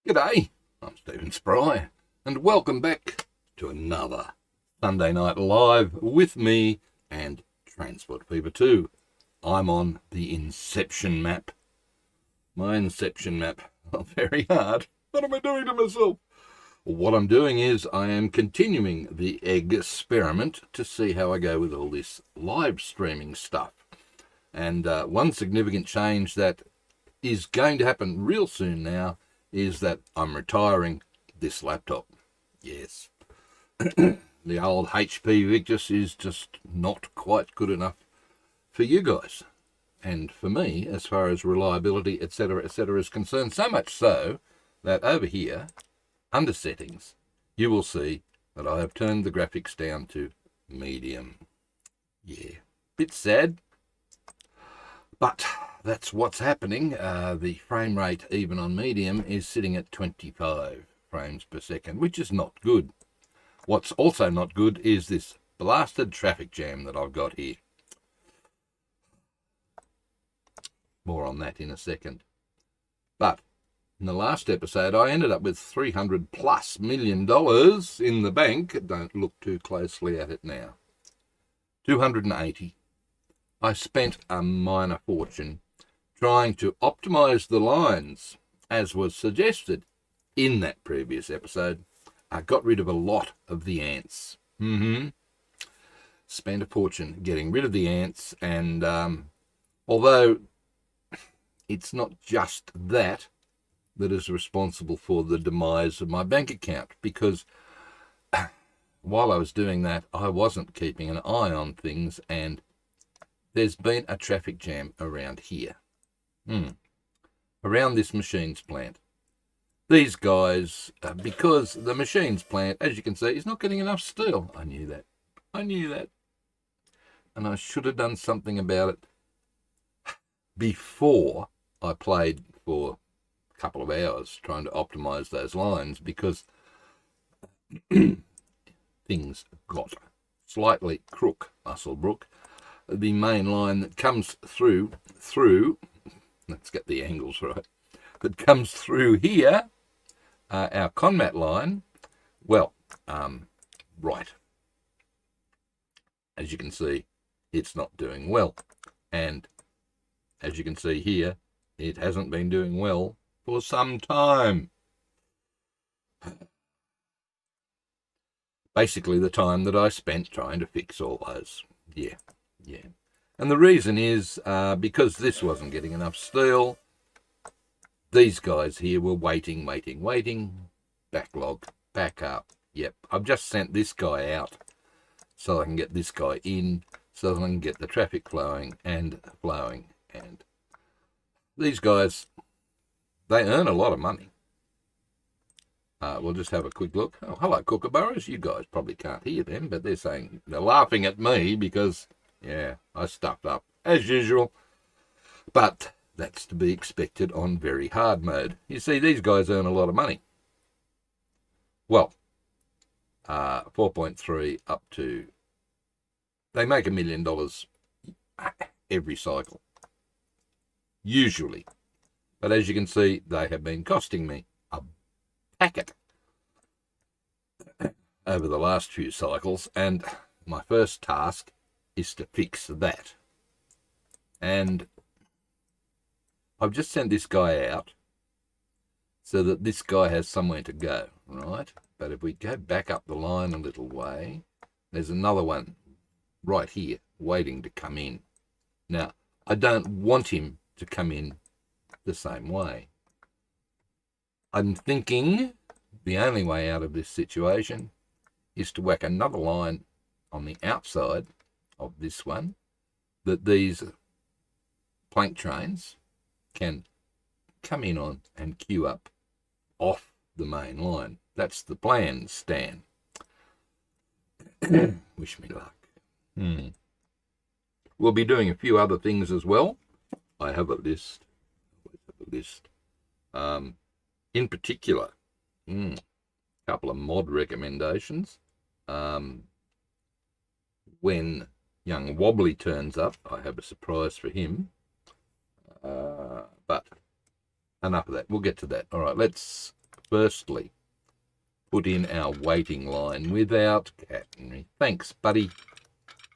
G'day, I'm Spry, and welcome back to another Sunday Night Live with me and Transport Fever 2. I'm on the Inception map. My Inception map. Oh, very hard. What am I doing to myself? What I'm doing is I am continuing the experiment to see how I go with all this live streaming stuff. And one significant change that is going to happen real soon now is that I'm retiring this laptop. Yes. The old HP Victus is just not quite good enough for you guys. And for me, as far as reliability, etc., is concerned, so much so that over here, under settings, you will see that I have turned the graphics down to medium. Yeah, bit sad, but that's what's happening. The frame rate, even on medium, is sitting at 25 frames per second, which is not good. What's also not good is this blasted traffic jam that I've got here. More on that in a second. But in the last episode, I ended up with $300+ million in the bank. Don't look too closely at it now. 280. I spent a minor fortune trying to optimize the lines, as was suggested in that previous episode. I got rid of a lot of the ants. Spent a fortune getting rid of the ants, and although it's not just that is responsible for the demise of my bank account, because while I was doing that, I wasn't keeping an eye on things, and there's been a traffic jam around here. Around this machines plant. These guys, because the machines plant, as you can see, is not getting enough steel. I knew that. And I should have done something about it before I played for a couple of hours trying to optimize those lines, because things got slightly crook, Musselbrook. The main line that comes through, let's get the angles right, that comes through here, our Conmat line, well, right. As you can see, it's not doing well. And as you can see here, it hasn't been doing well for some time. Basically the time that I spent trying to fix all those. Yeah. And the reason is because this wasn't getting enough steel. These guys here were waiting. Backlog, back up. Yep, I've just sent this guy out so I can get this guy in, so I can get the traffic flowing. And these guys, they earn a lot of money. We'll just have a quick look. Oh, hello, Kookaburras. You guys probably can't hear them, but they're laughing at me because, yeah, I stuffed up as usual. But that's to be expected on very hard mode. You see, these guys earn a lot of money. Well, 4.3 up to, they make $1 million every cycle, usually. But as you can see, they have been costing me a packet over the last few cycles, and my first task is to fix that. And I've just sent this guy out so that this guy has somewhere to go, right? But if we go back up the line a little way, there's another one right here waiting to come in. Now, I don't want him to come in the same way. I'm thinking the only way out of this situation is to whack another line on the outside of this one, that these plank trains can come in on and queue up off the main line. That's the plan, Stan. Wish me luck. We'll be doing a few other things as well. I have a list. In particular, a couple of mod recommendations. When young Wobbly turns up, I have a surprise for him. But enough of that. We'll get to that. All right, let's firstly put in our waiting line without catenary. Thanks, buddy.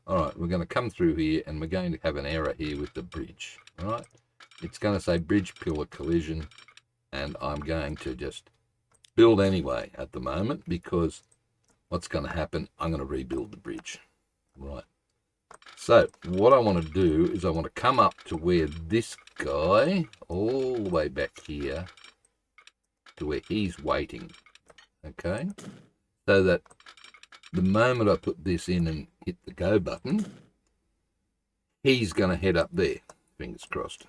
All right, we're going to come through here and we're going to have an error here with the bridge. All right, it's going to say bridge pillar collision, and I'm going to just build anyway at the moment, because what's going to happen, I'm going to rebuild the bridge. Right. So what I want to do is I want to come up to where this guy, all the way back here to where he's waiting. Okay. So that the moment I put this in and hit the go button, he's going to head up there. Fingers crossed.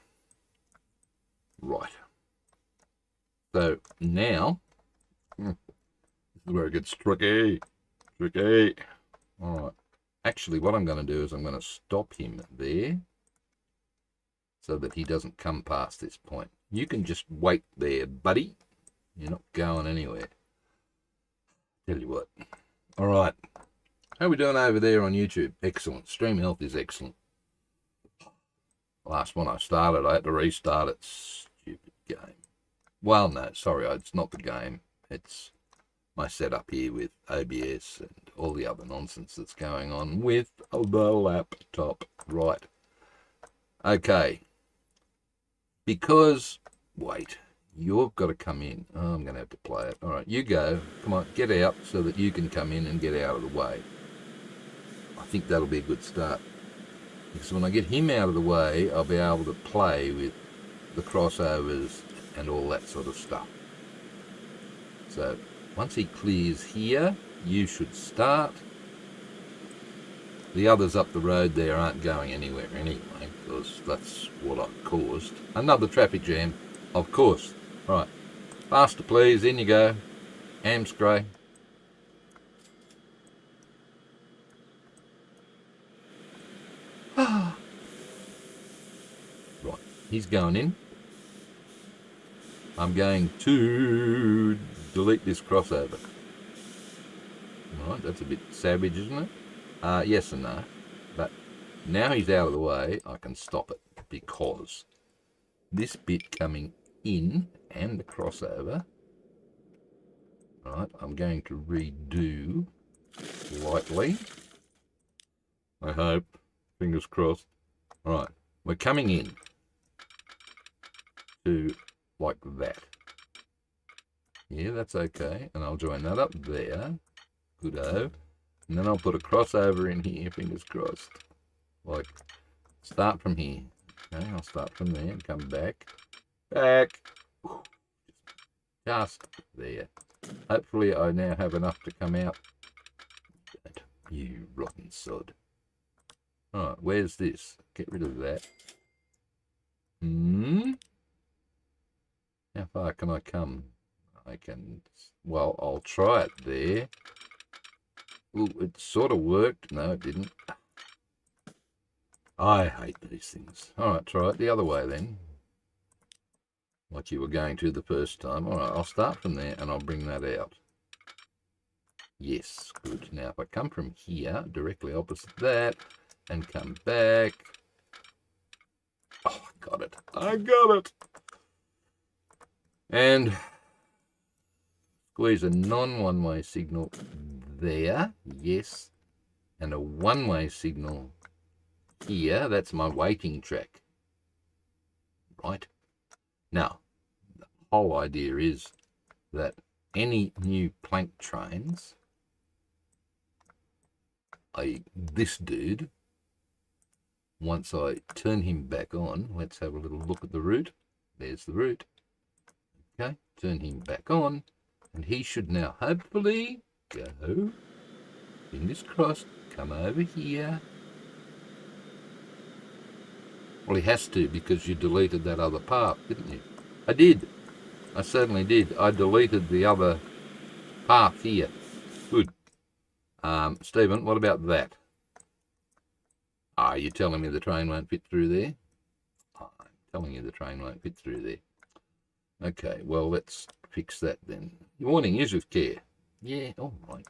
Right. So now, this is where it gets tricky. Tricky. All right. Actually, what I'm going to do is I'm going to stop him there so that he doesn't come past this point. You can just wait there, buddy. You're not going anywhere. Tell you what. All right. How are we doing over there on YouTube? Excellent. Stream health is excellent. Last one I started, I had to restart it. Stupid game. Well, no, sorry, it's not the game. It's my setup here with OBS and all the other nonsense that's going on with the laptop. Right. Okay. Because, wait, you've got to come in. Oh, I'm going to have to play it. All right, you go. Come on, get out so that you can come in and get out of the way. I think that'll be a good start. Because when I get him out of the way, I'll be able to play with the crossovers and all that sort of stuff. So once he clears here, you should start. The others up the road there aren't going anywhere anyway, because that's what I've caused. Another traffic jam, of course. Right, faster please, in you go. Spry. Right, he's going in. I'm going to delete this crossover. Right, that's a bit savage, isn't it? Yes and no. But now he's out of the way, I can stop it, because this bit coming in and the crossover, right, I'm going to redo slightly. I hope. Fingers crossed. All right, we're coming in to like that. Yeah, that's okay. And I'll join that up there. Good-o. And then I'll put a crossover in here, fingers crossed. Like, start from here. Okay, I'll start from there and come back. Back. Just there. Hopefully I now have enough to come out. You rotten sod. Alright, where's this? Get rid of that. How far can I come? I can, well, I'll try it there. Ooh, it sort of worked. No, it didn't. I hate these things. Alright, try it the other way then. Like you were going to the first time. Alright, I'll start from there and I'll bring that out. Yes, good. Now if I come from here, directly opposite that, and come back. Oh, I got it. I got it. And squeeze a non-one-way signal there. Yes. And a one-way signal here. That's my waiting track. Right. Now, the whole idea is that any new plank trains, this dude, once I turn him back on, let's have a little look at the route. There's the route. Okay, turn him back on, and he should now hopefully go, fingers crossed, come over here. Well, he has to, because you deleted that other path, didn't you? I did. I certainly did. I deleted the other path here. Good. Stephen, what about that? Are you telling me the train won't fit through there? I'm telling you the train won't fit through there. Okay, well, let's fix that then. Warning, use with care. Yeah, all right.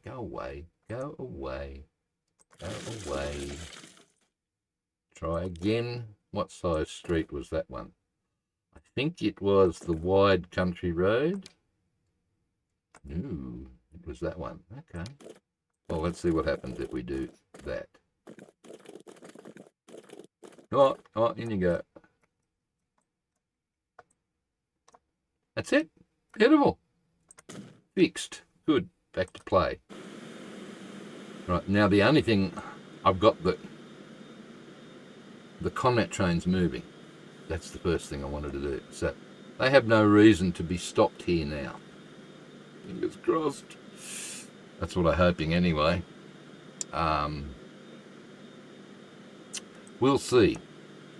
Go away. Go away. Go away. Try again. What size street was that one? I think it was the wide country road. Ooh, it was that one. Okay. Well, let's see what happens if we do that. Oh, in you go. That's it. Beautiful. Fixed. Good. Back to play. Right, now the only thing, I've got the combat train's moving. That's the first thing I wanted to do. So they have no reason to be stopped here now. Fingers crossed. That's what I'm hoping anyway. We'll see.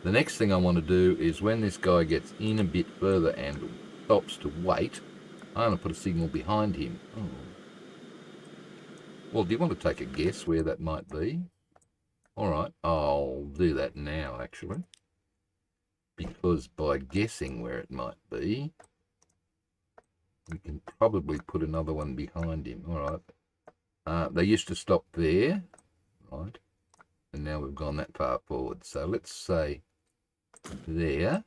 The next thing I want to do is when this guy gets in a bit further and stops to wait, I'm going to put a signal behind him. Oh. Well, do you want to take a guess where that might be? All right, I'll do that now, actually. Because by guessing where it might be, we can probably put another one behind him. All right. They used to stop there, right? And now we've gone that far forward. So let's say there.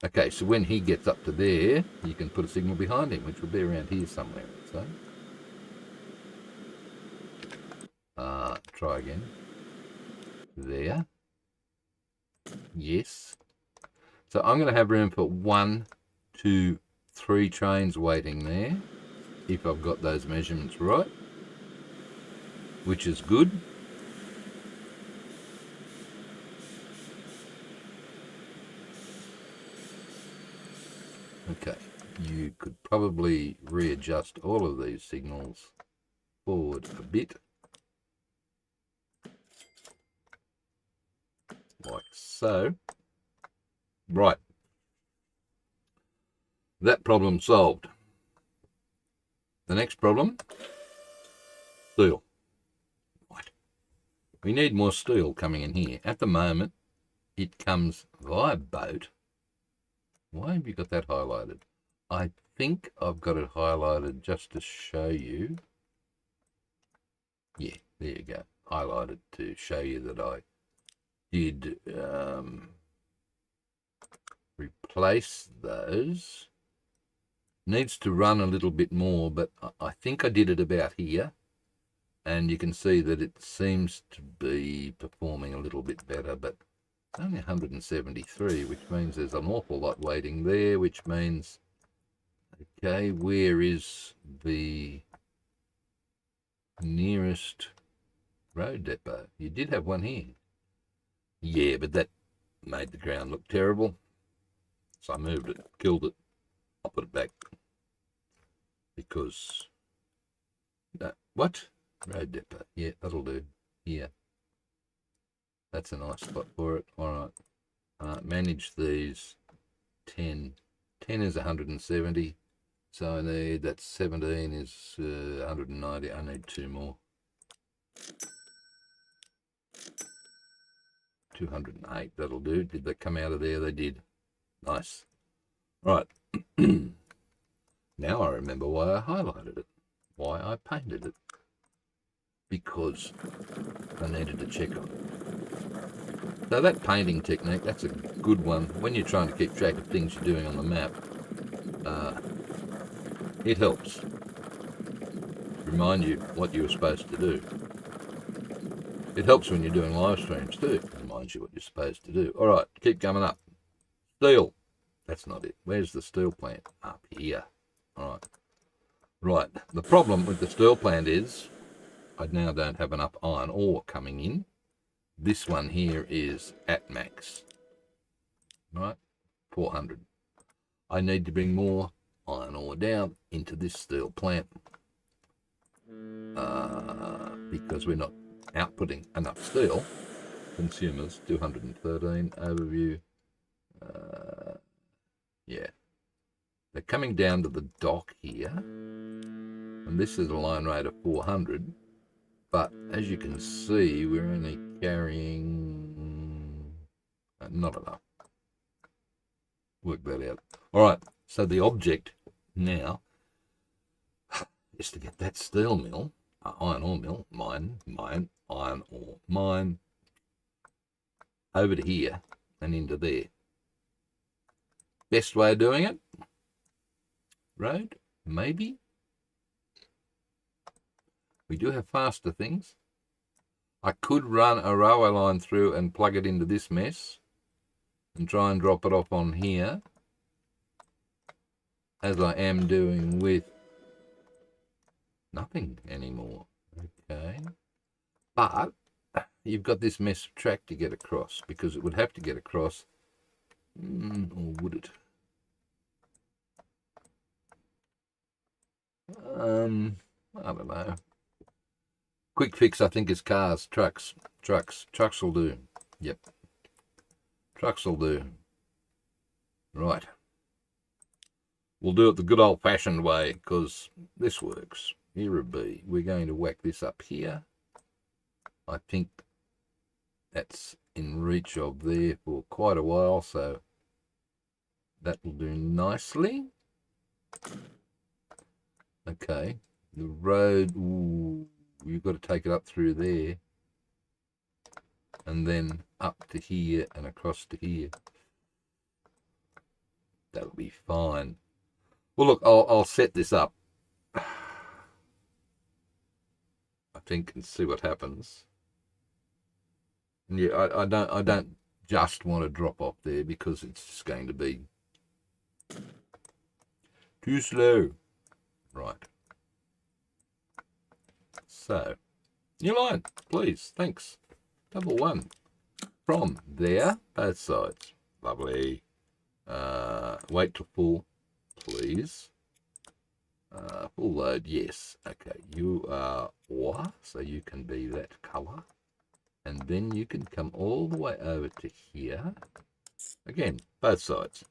Okay, so when he gets up to there, you can put a signal behind him, which will be around here somewhere. So try again. There. Yes. So I'm going to have room for 1, 2, 3 trains waiting there, if I've got those measurements right, which is good. Okay, you could probably readjust all of these signals forward a bit, like so. Right, that problem solved. The next problem, steel. Right. We need more steel coming in here. At the moment, it comes via boat. Why have you got that highlighted? I think I've got it highlighted just to show you. Yeah, there you go. Highlighted to show you that I did replace those. Needs to run a little bit more, but I think I did it about here. And you can see that it seems to be performing a little bit better, but it's only 173, which means there's an awful lot waiting there, which means, okay, where is the nearest road depot? You did have one here. Yeah, but that made the ground look terrible. So I moved it, killed it. I'll put it back. Because, what? Road depot. Yeah, that'll do. Here. That's a nice spot for it. All right. Manage these. 10. 10 is 170. So I need, that's 17 is 190. I need 2 more. 208, that'll do. Did they come out of there? They did. Nice. Right. Now I remember why I highlighted it. Why I painted it. Because I needed to check on it. So that painting technique, that's a good one. When you're trying to keep track of things you're doing on the map, it helps. Remind you what you were supposed to do. It helps when you're doing live streams too. It reminds you what you're supposed to do. All right, keep coming up. Steel. That's not it. Where's the steel plant? Up here. All right. Right. The problem with the steel plant is I now don't have enough iron ore coming in. This one here is at max. Right? 400. I need to bring more iron ore down into this steel plant because we're not outputting enough steel. Consumers, 213, overview. Yeah. They're coming down to the dock here. And this is a line rate of 400. But as you can see, we're only carrying not enough. Work that out. All right. So the object now is to get that steel mill, iron ore mill, iron ore mine, over to here and into there. Best way of doing it, road, Maybe. We do have faster things. I could run a railway line through and plug it into this mess and try and drop it off on here, as I am doing with nothing anymore. Okay. But you've got this mess of track to get across, because it would have to get across. Or would it? I don't know. Quick fix, I think, is cars, trucks. Trucks will do. Yep. Trucks will do. Right. We'll do it the good old-fashioned way, because this works. Here it be. We're going to whack this up here. I think that's in reach of there for quite a while, so that will do nicely. Okay. The road, ooh, you've got to take it up through there, and then up to here and across to here. That'll be fine. Well, look, I'll set this up, I think, and see what happens. And yeah, I don't just want to drop off there, because it's just going to be too slow. Right. So, new line, please. Thanks. Double one. From there, both sides. Lovely. Wait till full, please. Full load, yes. Okay, you are or, so you can be that colour. And then you can come all the way over to here. Again, both sides.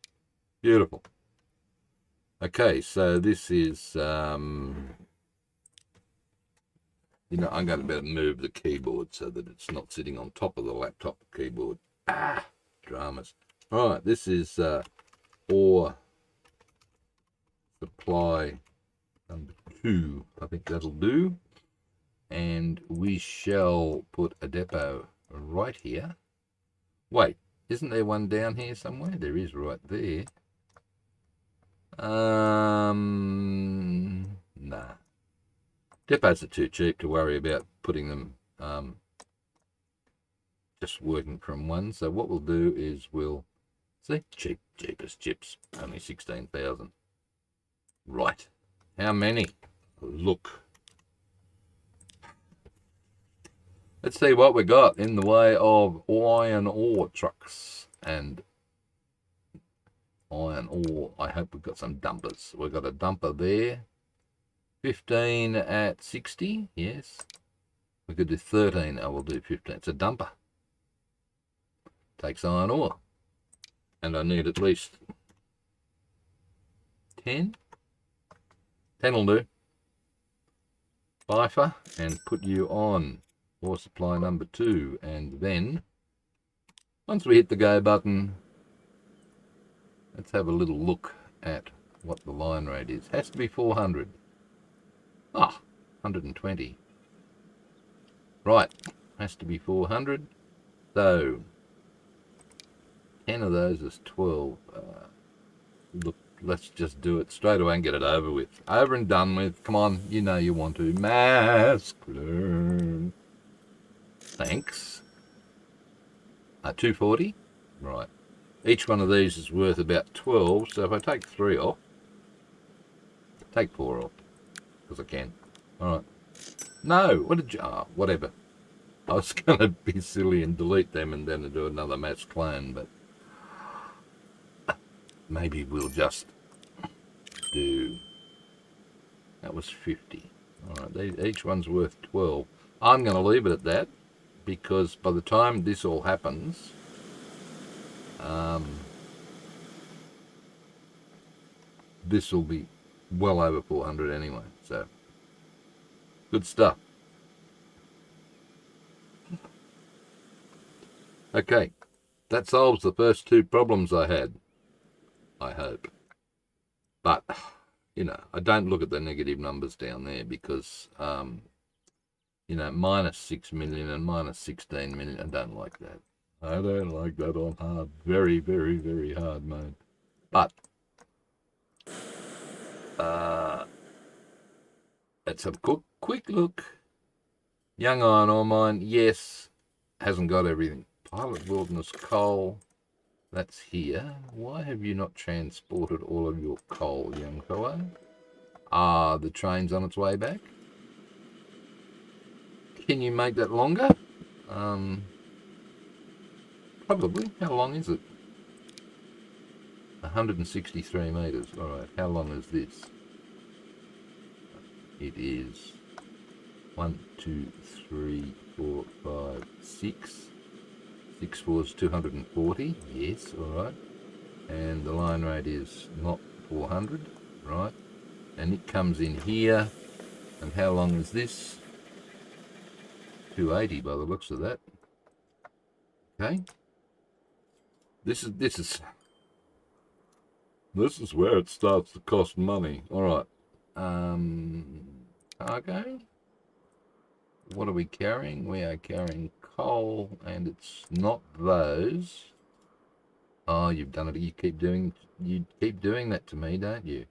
Beautiful. Okay, so this is, you know, I'm going to better move the keyboard so that it's not sitting on top of the laptop keyboard. Dramas. All right, this is ore supply number 2. I think that'll do. And we shall put a depot right here. Wait, isn't there one down here somewhere? There is, right there. Nah. Depots are too cheap to worry about putting them just working from one. So what we'll do is we'll see, cheap as chips, only 16,000. Right. How many? Look. Let's see what we got in the way of iron ore trucks and iron ore. I hope we've got some dumpers. We've got a dumper there. 15 at 60, yes. We could do 13, I will do 15. It's a dumper. Takes iron ore. And I need at least 10. 10 will do. Bifer, and put you on ore supply number 2. And then, once we hit the go button, let's have a little look at what the line rate is. Has to be 400. 120. Right, has to be 400. So, 10 of those is 12. Look, let's just do it straight away and get it over with. Over and done with. Come on, you know you want to. Mask learn. Thanks. 240. Right. Each one of these is worth about 12. So if I take 3 off, take 4 off. Because I can. Alright. No, what did you... whatever. I was going to be silly and delete them and then do another mass clone, but maybe we'll just do... That was 50. Alright, each one's worth 12. I'm going to leave it at that, because by the time this all happens, this will be well over 400 anyway, so good stuff. Okay, that solves the first 2 problems I had, I hope. But, you know, I don't look at the negative numbers down there because, you know, minus 6 million and minus 16 million, I don't like that. I don't like that on hard, very, very, very hard mode. But, Let's have a quick look. Young iron ore mine, yes, hasn't got everything. Pilot Wilderness coal, that's here. Why have you not transported all of your coal, young fellow? Ah, the train's on its way back. Can you make that longer? Probably. How long is it? 163 metres. Alright, how long is this? It is 1, 2, 3, 4, 5, 6. 6 fours 240. Yes, alright. And the line rate is not 400, right? And it comes in here. And how long is this? 280 by the looks of that. Okay. This is where it starts to cost money. Alright. Cargo. What are we carrying? We are carrying coal, and it's not those. Oh, you've done it. You keep doing that to me, don't you?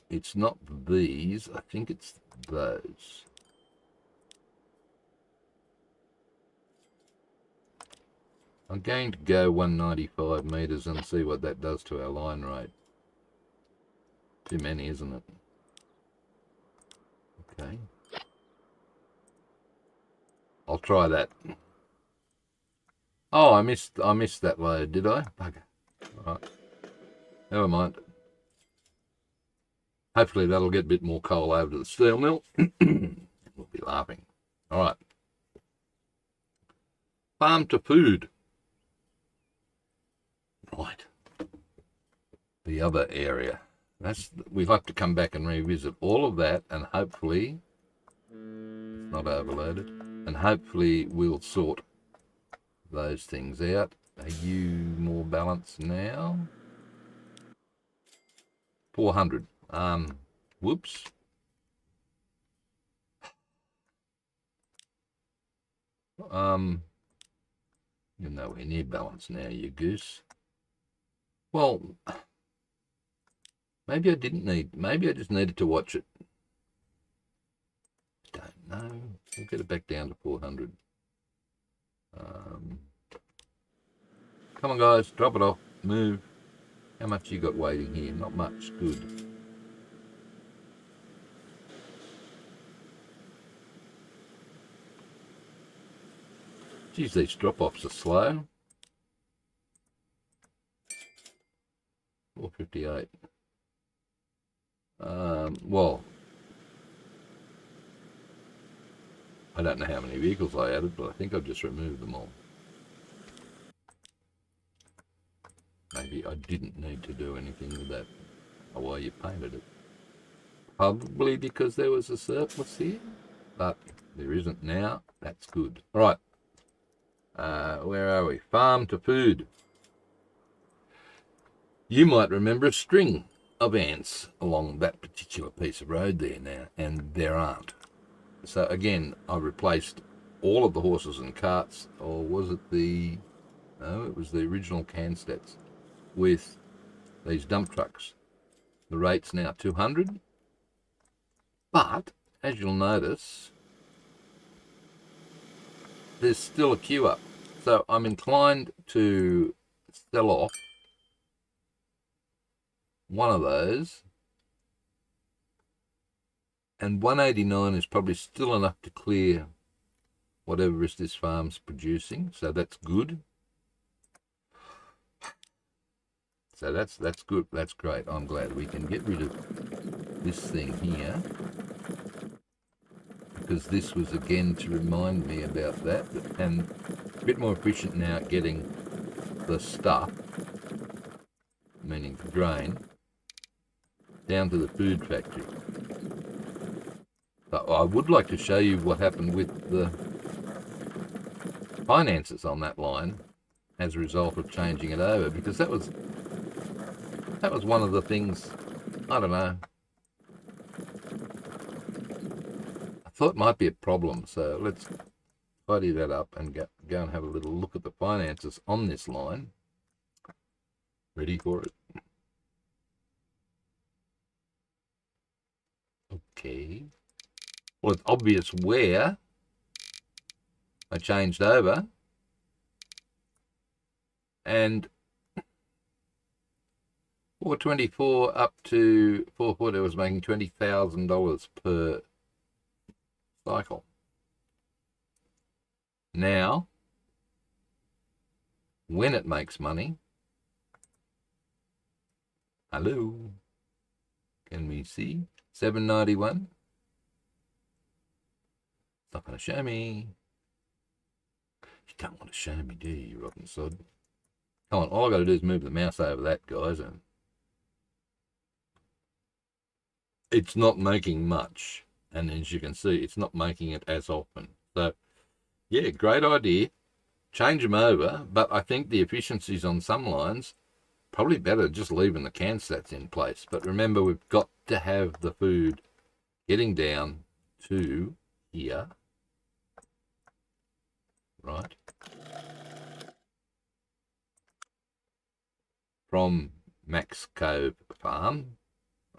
It's not these. I think it's those. I'm going to go 195 metres and see what that does to our line rate. Too many, isn't it? Okay. I'll try that. Oh, I missed that load, did I? Bugger. Alright. Never mind. Hopefully that'll get a bit more coal over to the steel mill. We'll be laughing. Alright. Farm to food. Right. The other area. We'll have to come back and revisit all of that, and hopefully it's not overloaded, and hopefully we'll sort those things out. Are you more balanced now? 400. Whoops. You're nowhere near balanced now, you goose. Well, maybe I just needed to watch it. Don't know. We'll get it back down to 400. Come on, guys, drop it off. Move. How much you got waiting here? Not much. Good. Geez, these drop-offs are slow. 458. Well, I don't know how many vehicles I added, but I think I've just removed them all. Maybe I didn't need to do anything with that while you painted it. Probably because there was a surplus here, but there isn't now. That's good. All right. Where are we? Farm to food. You might remember a string of ants along that particular piece of road there now, and there aren't. So again, I replaced all of the horses and carts, or was it no, it was the original Cansteds, with these dump trucks. The rate's now 200, but as you'll notice, there's still a queue up. So I'm inclined to sell off one of those, and 189 is probably still enough to clear whatever is this farm's producing, so that's good. So that's good. That's great. I'm glad we can get rid of this thing here, because this was again to remind me about that, and a bit more efficient now at getting the stuff, meaning the grain, down to the food factory. So I would like to show you what happened with the finances on that line as a result of changing it over, because that was one of the things, I don't know, I thought might be a problem. So let's tidy that up and go and have a little look at the finances on this line. Ready for it? Okay. Well, it's obvious where I changed over, and 424 up to 440 was making $20,000 per cycle. Now, when it makes money, hello, can we see? 791. It's not going to show me. You don't want to show me, do you, rotten sod? Come on, all I've got to do is move the mouse over that, guys, and it's not making much. And as you can see, it's not making it as often. So, yeah, great idea. Change them over, but I think the efficiencies on some lines, probably better just leaving the can stats in place. But remember, we've got to have the food getting down to here, right, from Max Cove Farm.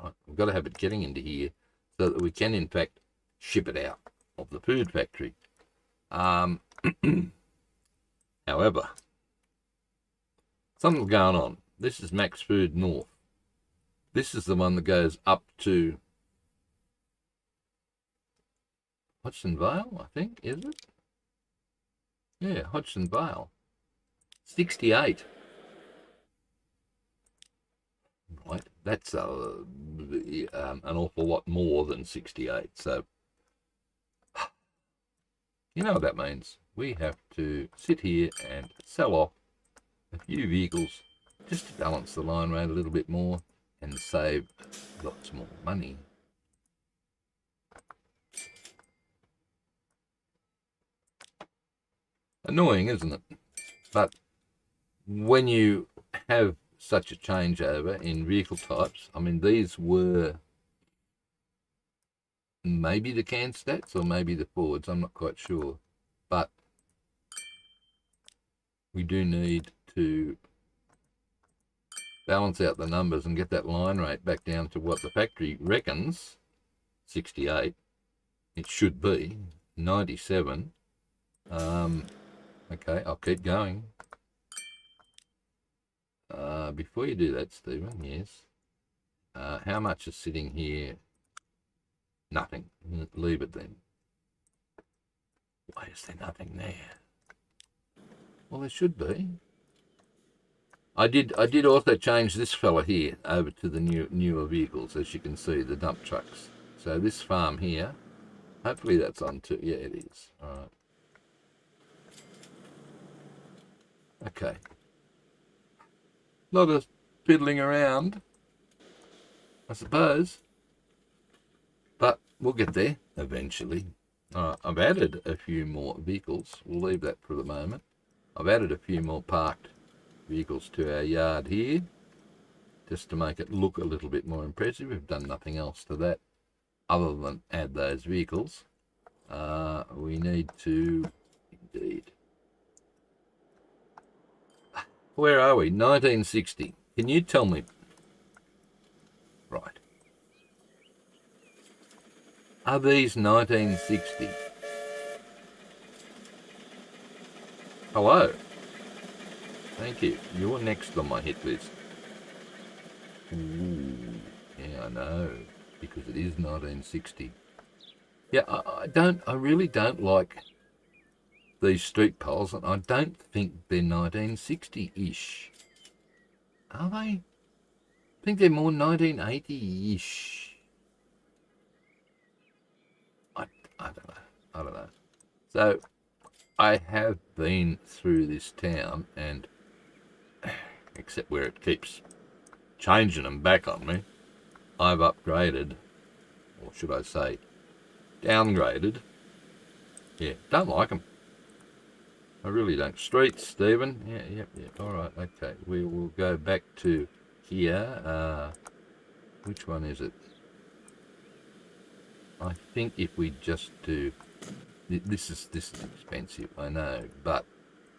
Right, we've got to have it getting into here so that we can, in fact, ship it out of the food factory. However, something's going on. This is Max Food North. This is the one that goes up to Hodgson Vale, I think, is it? Yeah, Hodgson Vale. 68. Right, that's an awful lot more than 68. So, you know what that means. We have to sit here and sell off a few vehicles just to balance the line rate a little bit more and save lots more money. Annoying, isn't it? But when you have such a changeover in vehicle types, I mean, these were maybe the can stats or maybe the Fords, I'm not quite sure. But we do need to balance out the numbers and get that line rate back down to what the factory reckons, 68. It should be 97. Okay, I'll keep going. Before you do that, Stephen, yes. How much is sitting here? Nothing. Leave it then. Why is there nothing there? Well, there should be. I did also change this fella here over to the newer vehicles, as you can see, the dump trucks. So this farm here, hopefully that's on too. Yeah, it is. All right. Okay. Lot of fiddling around, I suppose, but we'll get there eventually. I've added a few more vehicles. We'll leave that for the moment. I've added a few more parked vehicles to our yard here, just to make it look a little bit more impressive. We've done nothing else to that other than add those vehicles. We need to, indeed. Where are we? 1960. Can you tell me? Right. Are these 1960? Hello. Thank you. You're next on my hit list. Ooh, yeah, I know, because it is 1960. Yeah, I really don't like these street poles, and I don't think they're 1960-ish. Are they? I think they're more 1980-ish. I don't know. So, I have been through this town, and except where it keeps changing them back on me, I've upgraded, or should I say, downgraded. Yeah, don't like them. I really don't. Streets, Stephen. Yeah. All right, okay. We will go back to here. Which one is it? I think if we just do... This is expensive, I know, but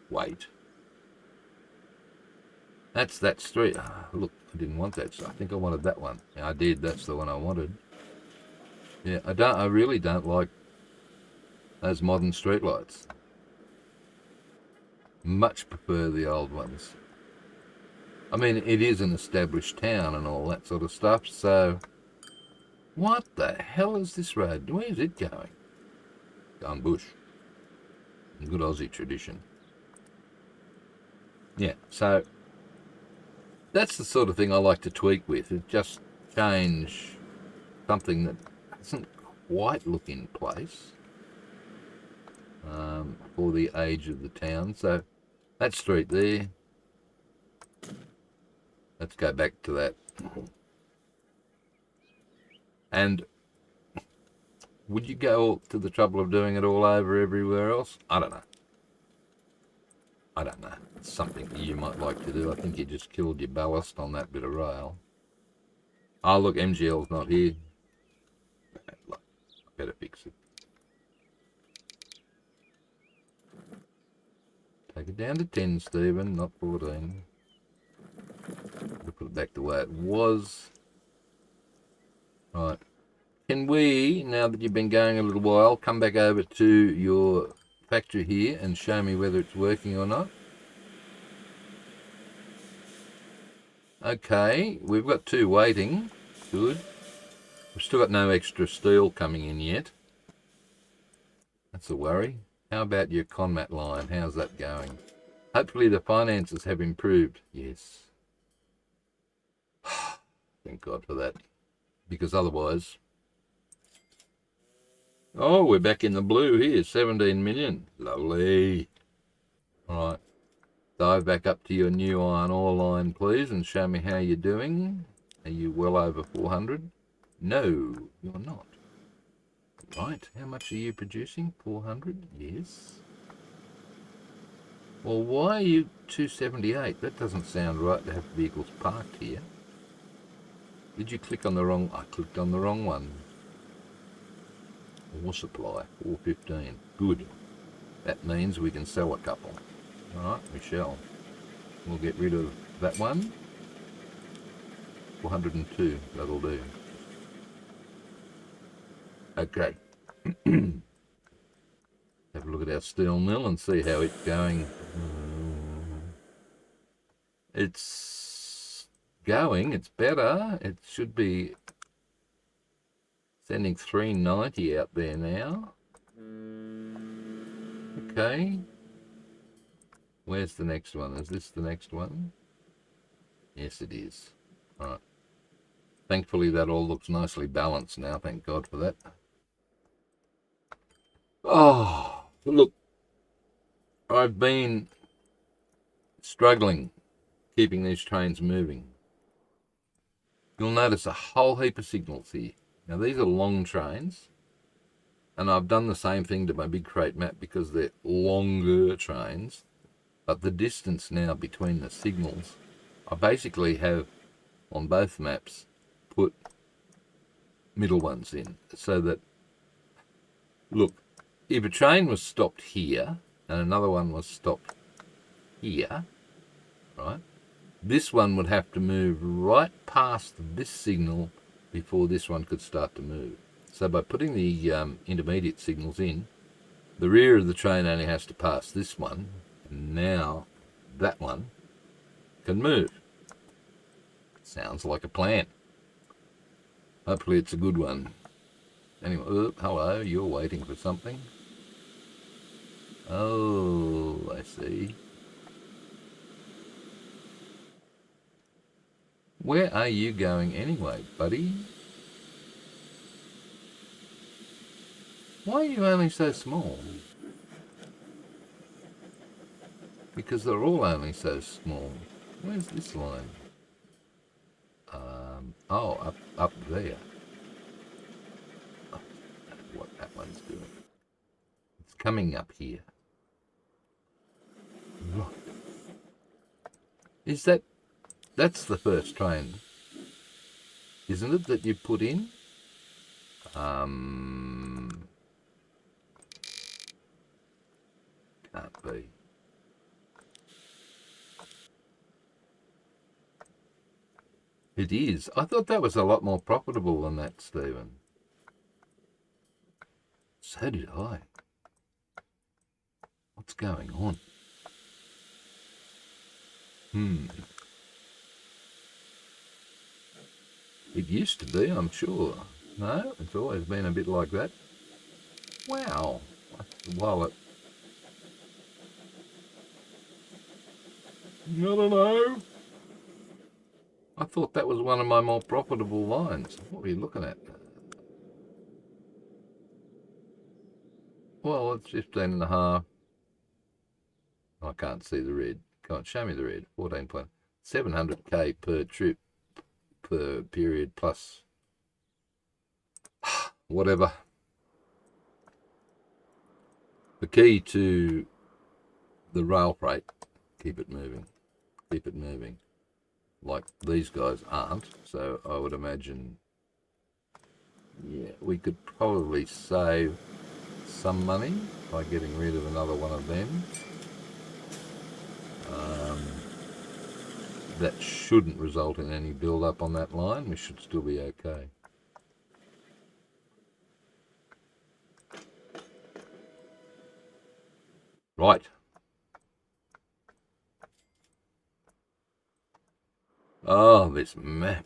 wait. That's that street. Ah, look, I didn't want that. So I think I wanted that one. Yeah, I did. That's the one I wanted. Yeah, I really don't like those modern streetlights. Much prefer the old ones. I mean, it is an established town and all that sort of stuff, so... What the hell is this road? Where's it going? Going bush. Good Aussie tradition. Yeah, so... That's the sort of thing I like to tweak with. It just change something that doesn't quite look in place for the age of the town. So, that street there... Let's go back to that. And would you go to the trouble of doing it all over everywhere else? I don't know. I don't know. It's something you might like to do. I think you just killed your ballast on that bit of rail. Oh, look, MGL's not here. I better fix it. Take it down to 10, Stephen, not 14. Put it back the way it was. Right. Can we, now that you've been going a little while, come back over to your factory here and show me whether it's working or not? Okay, we've got 2 waiting. Good. We've still got no extra steel coming in yet. That's a worry. How about your Conmat line? How's that going? Hopefully the finances have improved. Yes. Thank God for that. Because otherwise... Oh, we're back in the blue here. 17 million. Lovely. All right. Dive back up to your new iron ore line, please, and show me how you're doing. Are you well over 400? No, you're not. Right. How much are you producing? 400? Yes. Well, why are you 278? That doesn't sound right to have vehicles parked here. Did you click on the wrong... I clicked on the wrong one. Ore supply, 415. Good. That means we can sell a couple. Alright, we shall. We'll get rid of that one. 402, that'll do. Okay. Have a look at our steel mill and see how it's going. It's going, it's better. It should be sending 390 out there now. Okay. Where's the next one? Is this the next one? Yes, it is. All right. Thankfully, that all looks nicely balanced now. Thank God for that. Oh, look. I've been struggling keeping these trains moving. You'll notice a whole heap of signals here. Now, these are long trains, and I've done the same thing to my big crate map because they're longer trains, but the distance now between the signals, I basically have, on both maps, put middle ones in, so that, look, if a train was stopped here, and another one was stopped here, right, this one would have to move right past this signal before this one could start to move. So by putting the intermediate signals in, the rear of the train only has to pass this one, and now that one can move. Sounds like a plan. Hopefully it's a good one. Anyway, hello, you're waiting for something. Oh, I see. Where are you going anyway, buddy? Why are you only so small? Because they're all only so small. Where's this line? Oh, up there. Oh, I don't know what that one's doing. It's coming up here. Right. Is that... That's the first train, isn't it, that you put in? Can't be. It is. I thought that was a lot more profitable than that, Stephen. So did I. What's going on? It used to be, I'm sure. No, it's always been a bit like that. Wow. Wallet. I don't know. I thought that was one of my more profitable lines. What were you looking at? Well, it's 15.5. I can't see the red. Can't show me the red. 14.700k per trip per period plus whatever. The key to the rail freight, keep it moving. Keep it moving. Like these guys aren't, so I would imagine, yeah, we could probably save some money by getting rid of another one of them. That shouldn't result in any build up on that line. We should still be okay. Right. Oh, this map.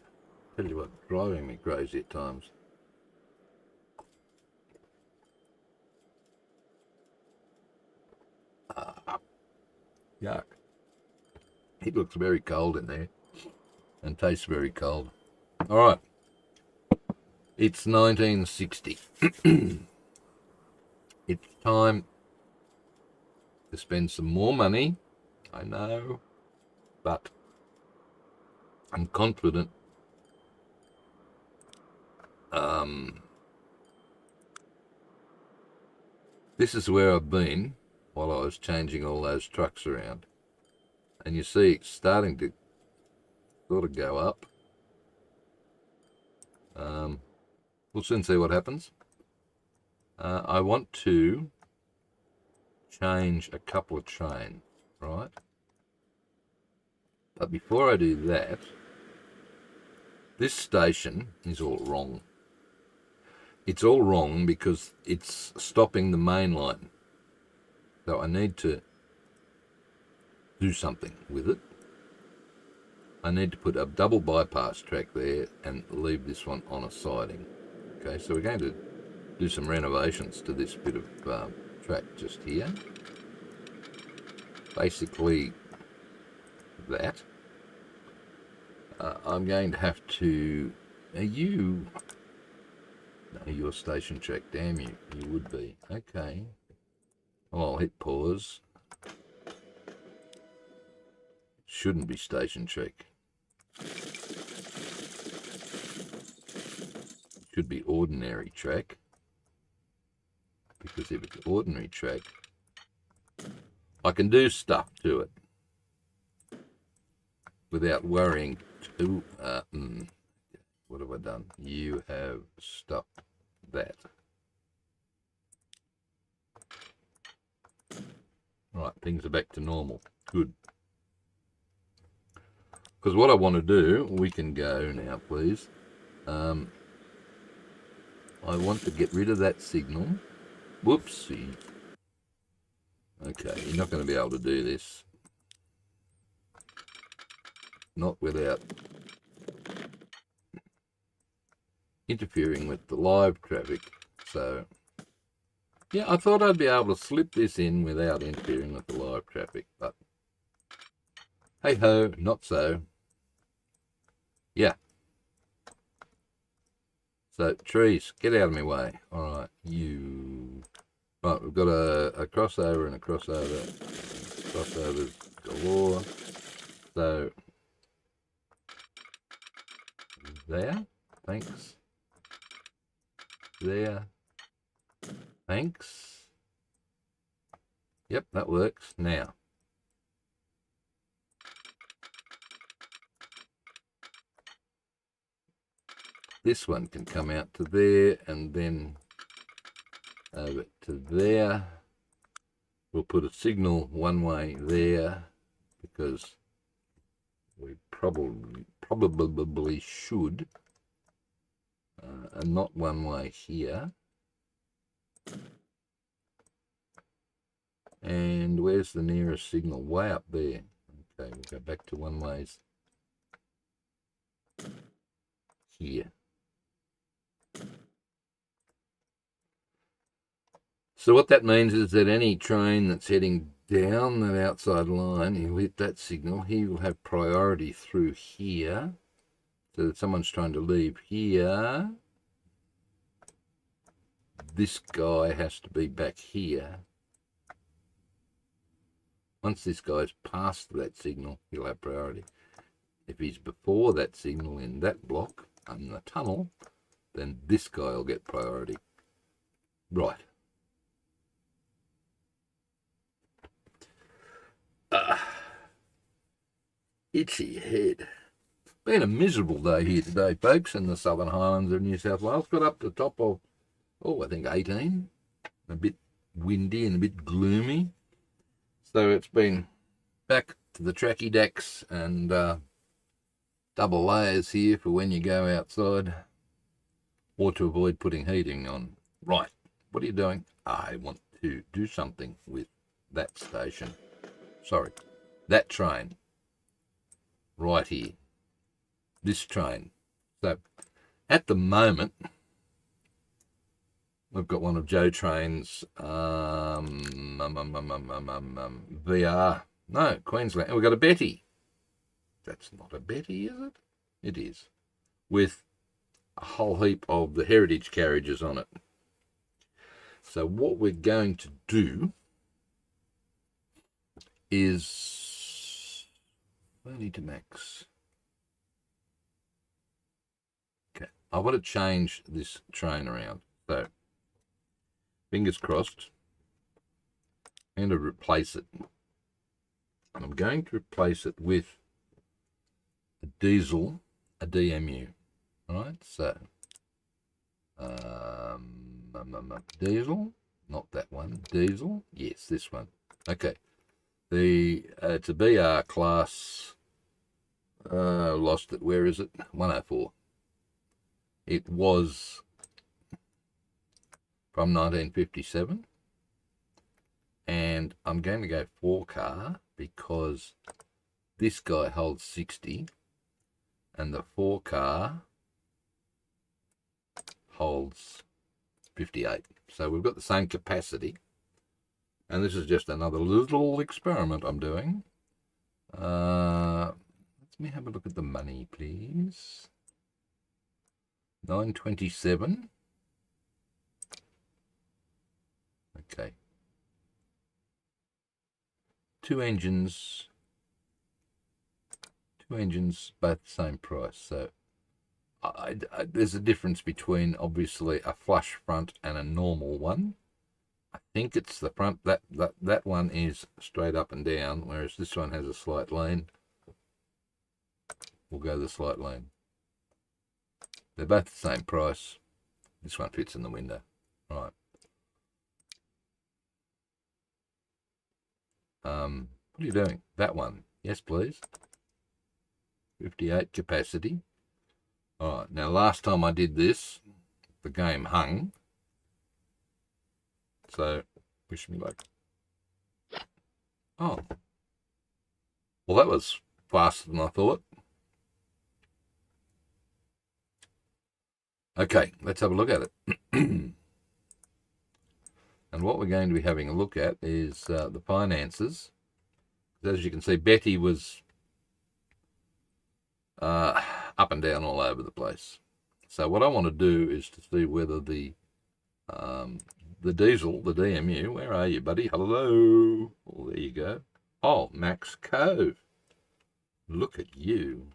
Tell you what, driving me crazy at times. Yuck. It looks very cold in there and tastes very cold. All right. It's 1960. It's time to spend some more money. I know, but I'm confident this is where I've been while I was changing all those trucks around. And you see it's starting to sort of go up. We'll soon see what happens. I want to change a couple of trains, right? But before I do that, this station is all wrong. It's all wrong because it's stopping the main line. So I need to do something with it. I need to put a double bypass track there and leave this one on a siding. Okay, so we're going to do some renovations to this bit of track just here. Basically that. I'm going to have to... No, you're station track, damn you. You would be. Okay. Well, I'll hit pause. Shouldn't be station track. Should be ordinary track. Because if it's ordinary track, I can do stuff to it without worrying too... what have I done? You have stopped that. Right, things are back to normal. Good. Because what I want to do, we can go now, please. I want to get rid of that signal. Whoopsie. Okay, you're not going to be able to do this. Not without interfering with the live traffic. So, yeah, I thought I'd be able to slip this in without interfering with the live traffic, but hey ho, not so. Yeah. So, trees, get out of my way. All right, you. Right, we've got a crossover and a crossover. Crossovers galore. So, there. Thanks. There. Thanks. Yep, that works. Now. This one can come out to there and then over to there. We'll put a signal one way there because we probably should, and not one way here. And where's the nearest signal? Way up there. Okay, we'll go back to one ways here. So what that means is that any train that's heading down that outside line, he'll hit that signal. He will have priority through here. So that someone's trying to leave here, this guy has to be back here. Once this guy's past that signal, he'll have priority. If he's before that signal in that block, in the tunnel, then this guy will get priority. Right. Itchy head. Been a miserable day here today, folks, in the Southern Highlands of New South Wales. Got up to the top of, I think 18. A bit windy and a bit gloomy. So it's been back to the tracky decks and double layers here for when you go outside, or to avoid putting heating on. Right, what are you doing? I want to do something with that station. Sorry, that train. Right here. This train. So at the moment, we've got one of Joe Train's VR. No, Queensland. And we've got a Betty. That's not a Betty, is it? It is. With a whole heap of the heritage carriages on it. So what we're going to do is 30 to max. Okay, I want to change this train around. So fingers crossed. I'm going to replace it. And I'm going to replace it with a diesel, a DMU. All right, so diesel, not that one. Diesel, yes, this one. Okay, it's a BR class. Lost it. Where is it? 104. It was from 1957, and I'm going to go 4-car because this guy holds 60 and the 4-car holds 58. So we've got the same capacity, and this is just another little experiment I'm doing. Let me have a look at the money, please. 927. Okay. Two engines, both the same price. So there's a difference between obviously a flush front and a normal one. I think it's the front, that one is straight up and down, whereas this one has a slight lean. We'll go the slight lean. They're both the same price. This one fits in the window. Right. What are you doing? That one. Yes, please. 58 capacity. All right. Now, last time I did this, the game hung. So, wish me luck. Oh. Well, that was faster than I thought. Okay, let's have a look at it. And what we're going to be having a look at is the finances. As you can see, Betty was up and down all over the place. So what I want to do is to see whether the diesel, the DMU, where are you, buddy? Hello. Oh, there you go. Oh, Max Cove. Look at you.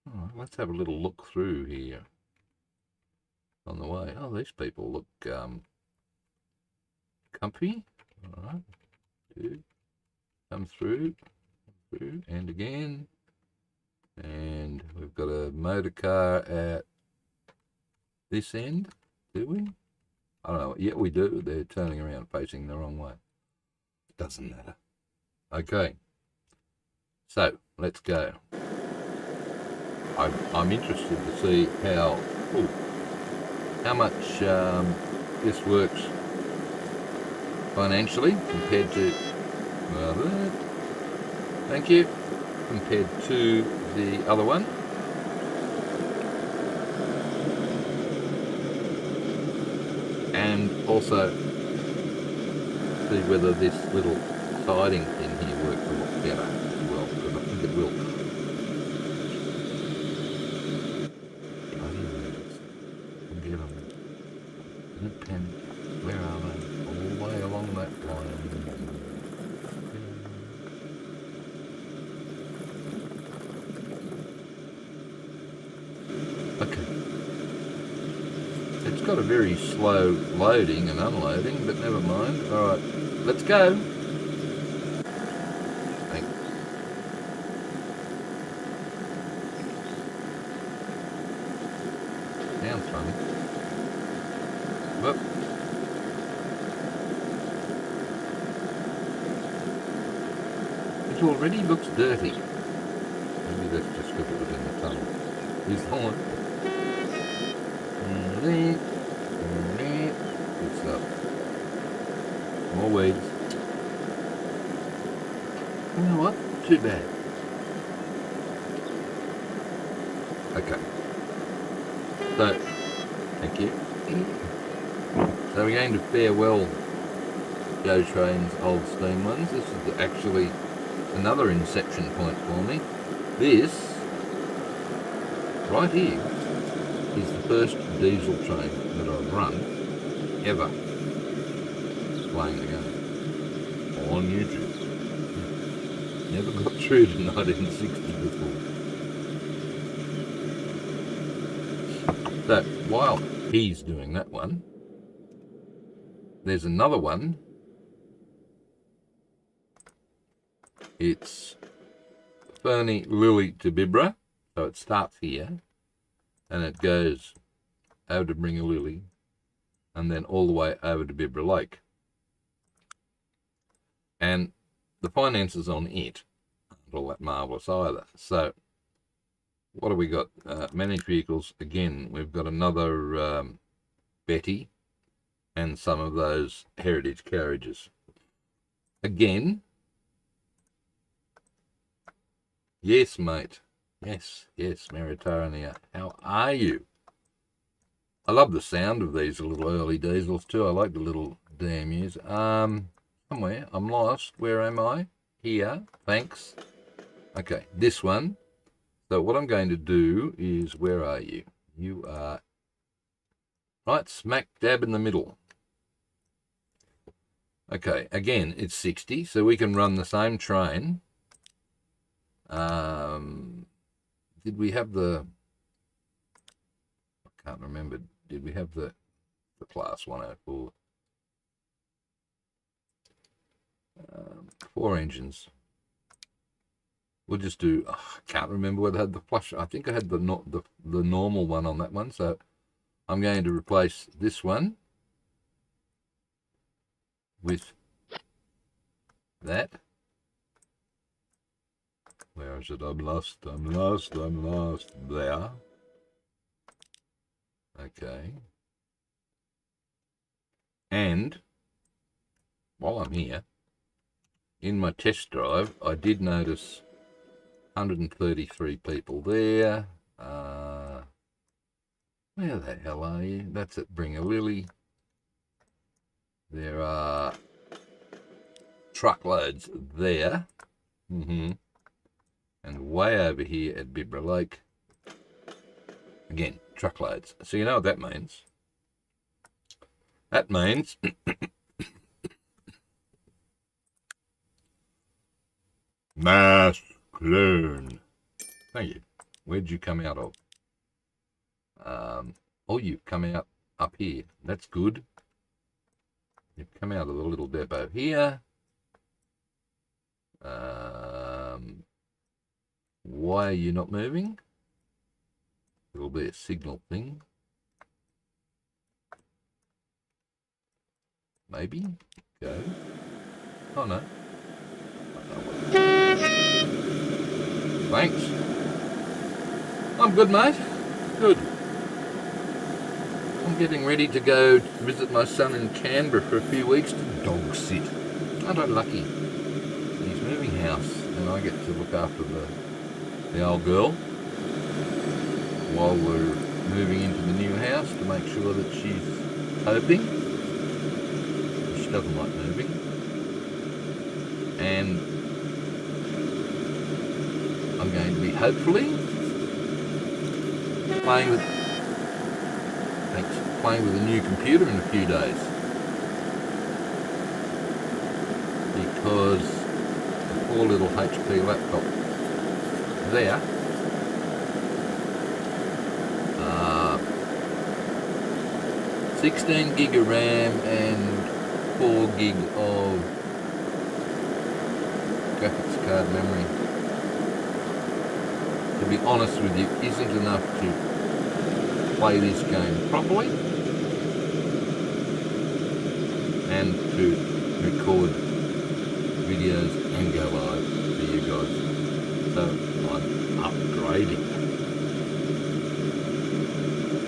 Oh, let's have a little look through here on the way. Oh, these people look comfy. All right. Two. Come through, and again. And we've got a motor car at this end, do we? I don't know. Yeah, we do. They're turning around facing the wrong way. Doesn't matter. Okay. So, let's go. I'm interested to see how much this works financially compared to, thank you, compared to the other one. And also see whether this little siding in here works a lot better as well, because I think it will. Get them. Don't panic. Where are they? All the way along that line. Okay. It's got a very slow loading and unloading, but never mind. Alright, let's go. Thanks. Sounds funny. Whoop. It already looks dirty. Maybe that's just because it was in the tunnel. Here's the horn. Good stuff. More weeds. You know what? Too bad. Okay. So, thank you. So we're going to farewell Joe Train's old steam ones. This is actually another inception point for me. This, right here, is the first diesel train that I've run ever playing the game on YouTube. Never got through to 1960 before. So while he's doing that one, there's another one. It's Fernie Lily to Bibra, so it starts here and it goes over to Bringalilly and then all the way over to Bibra Lake. And the finances on it aren't all that marvellous either. So what have we got? Managed vehicles. Again, we've got another Betty and some of those heritage carriages. Again, yes, mate. Yes, Maritania. How are you? I love the sound of these little early diesels too. I like the little DMUs. Somewhere, I'm lost. Where am I? Here. Thanks. Okay, this one. So what I'm going to do is, where are you? You are right smack dab in the middle. Okay, again, it's 60, so we can run the same train. Did we have the, I can't remember, did we have the class 104? 4 engines. We'll just do, I can't remember whether I had the flush. I think I had the normal one on that one, so I'm going to replace this one with that. Where is it? I'm lost. There. Okay. And while I'm here, in my test drive, I did notice 133 people there. Where the hell are you? That's at Bringalilly. There are truckloads there. And way over here at Bibra Lake. Again, truckloads. So you know what that means? That means mass clone. Thank you. Where'd you come out of? Oh, you've come out up here. That's good. You've come out of the little depot here. Why are you not moving? It'll be a signal thing. Maybe. Go. Oh no. Thanks. I'm good, mate. Good. I'm getting ready to go visit my son in Canberra for a few weeks to dog sit. Aren't I lucky? He's moving house and I get to look after the old girl while we're moving into the new house to make sure that she's coping. She doesn't like moving. And I'm going to be hopefully playing with a new computer in a few days, because the poor little HP laptop there 16 gig of RAM and 4 gig of graphics card memory, to be honest with you, isn't enough to play this game properly and to record videos and go live for you guys. So I'm upgrading.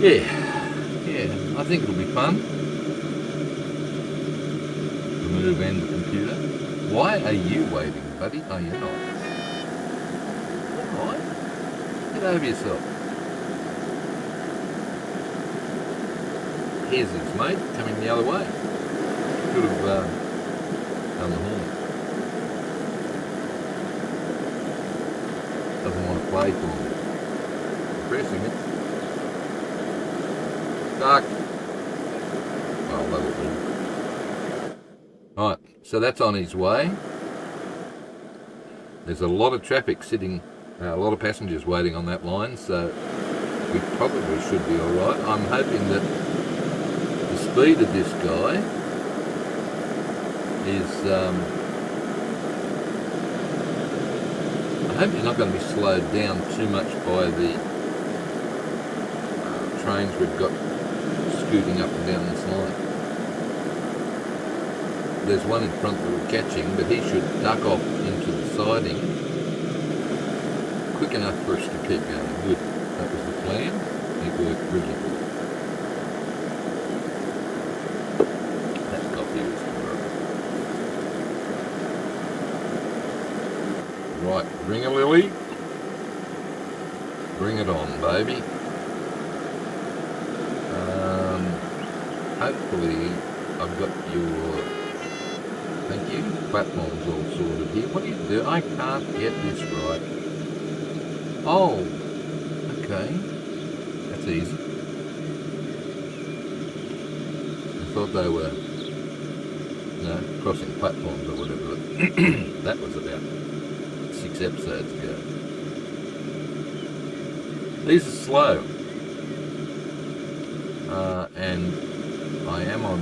Yeah, I think it'll be fun to move and the computer. Why are you waiting, buddy? Oh, you're not. Alright, get over yourself. Here's his mate coming the other way. Could have done the horn. Doesn't want to play for me. Pressing it. Duck. Oh, that'll do. Alright, so that's on his way. There's a lot of traffic sitting, a lot of passengers waiting on that line, so we probably should be alright. I'm hoping that the speed of this guy is, I hope you're not going to be slowed down too much by the trains we've got scooting up and down this line. There's one in front that we're catching, but he should duck off into the siding quick enough for us to keep going. Good. That was the plan. It worked really good. That coffee was horrible. Right, ring a lily. Bring it on, baby. Hopefully I've got your, thank you, platforms all sorted here. What do you do? I can't get this right. Oh, okay. That's easy. I thought they were, crossing platforms or whatever. That was about 6 episodes ago. These are slow. And I am on,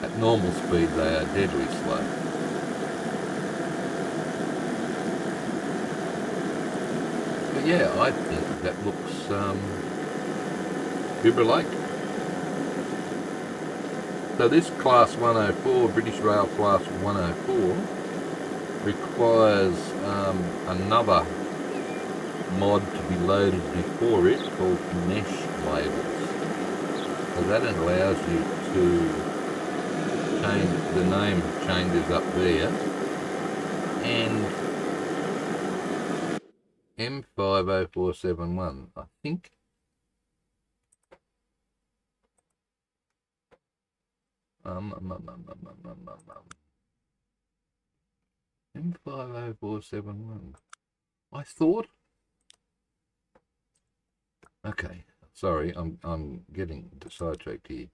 at normal speed they are deadly slow. But yeah, I think that looks Bibra Lake. So this Class 104, British Rail Class 104, requires another mod to be loaded before it called mesh labels. So that allows you to change, the name changes up there, and M50471, I think. M50471. I thought. Okay, sorry, I'm getting sidetracked here.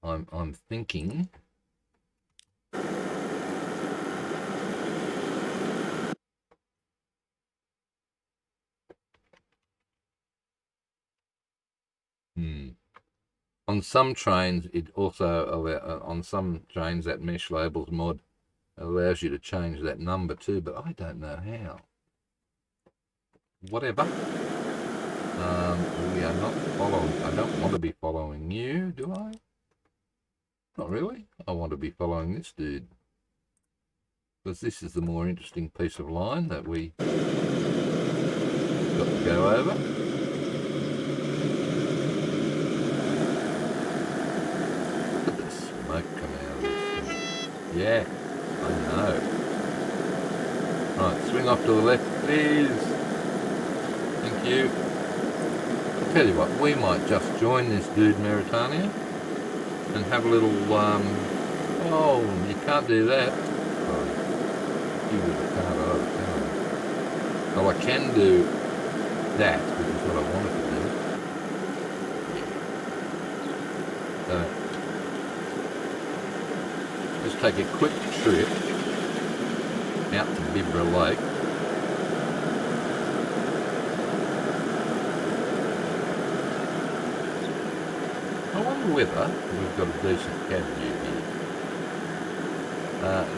I'm thinking. On some trains, it also on some trains that mesh labels mod allows you to change that number too, but I don't know how. Whatever. We are not following. I don't want to be following you, do I? Not really. I want to be following this dude, because this is the more interesting piece of line that we got to go over. Look at the smoke coming out of this thing. Yeah, I know. Right, swing off to the left, please. Thank you. I'll tell you what, we might just join this dude Mauritania and have a little, oh, you can't do that. Sorry. You really can't either, can I? Well, I can do that, which is what I wanted to do. Yeah. So, just take a quick trip out to Bibra Lake. I wonder whether we've got a decent cab view here.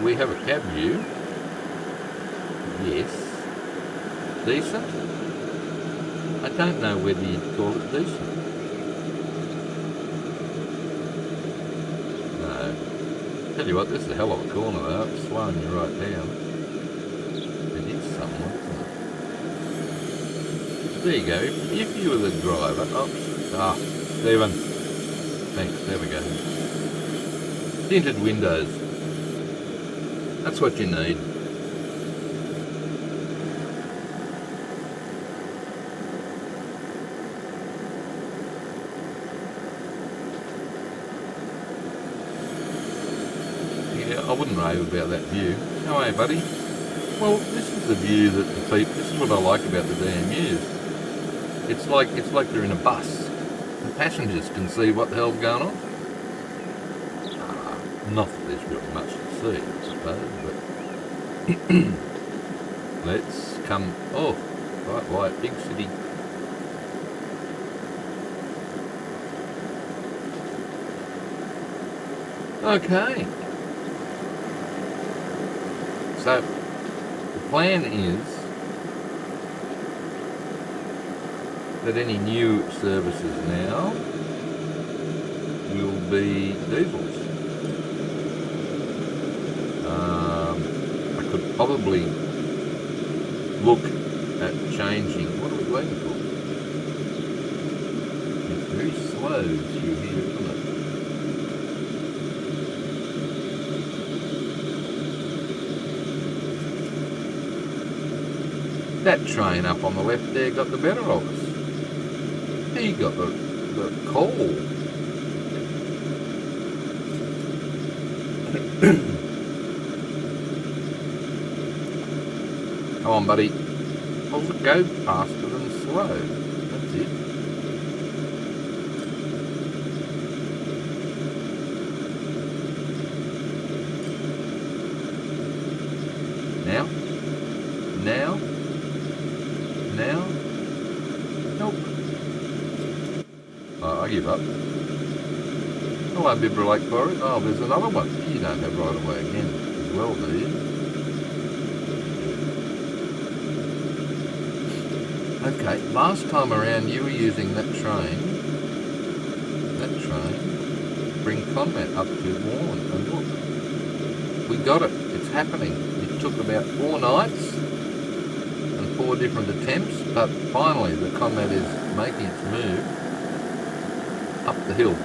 We have a cab view. Yes. Decent? I don't know whether you'd call it decent. No. Tell you what, this is a hell of a corner though. It's slowing you right down. It is something, isn't it? There you go. If you were the driver... Oh, Stephen. Thanks, there we go. Tinted windows. That's what you need. Yeah, I wouldn't rave about that view. How are you, buddy? Well, this is the view that the people... This is what I like about the DMUs. It's like they're in a bus. The passengers can see what the hell's going on. Not that there's really much to see, I suppose, but let's come. Oh, right, big city. Okay. So the plan is that any new services now will be diesels. I could probably look at changing. What are we waiting for? It's very slow through here, isn't it? That train up on the left there got the better of us. He got the coal. Come on, buddy. Well, go faster than slow. That's it. Now. Nope. Oh, I give up. I won't be able to Lake for it. Oh, there's another one. You don't have right away again as well, do you? Okay, last time around you were using that train to bring combat up to Warren, and look, we got it, it's happening. It took about 4 nights and 4 different attempts, but finally the combat is making its move up the hill.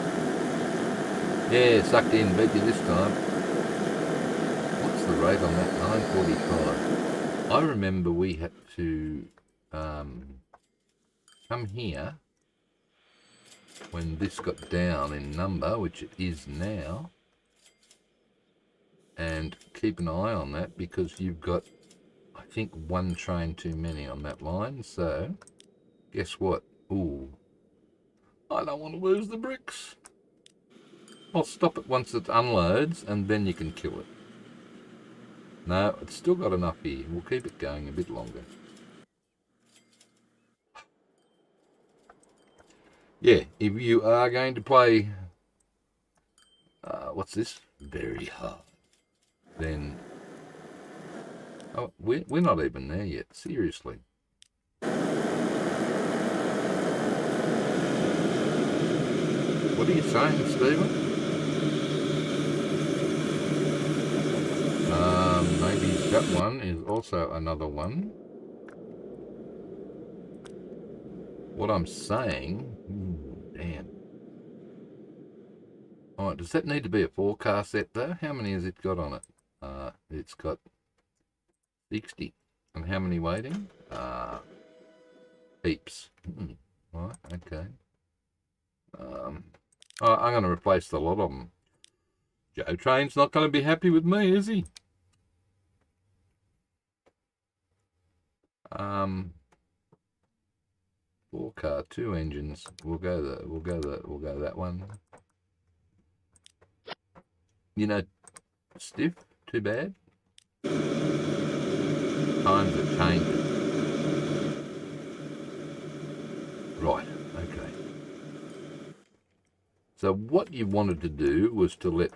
Yeah, sucked in, beat you this time. What's the rate on that? 945. I remember we had to come here when this got down in number, which it is now, and keep an eye on that because you've got, I think, 1 train too many on that line. So guess what? Ooh, I don't want to lose the bricks. I'll stop it once it unloads and then you can kill it. No, it's still got enough here. We'll keep it going a bit longer. Yeah, if you are going to play, what's this? Very hard. Then, oh, we're not even there yet. Seriously. What are you saying, Stephen? Maybe that one is also another one. what I'm saying, damn. All right, does that need to be a forecast set though? How many has it got on it? It's got 60. And how many waiting? Heaps. Right, okay. I'm going to replace the lot of them. Joe Train's not going to be happy with me, is he? Four car, 2 engines. We'll go that one. You know, stiff, too bad. Times are changing. Right, okay. So what you wanted to do was to let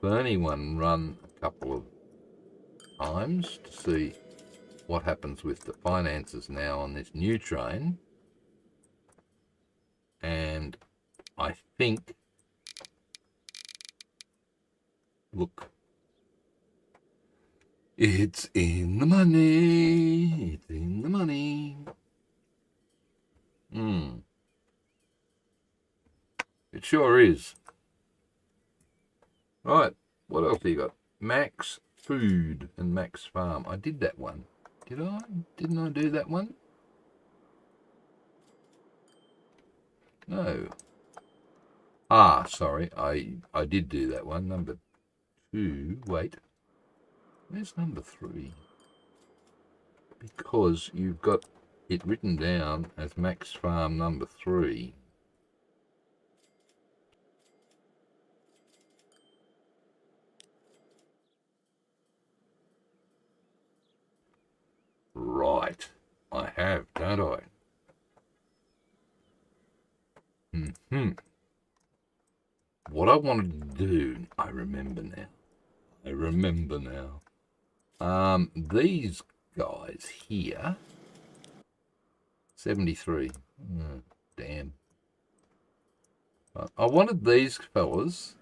Bernie one run a couple of times to see what happens with the finances now on this new train. And I think, look, it's in the money. It's in the money. It sure is. Right, what else have you got? Max Food and Max Farm. I did that one. Did I? Didn't I do that one? No. Sorry. I did do that one. Number 2. Wait. Where's number 3? Because you've got it written down as Max Farm number 3. Right. I have, don't I? What I wanted to do, I remember now. These guys here, 73. Damn. I wanted these fellas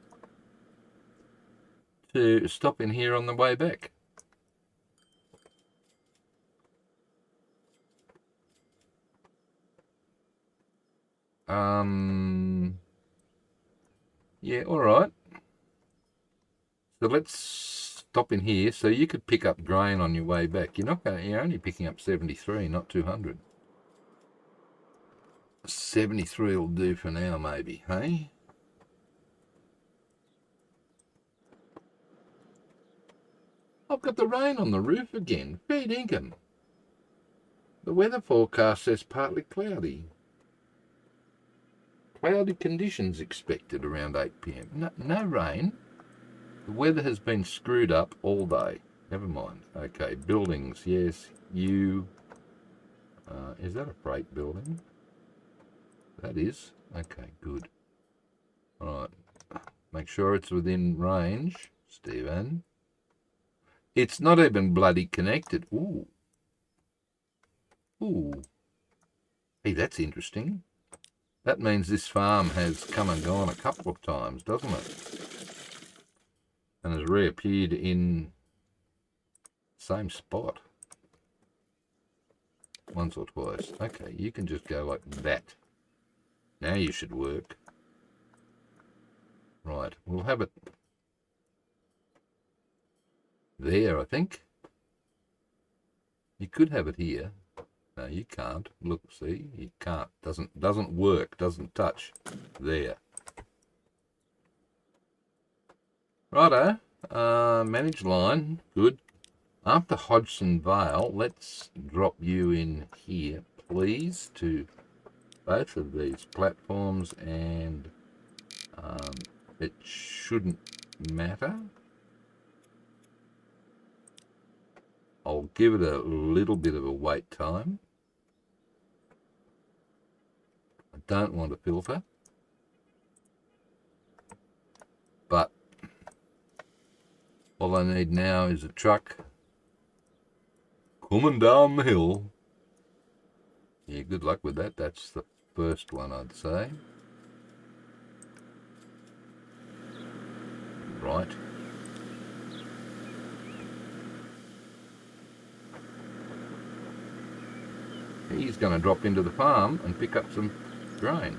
to stop in here on the way back. Yeah, all right. So let's stop in here. So you could pick up grain on your way back. You're only picking up 73, not 200. 73 will do for now, maybe, hey? I've got the rain on the roof again. Fair dinkum. The weather forecast says partly cloudy. Cloudy conditions expected around 8 p.m. No rain. The weather has been screwed up all day. Never mind. Okay, buildings. Yes, you... is that a freight building? That is. Okay, good. All right. Make sure it's within range, Stephen. It's not even bloody connected. Ooh. Hey, that's interesting. That means this farm has come and gone a couple of times, doesn't it? And has reappeared in the same spot once or twice. Okay, you can just go like that. Now you should work. Right, we'll have it there, I think. You could have it here. No, you can't. Look, see, you can't. Doesn't work. Doesn't touch. There. Righto. Manage line. Good. After Hodgson Vale, let's drop you in here, please, to both of these platforms, and it shouldn't matter. I'll give it a little bit of a wait time. I don't want to filter, but all I need now is a truck coming down the hill. Yeah, good luck with that. That's the first one, I'd say. Right. he's going to drop into the farm and pick up some grain.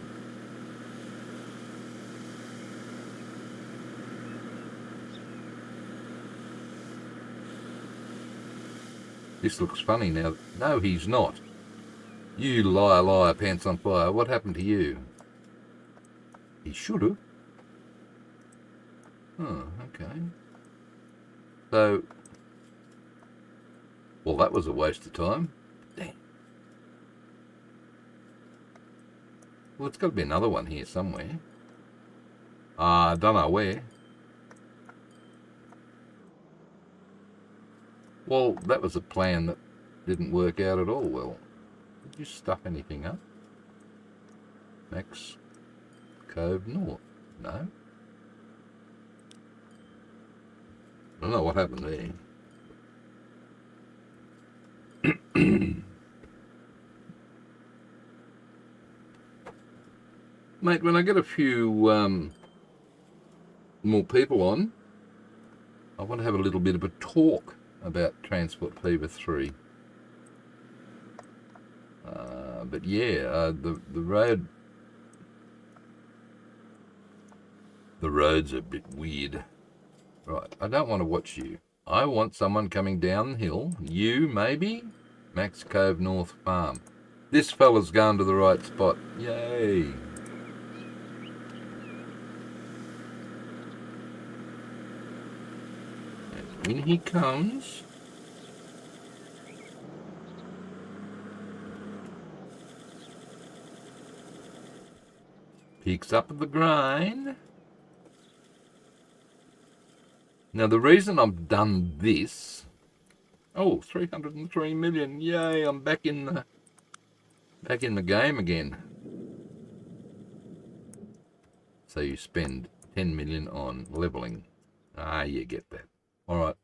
This looks funny now. No, he's not. You liar, liar, pants on fire. What happened to you? He should have. Oh, okay. So, well, that was a waste of time. Damn. Well, it's got to be another one here somewhere. I don't know where. Well, that was a plan that didn't work out at all well. Did you stuff anything up? Max Cove North? No. I don't know what happened there. Mate, when I get a few more people on, I want to have a little bit of a talk about Transport Fever 3. But yeah, the road's a bit weird. Right, I don't want to watch you. I want someone coming down the hill. You, maybe? Max Cove North Farm. This fella's gone to the right spot. Yay. And in he comes. Picks up the grain. Now the reason I've done this, 303 million, yay, I'm back in the game again. So you spend 10 million on leveling. You get that. All right.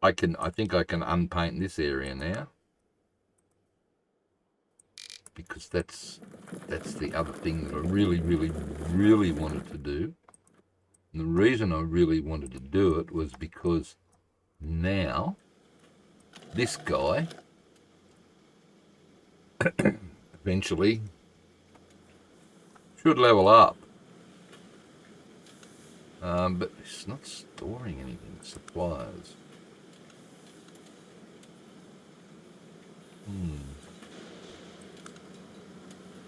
I think I can unpaint this area now. Because that's the other thing that I really, really, really wanted to do. And the reason I really wanted to do it was because now this guy eventually should level up. But it's not storing anything. Supplies.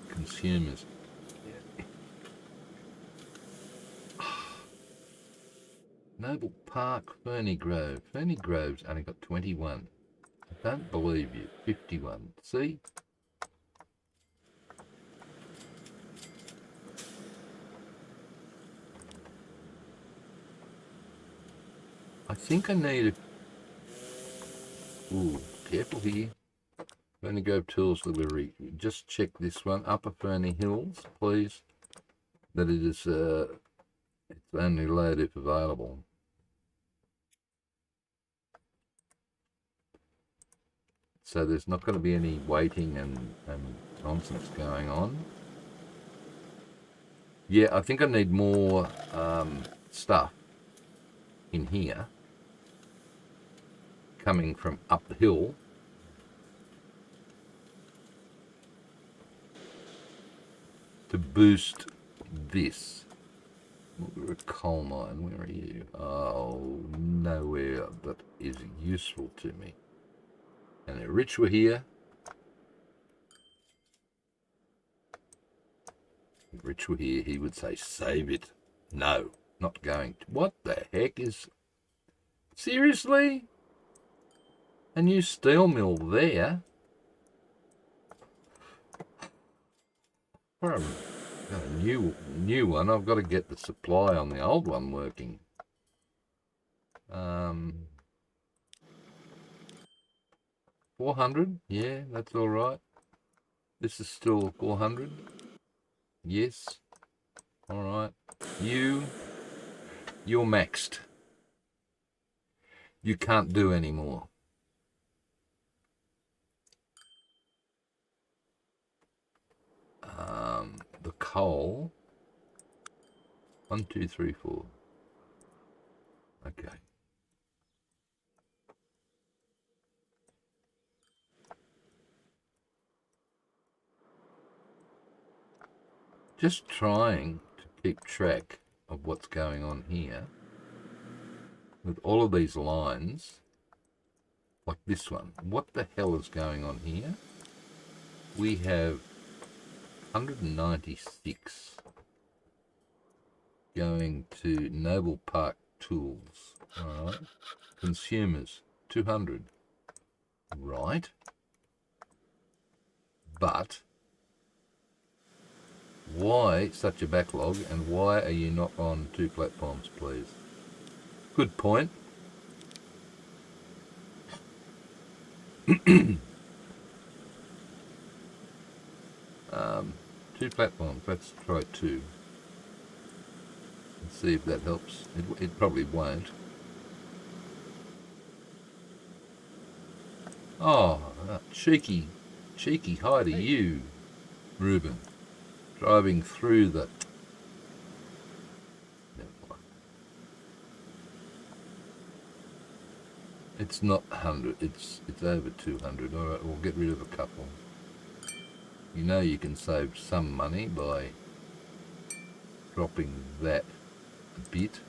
Consumers. Noble Park, Ferny Grove. Ferny Grove's only got 21. I don't believe you. 51. See? I think I need a... Ooh, careful here. Ferny Grove Tools Delivery. Just check this one. Upper Ferny Hills, please. That it is, it's only load if available. So there's not going to be any waiting and nonsense going on. Yeah, I think I need more stuff in here coming from up the hill. To boost this. We're a coal mine. Where are you? Oh, nowhere that is useful to me. And if Rich were here, he would say, save it. No, not going to. What the heck is... Seriously? A new steel mill there? Got a new one. I've got to get the supply on the old one working. 400? Yeah, that's all right. This is still 400. Yes. All right. You're maxed. You can't do any more. The coal. 1, 2, 3, 4. Okay. just trying to keep track of what's going on here with all of these lines, like this one. What the hell is going on here? We have 196 going to Noble Park Tools. All right. Consumers, 200. Right. But why such a backlog, and why are you not on 2 platforms, please? Good point. 2 platforms. Let's try 2. Let's see if that helps. It probably won't. Oh, cheeky hi to you, Ruben. Driving through the... It's not 100, it's over 200. All right, we'll get rid of a couple. You know you can save some money by dropping that a bit.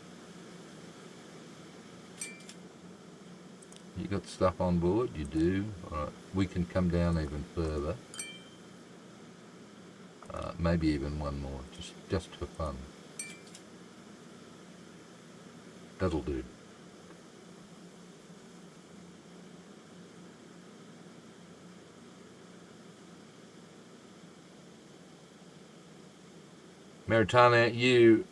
You got stuff on board? You do. All right, we can come down even further. Maybe even one more, just for fun. That'll do. Maritana, you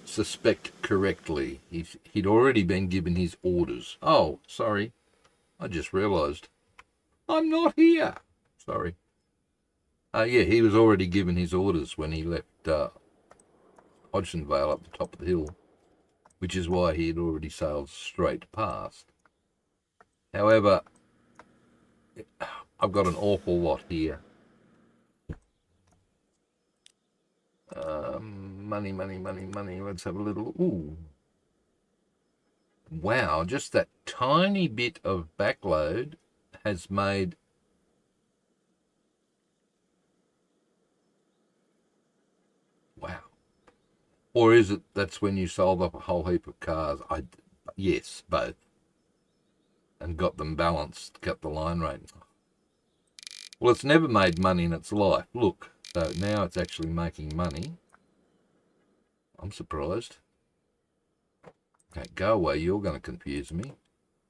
suspect correctly. He'd already been given his orders. Oh, sorry. I just realised. I'm not here. Sorry. Yeah, he was already given his orders when he left Hodgsonvale up the top of the hill, which is why he had already sailed straight past. However, I've got an awful lot here. Money. Let's have a little... Ooh. Wow, just that tiny bit of backload has made... Wow. Or is it that's when you sold off a whole heap of cars? Yes, both. And got them balanced, got the line rate. Well, it's never made money in its life. Look, so now it's actually making money. I'm surprised. Okay, go away. You're going to confuse me.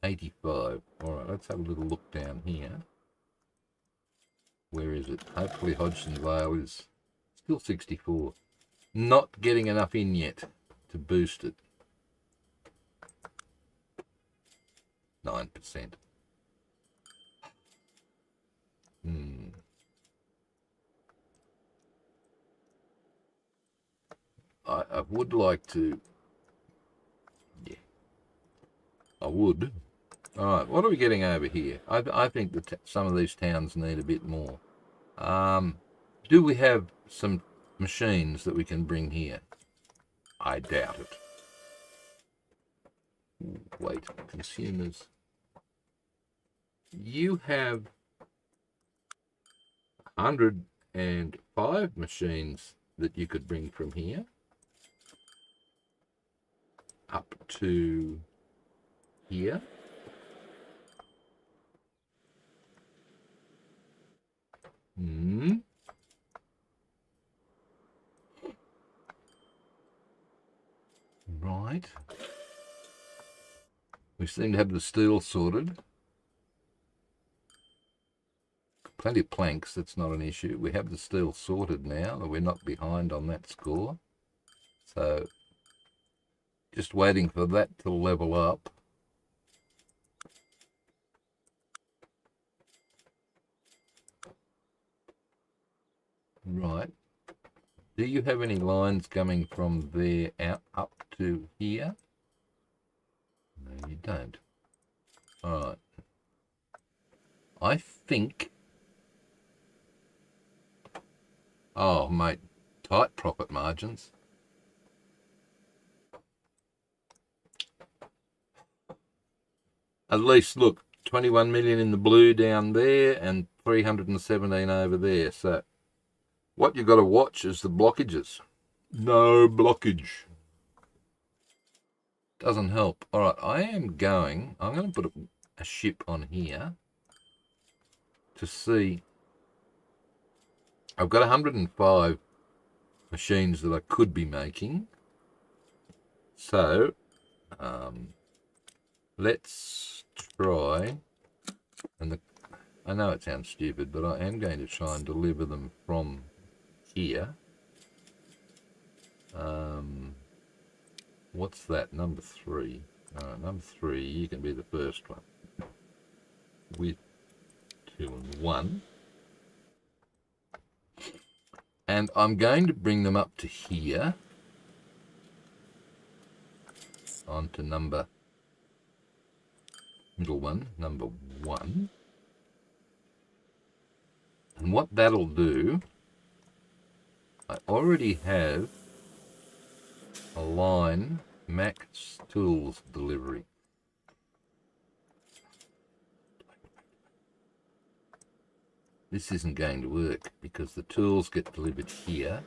85. All right, let's have a little look down here. Where is it? Hopefully Hodgsonvale is still 64. Not getting enough in yet to boost it. 9%. I would like to... Yeah. I would. Alright, what are we getting over here? I think that some of these towns need a bit more. Do we have some machines that we can bring here? I doubt it. Wait, consumers. You have 105 machines that you could bring from here up to here. Right. We seem to have the steel sorted. Plenty of planks, that's not an issue. We have the steel sorted now, and we're not behind on that score. So, just waiting for that to level up. Right. Do you have any lines coming from there out up to here? No, you don't. Alright. I think... Oh, mate. Tight profit margins. At least, look, 21 million in the blue down there and 317 over there. So What you've got to watch is the blockages. No blockage. Doesn't help. All right, I'm going to put a ship on here to see. I've got 105 machines that I could be making. So let's try, and I know it sounds stupid, but I am going to try and deliver them from here. What's that? Number 3. Number 3, you can be the first one. With 2 and 1. And I'm going to bring them up to here. Onto middle one, number 1. And what that'll do, I already have a line max tools delivery. This isn't going to work because the tools get delivered here.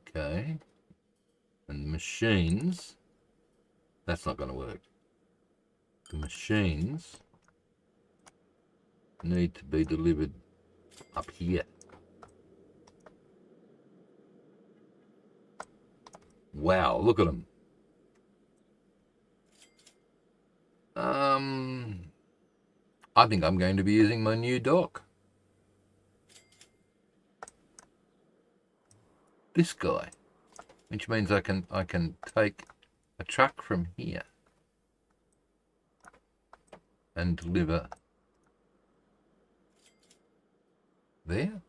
Okay. And the machines, that's not going to work. The machines need to be delivered up here. Wow, look at them. I think I'm going to be using my new dock. This guy, which means I can take a truck from here and deliver there.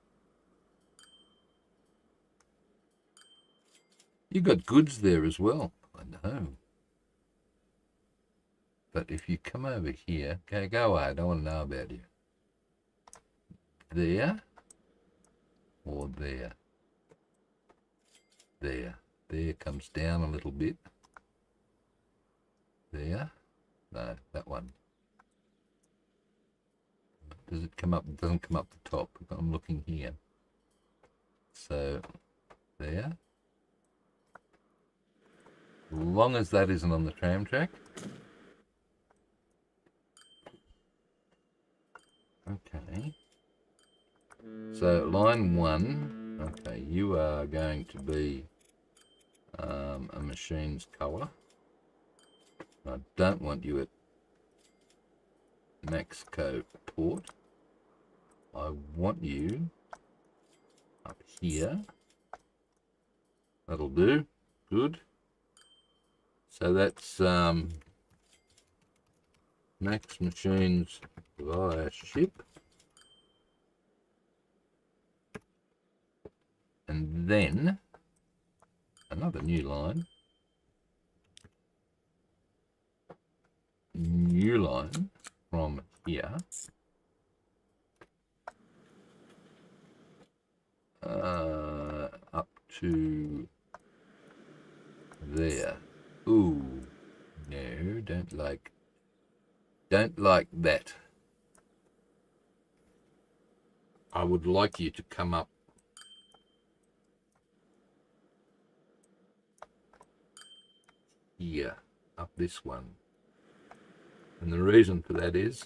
You got goods there as well, I know. But if you come over here, okay, go away, I don't want to know about you. There, or there. There. There comes down a little bit. There. No, that one. Does it come up? It doesn't come up the top. I'm looking here. So, there. As long as that isn't on the tram track. Okay. So, line 1. Okay, you are going to be a machine's colour. I don't want you at Maxco port. I want you up here. That'll do. Good. So that's Max Machines via ship. And then another new line. New line from here. Up to there. Ooh, no, don't like that. I would like you to come up here, up this one. And the reason for that is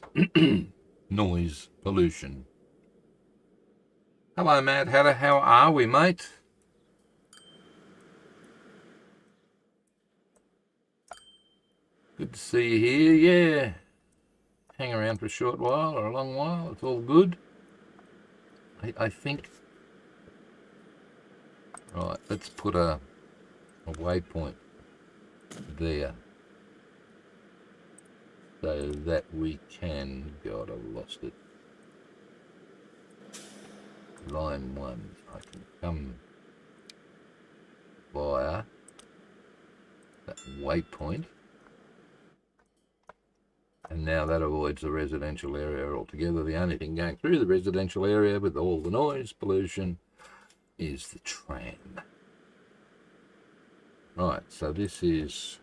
noise pollution. Hello, Matt. How are we, mate? Good to see you here. Yeah. Hang around for a short while or a long while. It's all good. I think. Right, let's put a waypoint there. So that we can, God, I've lost it. Line 1, I can come via that waypoint. And now that avoids the residential area altogether. The only thing going through the residential area with all the noise pollution is the tram. Right, so this is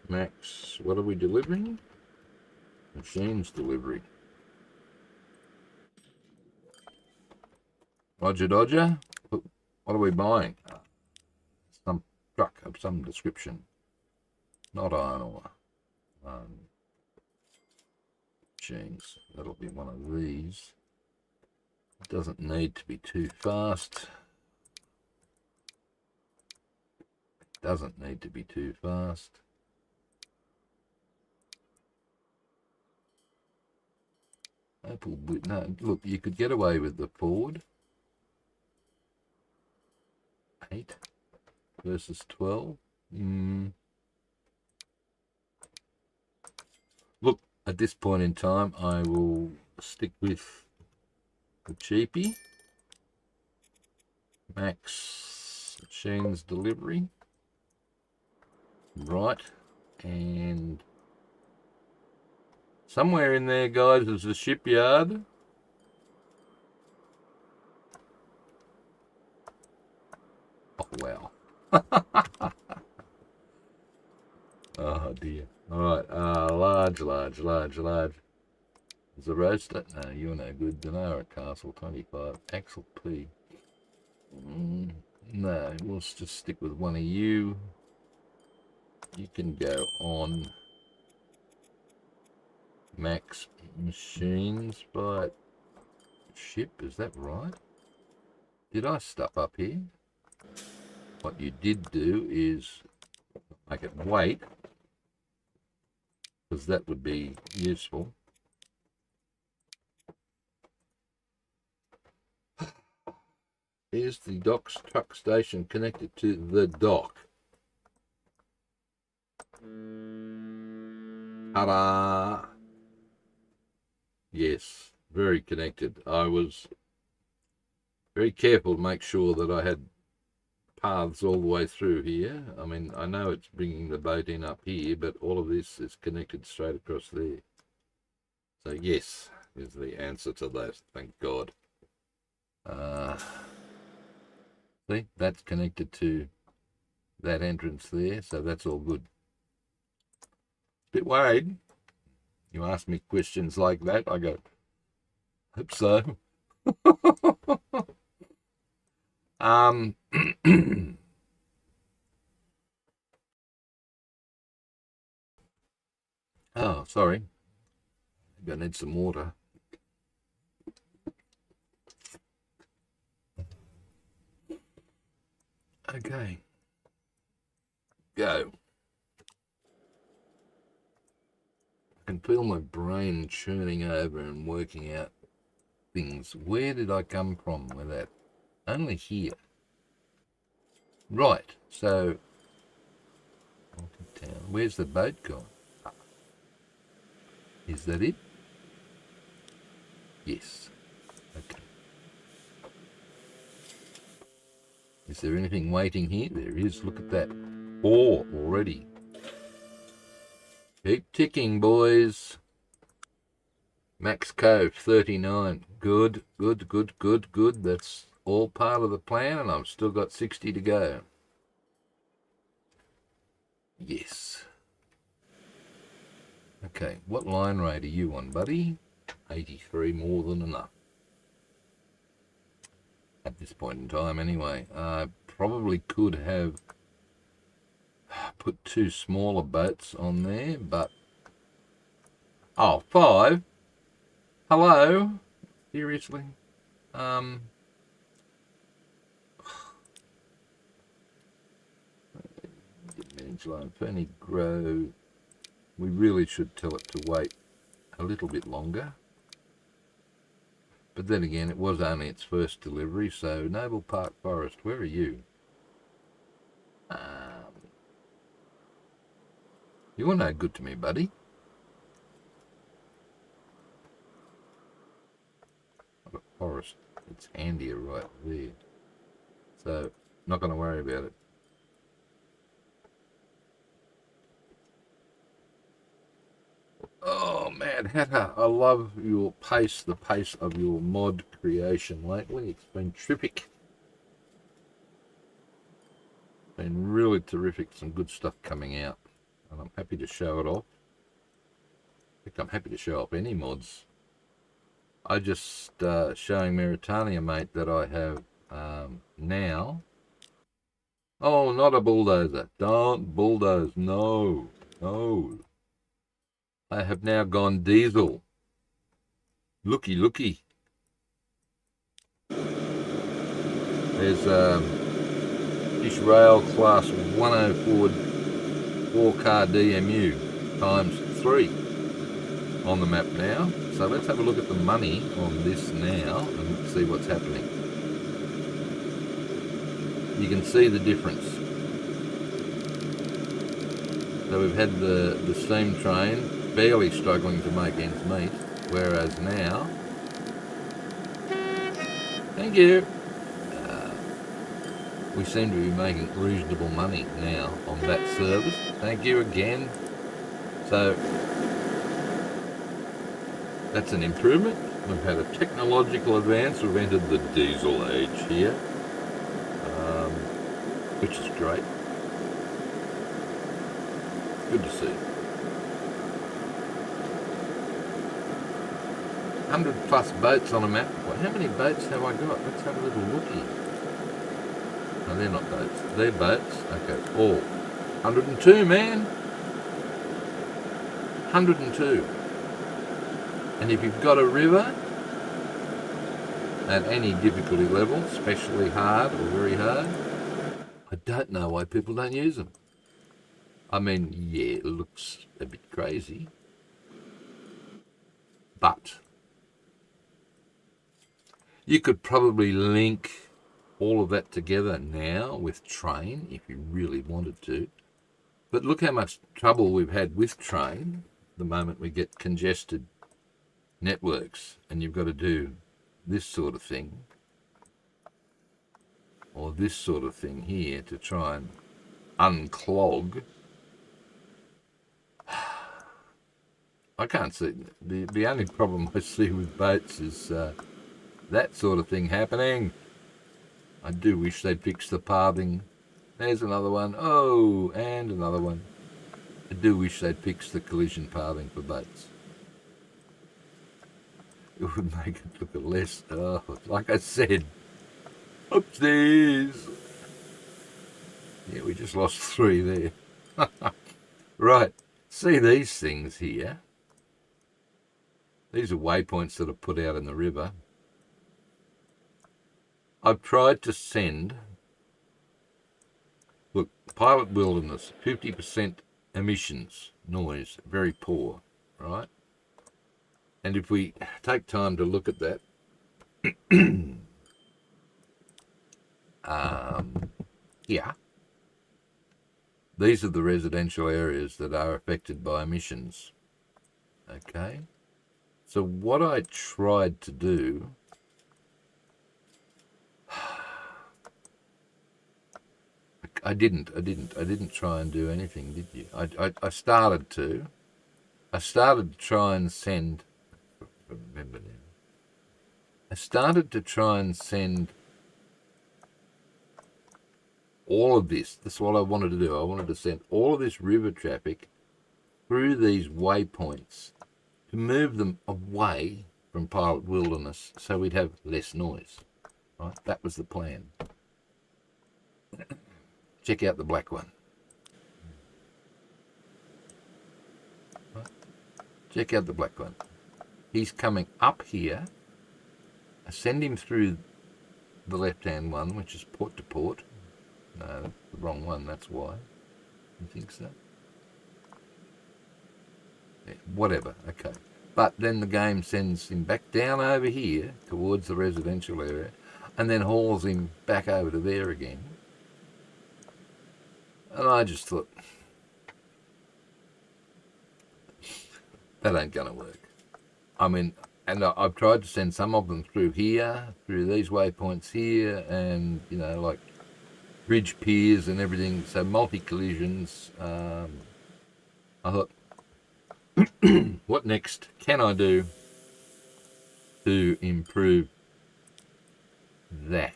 Max, what are we delivering? Machines delivery. Roger Dodger. What are we buying? Some truck of some description. Not iron ore. Machines. That'll be one of these. It doesn't need to be too fast. Doesn't need to be too fast. No, look, you could get away with the Ford. 8 versus 12. Look, at this point in time, I will stick with the cheapie. Max Machines Delivery. Right, and somewhere in there, guys, is a shipyard. Oh, wow. Oh, dear. All right, large. There's a roaster. No, you're no good. Denara Castle, 25. Axel P. No, we'll just stick with one of you. You can go on Max Machines by ship. Is that right? Did I stuff up here? What you did do is make it wait, because that would be useful. Here's the docks truck station connected to the dock. Ta-da! Yes, very connected. I was very careful to make sure that I had paths all the way through here. I mean, I know it's bringing the boat in up here, but all of this is connected straight across there. So yes, is the answer to that, thank God. See, that's connected to that entrance there, so that's all good. Bit worried. You ask me questions like that, I go, hope so. Oh, sorry. Maybe I need some water. Okay. Go. I can feel my brain churning over and working out things. Where did I come from with that? Only here. Right, so where's the boat gone? Is that it? Yes. Okay. Is there anything waiting here? There is. Look at that. 4 already. Keep ticking, boys. Max Cove, 39. Good. That's all part of the plan, and I've still got 60 to go. Yes. Okay, what line rate are you on, buddy? 83, more than enough. At this point in time, anyway. I probably could have put 2 smaller boats on there, but... Oh, 5? Hello? Seriously? Line Fernie Grow. We really should tell it to wait a little bit longer. But then again, it was only its first delivery, so Noble Park Forest, where are you? You're no good to me, buddy. I've got forest. It's handier right there. So, not going to worry about it. Oh, Mad Hatter, I love your pace, the pace of your mod creation lately. It's been terrific. Been really terrific, some good stuff coming out. And I'm happy to show it off. I think I'm happy to show off any mods. I just showing Mauritania, mate, that I have now. Oh, not a bulldozer. Don't bulldoze. No, no. I have now gone diesel. Looky, looky. There's Israel class 104 4-car DMU times 3 on the map now. So let's have a look at the money on this now and see what's happening. You can see the difference. So we've had the steam train barely struggling to make ends meet, whereas now, thank you, we seem to be making reasonable money now on that service. Thank you again. So that's an improvement. We've had a technological advance. We've entered the diesel age here, which is great. Good to see. 100+ boats on a map. Well, how many boats have I got? Let's have a little looky. No, they're not boats. They're boats. Okay, all. 102, man. 102. And if you've got a river at any difficulty level, especially hard or very hard, I don't know why people don't use them. I mean, yeah, it looks a bit crazy, but you could probably link all of that together now with train if you really wanted to. But look how much trouble we've had with train the moment we get congested networks and you've got to do this sort of thing or this sort of thing here to try and unclog. I can't see. The only problem I see with boats is that sort of thing happening. I do wish they'd fix the pathing. There's another one. Oh, and another one. I do wish they'd fix the collision pathing for boats. It would make it look less, like I said, oopsies. Yeah, we just lost 3 there. Right, see these things here? These are waypoints that are put out in the river. I've tried to send, look, pilot wilderness, 50% emissions, noise, very poor, right? And if we take time to look at that, yeah, these are the residential areas that are affected by emissions, okay? So what I tried to do, I didn't try and do anything, did you? I started to try and send, remember now. I started to try and send all of this. That's what I wanted to do. I wanted to send all of this river traffic through these waypoints to move them away from pilot wilderness so we'd have less noise. Right? That was the plan. Check out the black one. Right? Check out the black one. He's coming up here. I send him through the left-hand one, which is port to port. No, that's the wrong one, that's why. You think so? Yeah, whatever, okay. But then the game sends him back down over here towards the residential area and then hauls him back over to there again. And I just thought, that ain't going to work. I mean, and I've tried to send some of them through here, through these waypoints here, and, you know, like bridge piers and everything, so multi-collisions. I thought, what next can I do to improve that,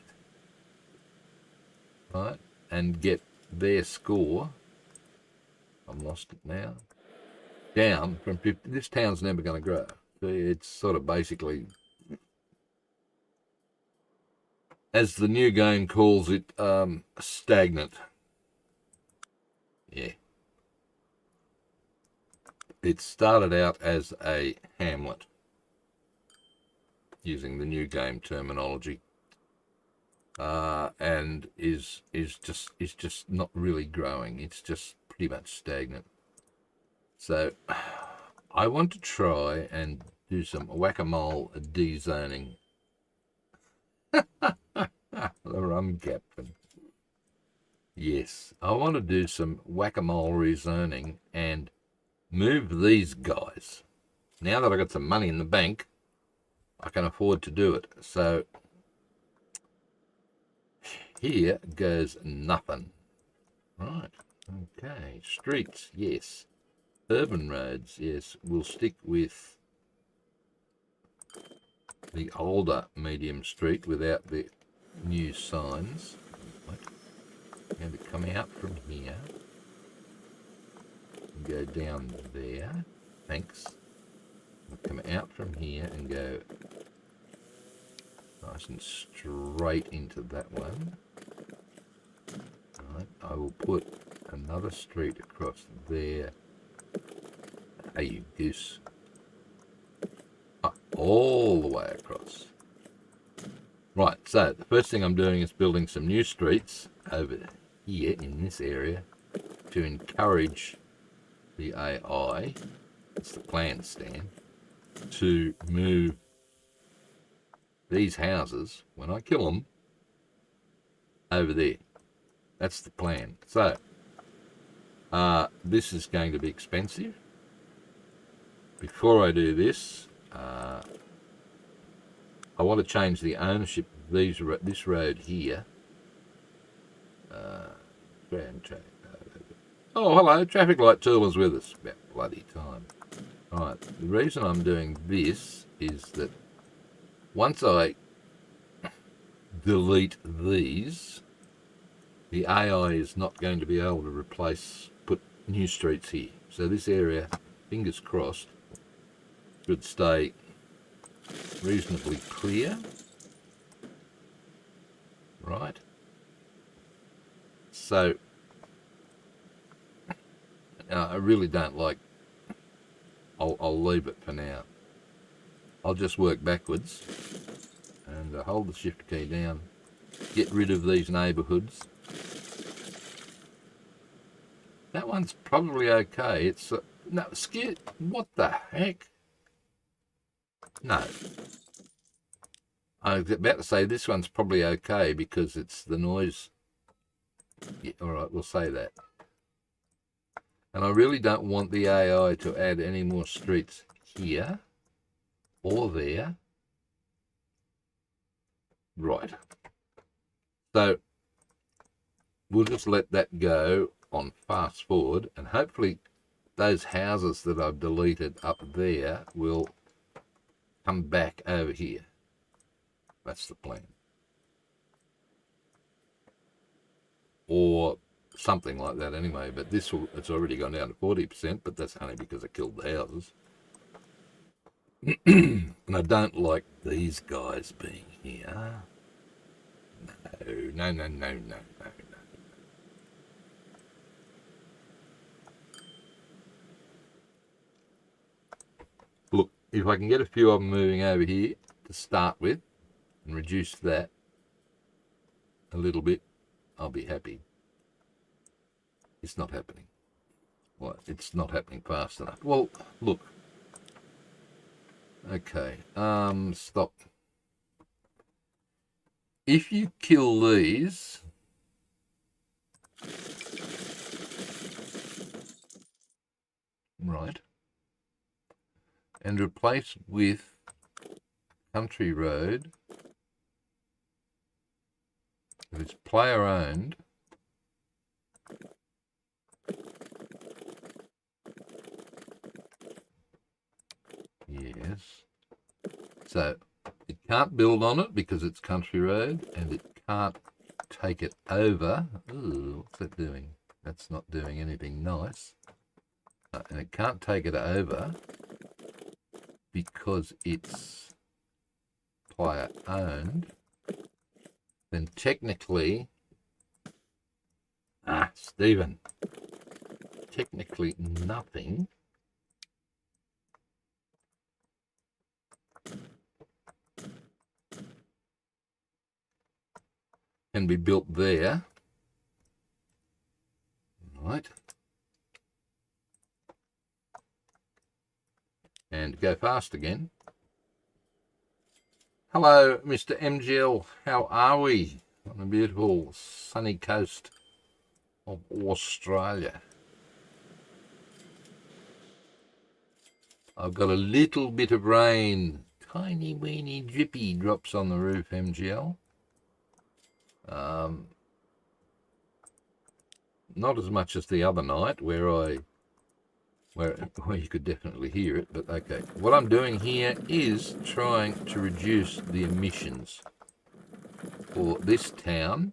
right, and get their score, I've lost it now, down from 50. This town's never going to grow. It's sort of basically as the new game calls it, stagnant. Yeah. It started out as a hamlet, using the new game terminology, and is just not really growing. It's just pretty much stagnant. So I want to try and do some whack-a-mole de-zoning. The rum captain. Yes, I want to do some whack-a-mole rezoning and move these guys. Now that I've got some money in the bank, I can afford to do it. So here goes nothing. Right, okay. Streets, yes. Urban roads, yes. We'll stick with the older medium street without the new signs. Right. I'm going to come out from here and go down there. Thanks. I'll come out from here and go nice and straight into that one. Right. I will put another street across there. Hey, you goose. All the way across. Right, so the first thing I'm doing is building some new streets over here in this area to encourage the AI, that's the plan, Stan, to move these houses, when I kill them, over there. That's the plan. So, this is going to be expensive. Before I do this, I want to change the ownership of this road here. Oh, hello, traffic light tool is with us. About bloody time. Right, the reason I'm doing this is that once I delete these, the AI is not going to be able to put new streets here. So this area, fingers crossed, should stay reasonably clear. Right. So I really don't like, I'll leave it for now. I'll just work backwards and hold the shift key down, get rid of these neighbourhoods. That one's probably okay. It's no, what the heck? No. I was about to say this one's probably okay because it's the noise. Yeah, all right, we'll say that. And I really don't want the AI to add any more streets here or there. Right. So we'll just let that go on fast forward, and hopefully those houses that I've deleted up there will come back over here. That's the plan. Or something like that anyway, but it's already gone down to 40%, but that's only because I killed the houses. And I don't like these guys being here. No. Look, if I can get a few of them moving over here to start with and reduce that a little bit, I'll be happy. It's not happening. Well, it's not happening fast enough. Well, look. Okay, stop. If you kill these, right, and replace with country road, if it's player owned, yes, so it can't build on it because it's country road, and it can't take it over. Ooh, what's that doing? That's not doing anything nice. And it can't take it over because it's player owned. then technically, Stephen, technically nothing can be built there, right? And go fast again. Hello, Mr. MGL. How are we on the beautiful sunny coast of Australia? I've got a little bit of rain, tiny weeny drippy drops on the roof, MGL. Not as much as the other night where you could definitely hear it, but okay. What I'm doing here is trying to reduce the emissions for this town.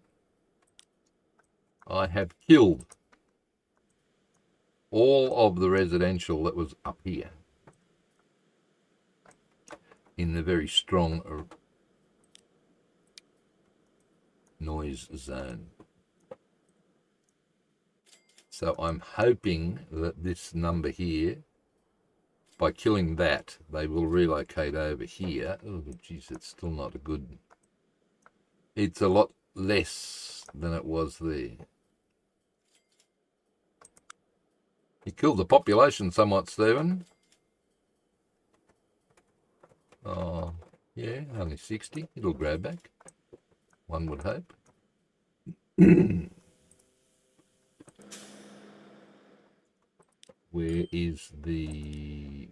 I have killed all of the residential that was up here in the very strong noise zone. So I'm hoping that this number here, by killing that, they will relocate over here. Oh, geez, it's still not a good... It's a lot less than it was there. You killed the population somewhat, Stephen. Oh, yeah, only 60. It'll grow back, one would hope. Where is the...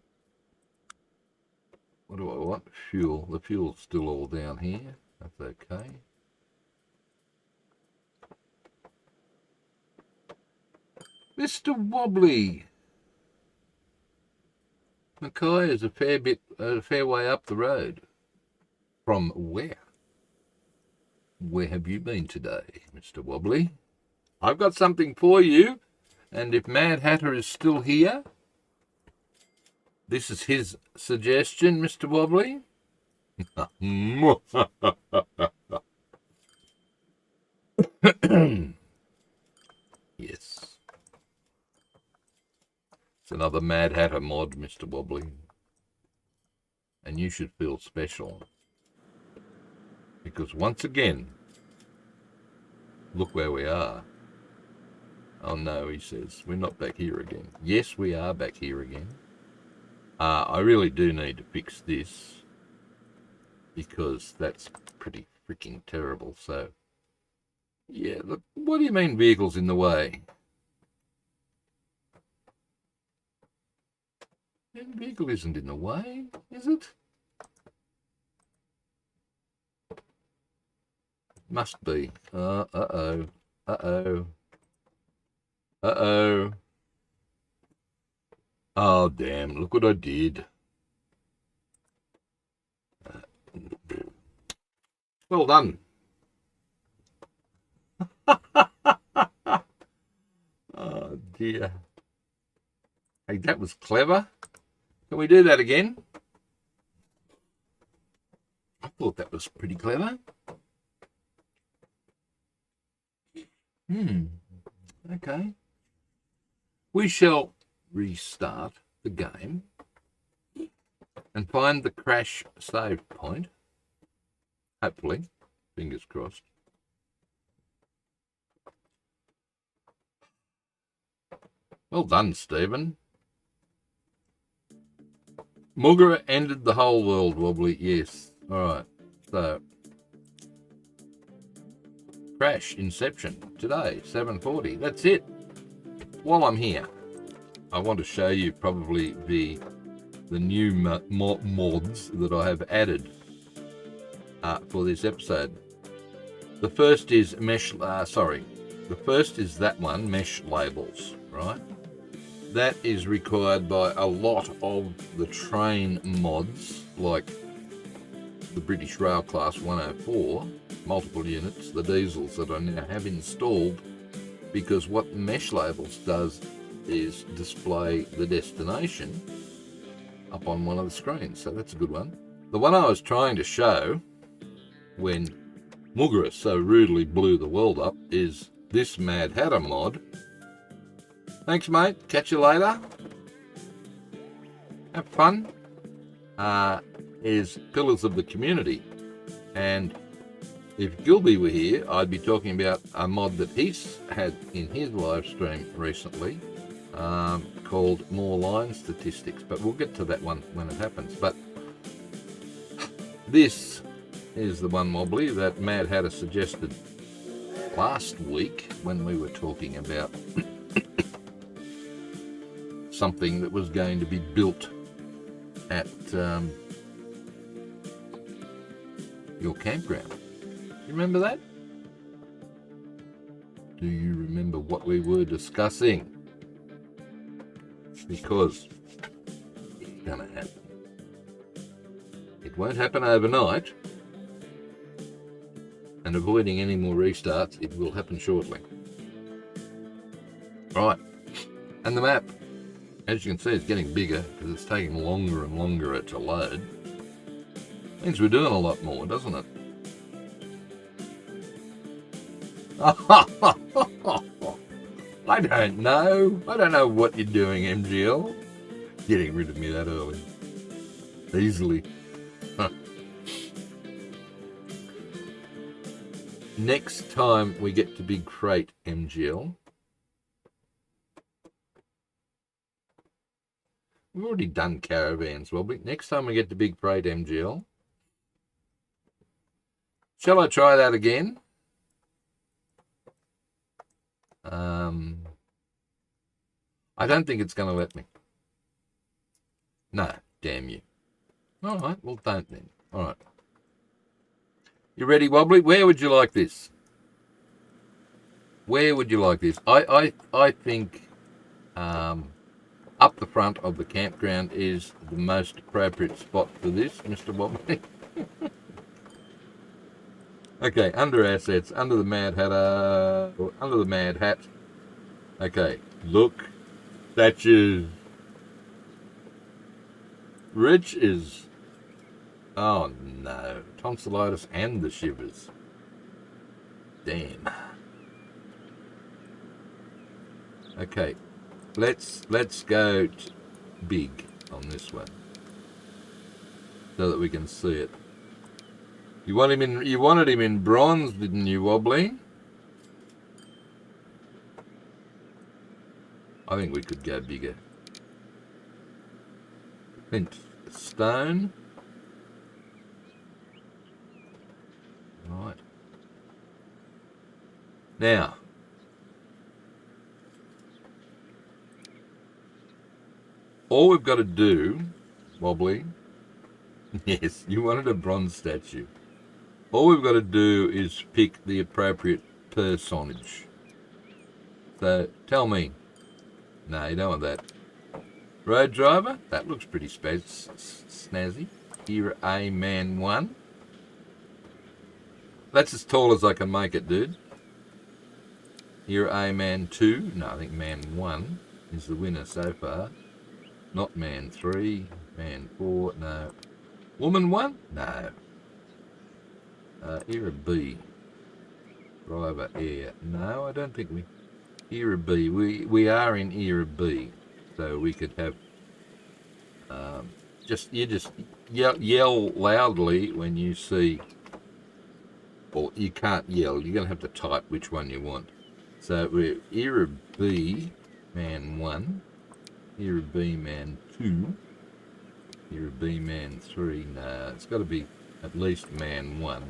What do I want? Fuel. The fuel's still all down here. That's okay. Mr. Wobbly. Mackay is a fair way up the road. From where? Where have you been today, Mr. Wobbly? I've got something for you, and if Mad Hatter is still here, this is his suggestion, Mr. Wobbly. Yes. It's another Mad Hatter mod, Mr. Wobbly. And you should feel special. Because once again, look where we are. Oh no, he says, we're not back here again. Yes, we are back here again. I really do need to fix this, because that's pretty freaking terrible. So, yeah, look, what do you mean vehicles in the way? The vehicle isn't in the way, is it? Must be. Uh-oh. Uh-oh. Uh-oh. Oh, damn. Look what I did. Well done. Oh, dear. Hey, that was clever. Can we do that again? I thought that was pretty clever. Okay. We shall restart the game and find the crash save point. Hopefully. Fingers crossed. Well done, Stephen. Mugger ended the whole world, Wobbly. Yes. All right. So, crash inception today, 7:40. That's it. While I'm here, I want to show you probably the new mods that I have added for this episode. The first is the first is that one, mesh labels, right? That is required by a lot of the train mods, like the British Rail Class 104, multiple units, the diesels that I now have installed, because what mesh labels does is display the destination up on one of the screens. So that's a good one. The one I was trying to show when Mugra so rudely blew the world up is this Mad Hatter mod. Thanks, mate. Catch you later. Have fun. Is Pillars of the Community. And if Gilby were here, I'd be talking about a mod that he's had in his live stream recently called More Line Statistics. But we'll get to that one when it happens. But this is the one, Mobley, that Mad Hatter suggested last week when we were talking about something that was going to be built at your campground. You remember that? Do you remember what we were discussing? Because it's gonna happen. It won't happen overnight, and avoiding any more restarts, it will happen shortly. Right, and the map, as you can see, is getting bigger because it's taking longer and longer to load. Means we're doing a lot more, doesn't it? I don't know. I don't know what you're doing, MGL. Getting rid of me that early. Easily. Next time we get to Big Crate, MGL. We've already done caravans, well, but next time we get to Big Crate, MGL. Shall I try that again? I don't think it's going to let me. No, damn you. All right, well, don't then. All right. You ready, Wobbly? Where would you like this? Where would you like this? I think up the front of the campground is the most appropriate spot for this, Mr. Wobbly. Okay, under assets, under the Mad Hatter, or under the Mad Hat. Okay, look, statues. Rich is, oh no, tonsillitis and the shivers. Damn. Okay, let's go big on this one so that we can see it. You wanted him in bronze, didn't you, Wobbly? I think we could go bigger. Flint stone. Right. Now, all we've got to do, Wobbly, yes, you wanted a bronze statue. All we've got to do is pick the appropriate personage. So, tell me. No, you don't want that. Road driver? That looks pretty snazzy. Era A Man 1. That's as tall as I can make it, dude. Era A Man 2. No, I think Man 1 is the winner so far. Not Man 3. Man 4. No. Woman 1? No. Era B. Driver Air. No, I don't think we... Era B. We are in Era B. So we could have... you just yell loudly when you see... Or you can't yell. You're going to have to type which one you want. So we're Era B, Man 1. Era B, Man 2. Era B, Man 3. No, it's got to be at least Man 1.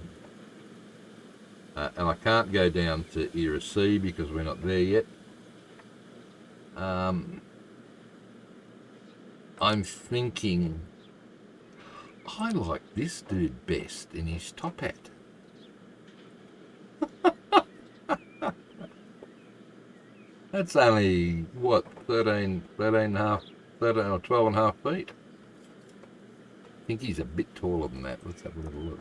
And I can't go down to Era C because we're not there yet. I'm thinking I like this dude best in his top hat. That's only, what, 13 and a half, 13 or 12 and a half feet. I think he's a bit taller than that. Let's have a little look.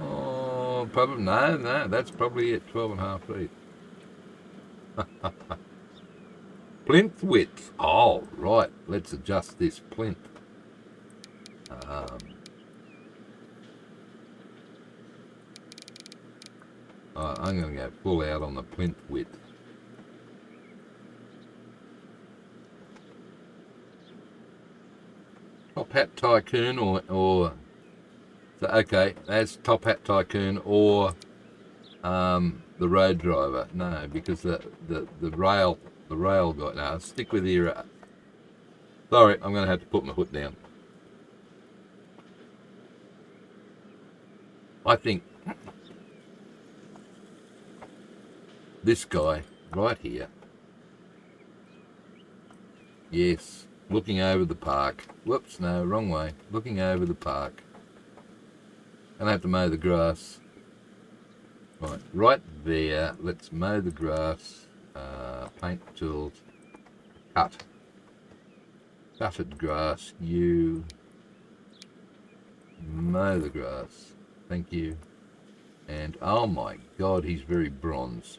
Oh, probably, no, that's probably it, 12 and a half feet. Plinth width. Oh, right. Let's adjust this plinth. I'm going to go full out on the plinth width. Top Hat Tycoon or so, okay, that's Top Hat Tycoon or the Road Driver. No, because the rail got, no, stick with your, sorry, I'm going to have to put my foot down. I think this guy right here, yes, looking over the park. Whoops, no, wrong way. Looking over the park. And I have to mow the grass. Right there. Let's mow the grass. Paint tools. Cut. Cutted grass. You mow the grass. Thank you. And oh my God, he's very bronze.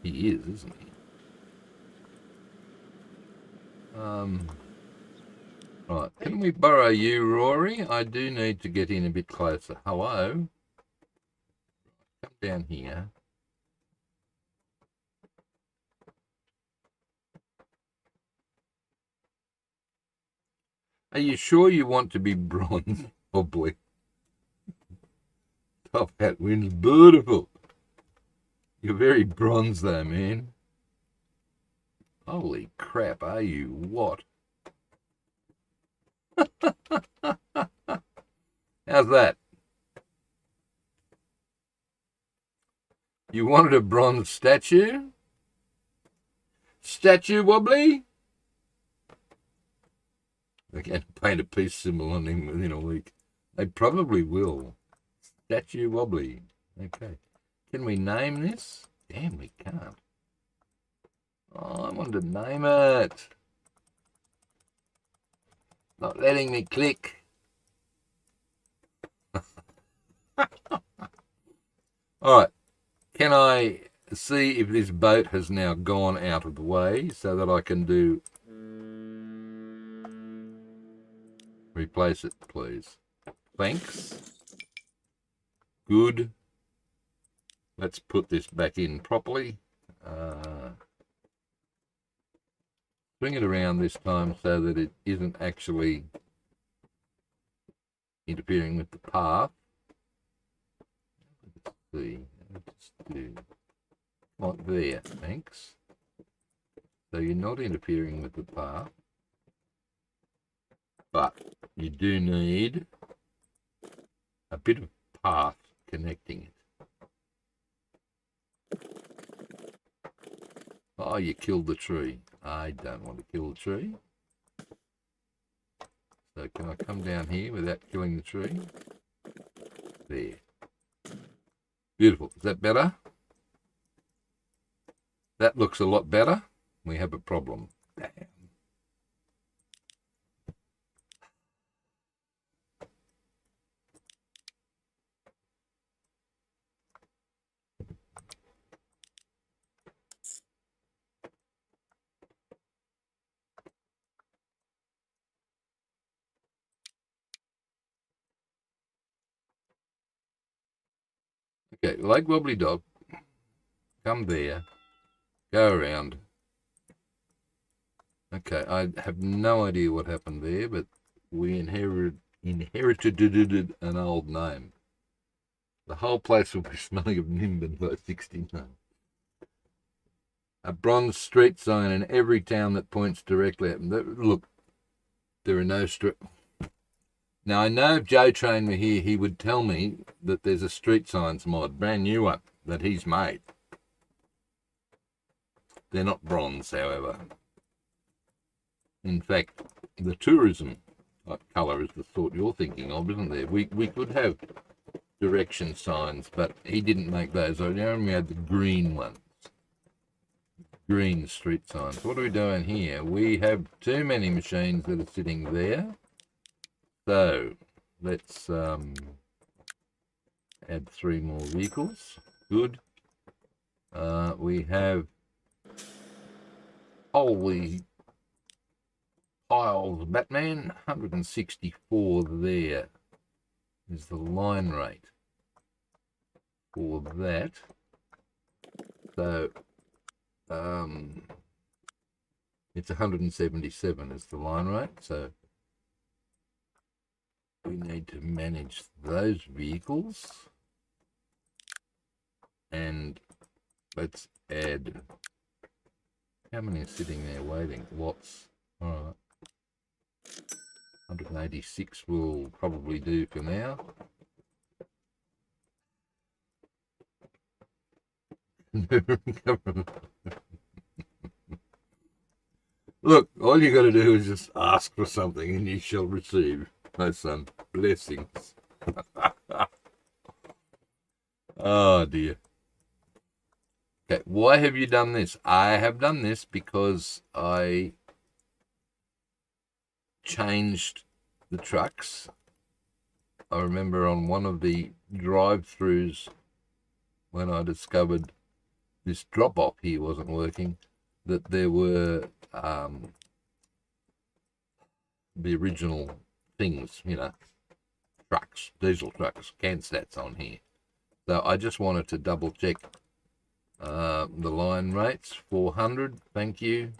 He is, isn't he? Right, can we borrow you, Rory? I do need to get in a bit closer. Hello? Come down here. Are you sure you want to be bronze? Probably. Top Hat wins. Beautiful. You're very bronze though, man. Holy crap, are you what? How's that? You wanted a bronze statue? Statue wobbly? They can paint a peace symbol on him within a week. They probably will. Statue wobbly. Okay. Can we name this? Damn, we can't. Oh, I wanted to name it. Not letting me click. All right. Can I see if this boat has now gone out of the way so that I can do... Replace it, please. Thanks. Good. Let's put this back in properly. Bring it around this time so that it isn't actually interfering with the path. Let's see. Let's do like there. Thanks. So you're not interfering with the path, but you do need a bit of path connecting it. Oh, you killed the tree. I don't want to kill the tree. So can I come down here without killing the tree? There. Beautiful. Is that better? That looks a lot better. We have a problem. Damn. Okay, like wobbly dog, come there, go around. Okay, I have no idea what happened there, but we inherited an old name. The whole place will be smelling of Nimbin by 69. A bronze street sign in every town that points directly at them. Look, there are no street... Now, I know if Joe Train were here, he would tell me that there's a street signs mod, brand new one, that he's made. They're not bronze, however. In fact, the tourism type colour is the sort you're thinking of, isn't there? We could have direction signs, but he didn't make those. I only had the green ones. Green street signs. What are we doing here? We have too many machines that are sitting there. So let's add 3 more vehicles. Good. We have holy piles, Batman. 164 there is the line rate. for that. So it's 177 is the line rate. So we need to manage those vehicles. And let's add, how many are sitting there waiting? Lots. All right. 186 will probably do for now. Look, all you got to do is just ask for something and you shall receive. My son, blessings. Oh dear. Okay, why have you done this? I have done this because I changed the trucks. I remember on one of the drive-throughs when I discovered this drop-off here wasn't working, that there were the original things, you know, trucks, diesel trucks, CanStats on here. So I just wanted to double check the line rates. 400, thank you.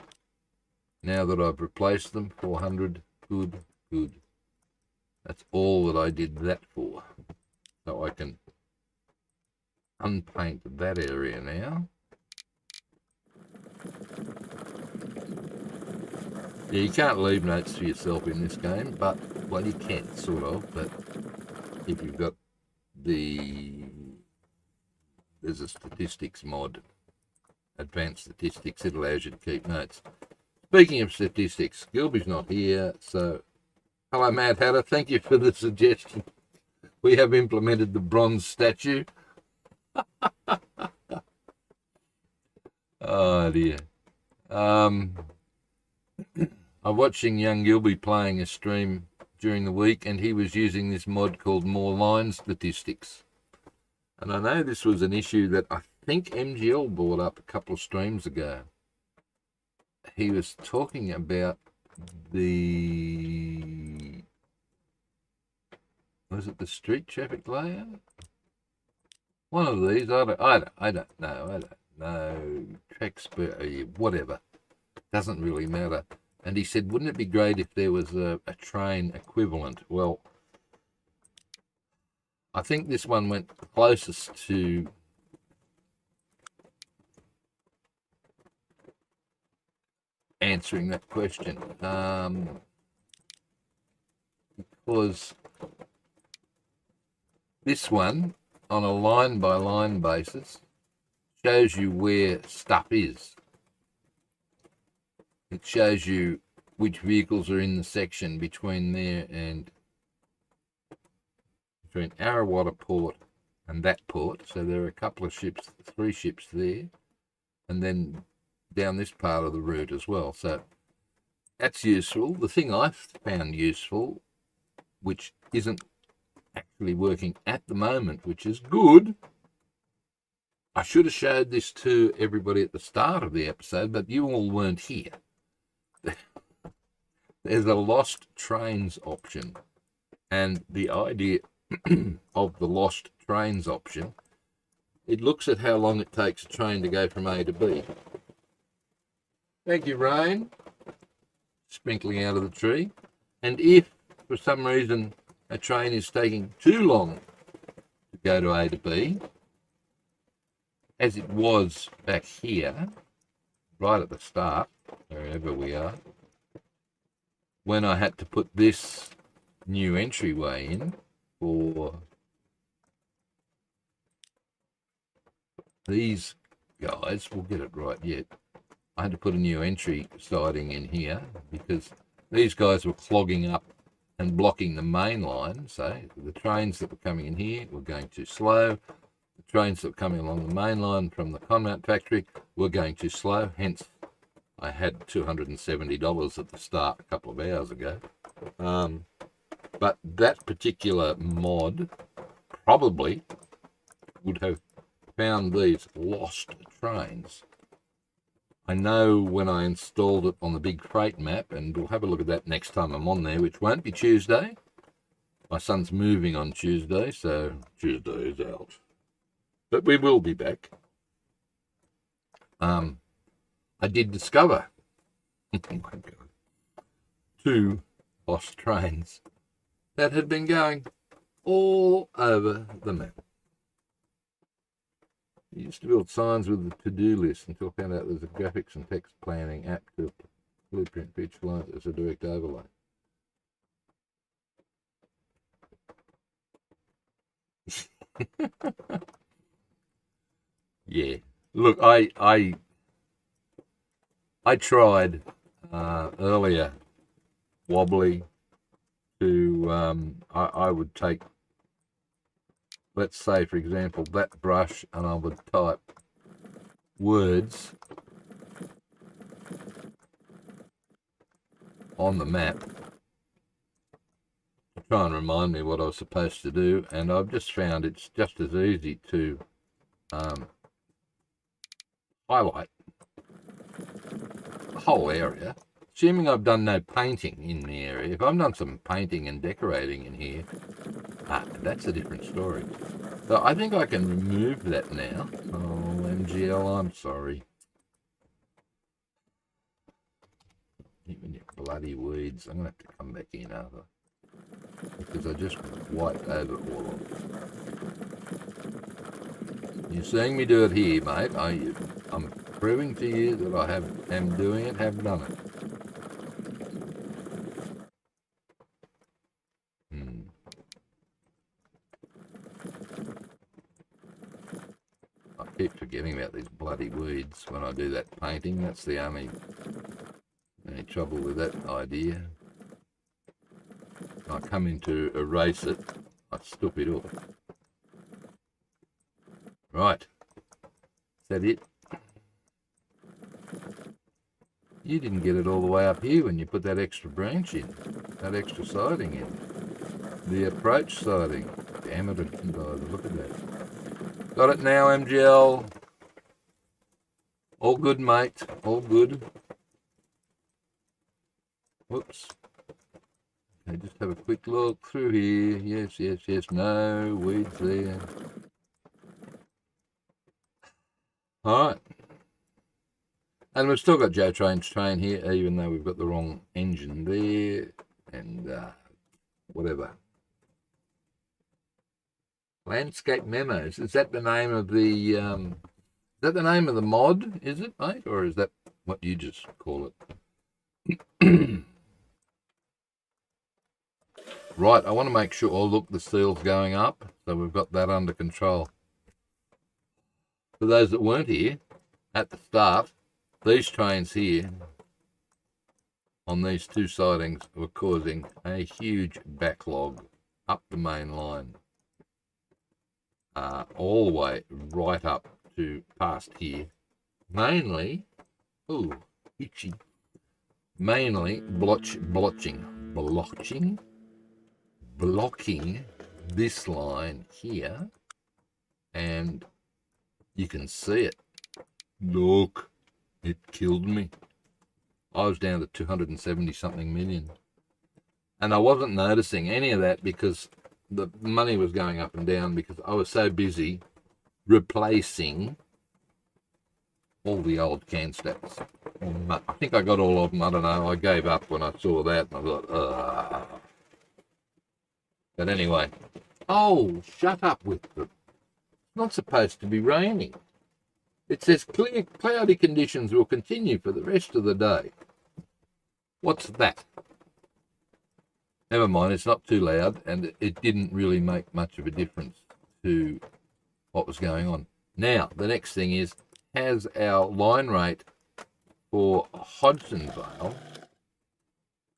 Now that I've replaced them, 400, good, good. That's all that I did that for. So I can unpaint that area now. Yeah, you can't leave notes for yourself in this game, but, well, you can, sort of, but if you've got there's a statistics mod, advanced statistics, it allows you to keep notes. Speaking of statistics, Gilby's not here, so hello, Mad Hatter, thank you for the suggestion. We have implemented the bronze statue. Oh, dear. I'm watching young Gilby playing a stream during the week, and he was using this mod called More Line Statistics. And I know this was an issue that I think MGL brought up a couple of streams ago. He was talking about was it the street traffic layout? One of these, I don't know, tracks, whatever, doesn't really matter. And he said, wouldn't it be great if there was a train equivalent? Well, I think this one went closest to answering that question, because this one, on a line-by-line basis, shows you where stuff is. It shows you which vehicles are in the section between there and between Arrawatta Port and that port. So there are a couple of ships, 3 ships there, and then down this part of the route as well. So that's useful. The thing I've found useful, which isn't actually working at the moment, which is good. I should have showed this to everybody at the start of the episode, but you all weren't here. There's a lost trains option, and the idea of the lost trains option, it looks at how long it takes a train to go from A to B. Thank you, rain, sprinkling out of the tree. And if for some reason a train is taking too long to go to A to B, as it was back here, right at the start, wherever we are, when I had to put this new entryway in for these guys, we'll get it right yet, I had to put a new entry siding in here because these guys were clogging up and blocking the main line. So the trains that were coming in here were going too slow. The trains that were coming along the main line from the Conmount factory were going too slow. Hence, I had $270 at the start a couple of hours ago. But that particular mod probably would have found these lost trains. I know when I installed it on the big freight map, and we'll have a look at that next time I'm on there, which won't be Tuesday. My son's moving on Tuesday, so Tuesday is out. but we will be back. I did discover two lost trains that had been going all over the map. I used to build signs with the to-do list until I found out there's a graphics and text planning app to blueprint pitch lines as a direct overlay. Yeah, look, I tried earlier, wobbly, to I would take, let's say for example, that brush, and I would type words on the map to try and remind me what I was supposed to do, and I've just found it's just as easy to highlight the whole area, assuming I've done no painting in the area. If I've done some painting and decorating in here, that's a different story. So I think I can remove that now. Oh, MGL, I'm sorry. Even your bloody weeds. I'm going to have to come back in over, because I just wiped over all of it. You're seeing me do it here, mate. I'm proving to you that I am doing it, have done it. I keep forgetting about these bloody weeds when I do that painting. That's the only trouble with that idea. When I come in to erase it, I stuff it off. Right. Is that it? You didn't get it all the way up here when you put that extra branch in, that extra siding in. The approach siding. Damn it, it didn't either. Look at that. Got it now, MGL. All good, mate. All good. Whoops. Okay, just have a quick look through here. Yes, yes, yes. No weeds there. All right. And we've still got Joe Train's train here, even though we've got the wrong engine there. And whatever. Landscape Memos. Is that the name of the mod, is it, mate? Or is that what you just call it? Right, I want to make sure, oh look, the seal's going up. So we've got that under control. For those that weren't here at the start, these trains here on these two sidings were causing a huge backlog up the main line. All the way right up to past here. Mainly, ooh, itchy. Mainly blocking this line here, and you can see it. Look, it killed me. I was down to 270 something million, and I wasn't noticing any of that because the money was going up and down because I was so busy replacing all the old can stacks. I think I got all of them. I don't know. I gave up when I saw that, and I thought, ugh. But anyway, oh, shut up with them. It's not supposed to be raining. It says clear, cloudy conditions will continue for the rest of the day. What's that? Never mind, it's not too loud, and it didn't really make much of a difference to what was going on. Now, the next thing is, has our line rate for Hodgsonvale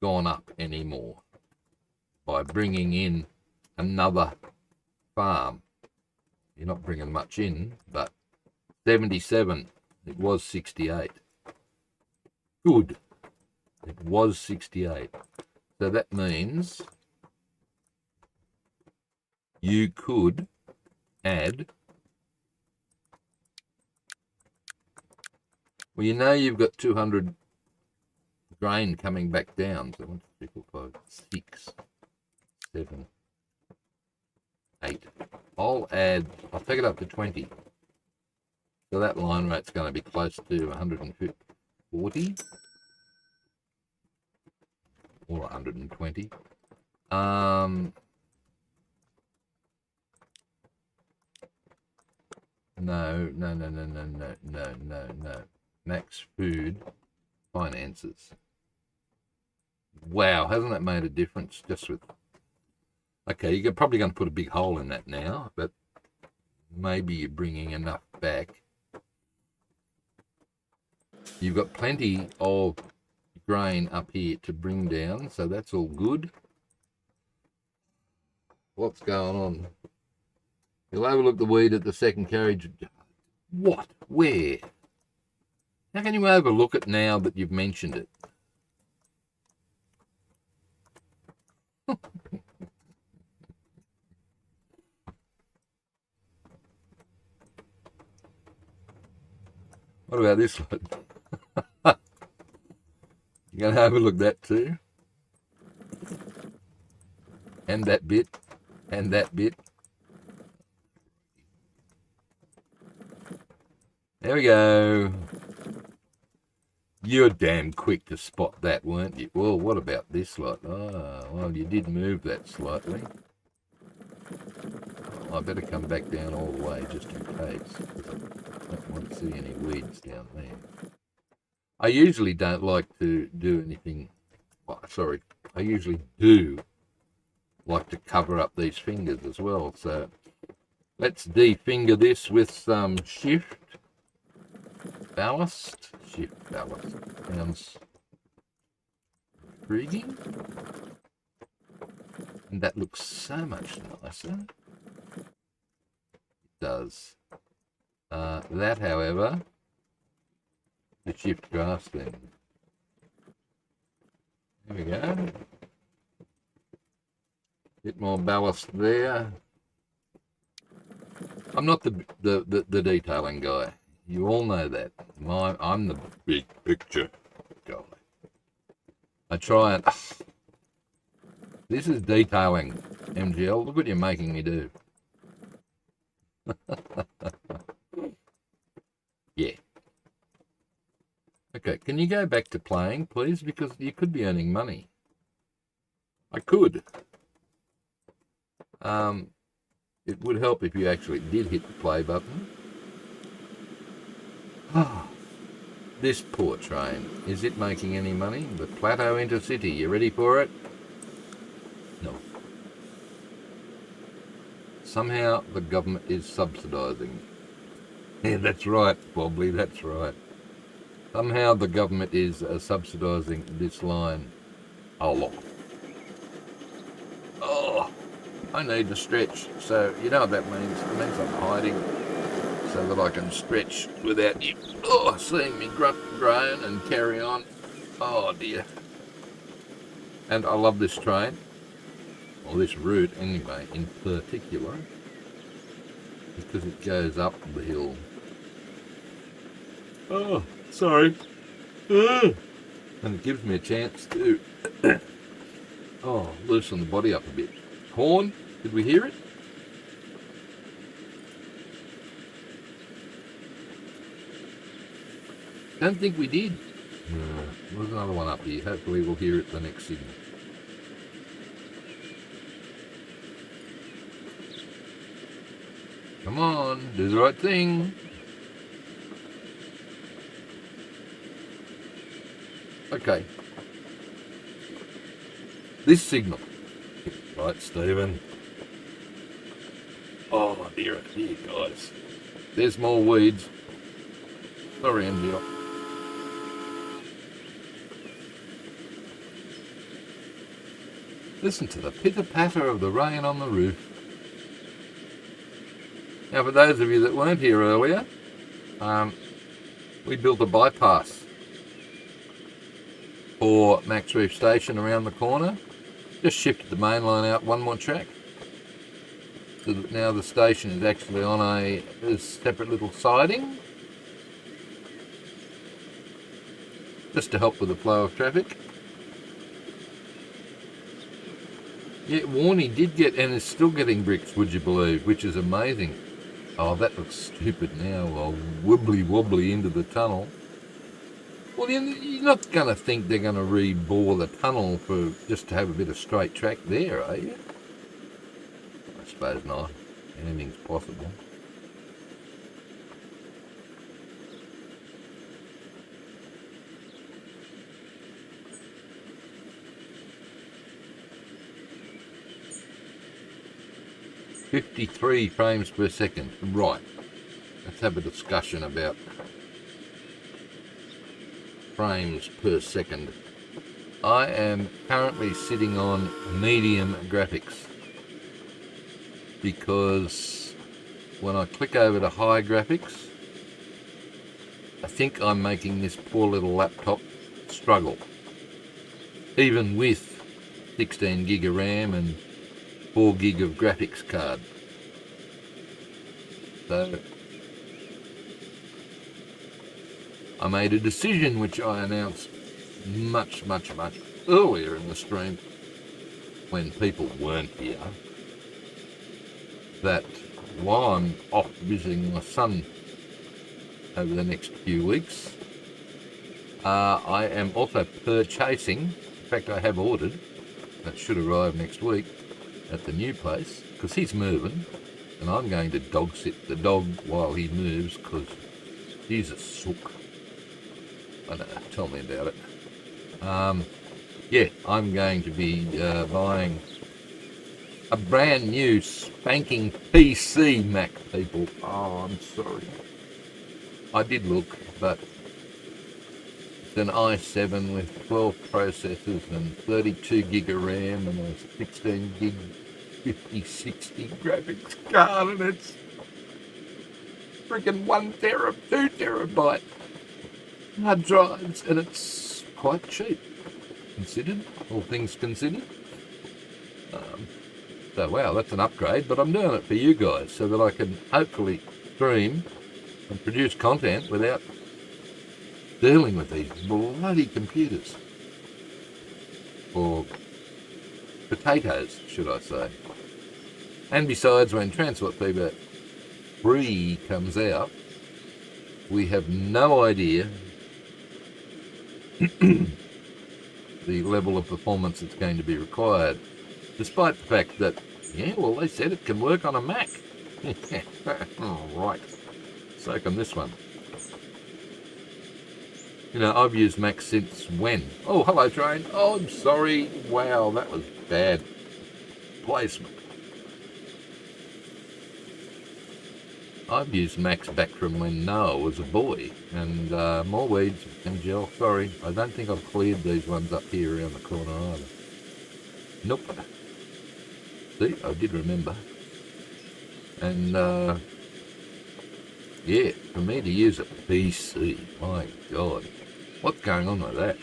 gone up anymore by bringing in another farm? You're not bringing much in, but 77, it was 68. Good, it was 68. So that means you could add, well, you know you've got 200 grain coming back down. So 1, 2, 3, 4, 5, 6, 7, 8. I'll take it up to 20. So that line rate's going to be close to 140 or 120. No. Max food finances. Wow, hasn't that made a difference just with... Okay, you're probably going to put a big hole in that now, but maybe you're bringing enough back. You've got plenty of grain up here to bring down, so that's all good. What's going on? You'll overlook the weed at the second carriage. What? Where? How can you overlook it now that you've mentioned it? What about this one? You're going to overlook that too? And that bit? And that bit? There we go. You're damn quick to spot that, weren't you? Well, what about this lot? Oh, well, you did move that slightly. I better come back down all the way just in case. I don't want to see any weeds down there. I usually don't like to do anything... Oh, sorry. I usually do like to cover up these fingers as well. So let's definger this with some shift ballast. Shift ballast. Sounds intriguing. And that looks so much nicer. It does. That, however, the shift grass then. There we go. Bit more ballast there. I'm not the detailing guy. You all know that. I'm the big picture guy. I try and... This is detailing, MGL. Look what you're making me do. Yeah. Okay, can you go back to playing, please? Because you could be earning money. I could. It would help if you actually did hit the play button. This poor train. Is it making any money? The Plateau Intercity. You ready for it? No. Somehow the government is subsidising. Yeah, that's right, Bobbly, that's right. Somehow the government is subsidising this line a lot. Oh, I need to stretch. So, you know what that means? It means I'm hiding so that I can stretch without you seeing me grunt and groan and carry on. Oh, dear. And I love this train. Or this route, anyway, in particular. Because it goes up the hill. Oh, sorry. And it gives me a chance to loosen the body up a bit. Horn, did we hear it? Don't think we did. No, there's another one up here. Hopefully we'll hear it the next signal. Come on, do the right thing. Okay. This signal. Right, Stephen. Oh, dear, guys. There's more weeds. Sorry, MDL. Listen to the pitter-patter of the rain on the roof. Now, for those of you that weren't here earlier, we built a bypass for Max Reef Station around the corner. Just shifted the main line out one more track. So that now the station is actually on a separate little siding. Just to help with the flow of traffic. Yeah, Warney did get, and is still getting bricks, would you believe, which is amazing. Oh, that looks stupid now. I'll wibbly wobbly into the tunnel. Well, you're not going to think they're going to re-bore the tunnel for just to have a bit of straight track there, are you? I suppose not. Anything's possible. "53 frames per second. Right. Let's have a discussion about frames per second. I am currently sitting on medium graphics because when I click over to high graphics, I think I'm making this poor little laptop struggle. Even with 16 gig of RAM and 4 gig of graphics card. So I made a decision which I announced much earlier in the stream when people weren't here, that while I'm off visiting my son over the next few weeks, I am also purchasing, in fact I have ordered, that should arrive next week at the new place, because he's moving and I'm going to dog sit the dog while he moves because he's a sook. I don't know, tell me about it. Yeah, I'm going to be buying a brand new spanking PC Mac, people. Oh, I'm sorry. I did look, but it's an i7 with 12 processors and 32 gig of RAM and a 16 gig 5060 graphics card, and it's freaking 2 terabyte hard drives, and it's quite cheap, considered, all things considered. So, wow, that's an upgrade, but I'm doing it for you guys so that I can hopefully stream and produce content without dealing with these bloody computers. Or potatoes, should I say. And besides, when Transport Fever 3 comes out, we have no idea the level of performance that's going to be required, despite the fact that, yeah, well, they said it can work on a Mac. Oh, right. So can this one. You know, I've used Mac since when? Oh, hello, train. Oh, I'm sorry. Wow, that was bad placement. I've used Macs back from when Noah was a boy, and more weeds and gel. Sorry, I don't think I've cleared these ones up here around the corner either. Nope. See, I did remember. And yeah, for me to use a PC, my God, what's going on with that?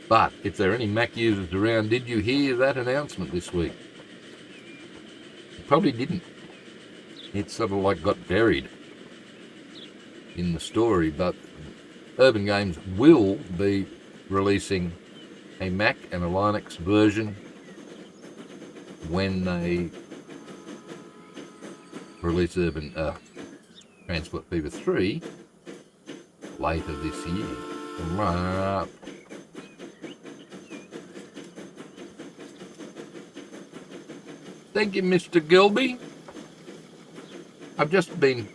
But if there are any Mac users around, did you hear that announcement this week? You probably didn't. It sort of like got buried in the story, but Urban Games will be releasing a Mac and a Linux version when they release Transport Fever 3 later this year. Thank you, Mr. Gilby. I've just been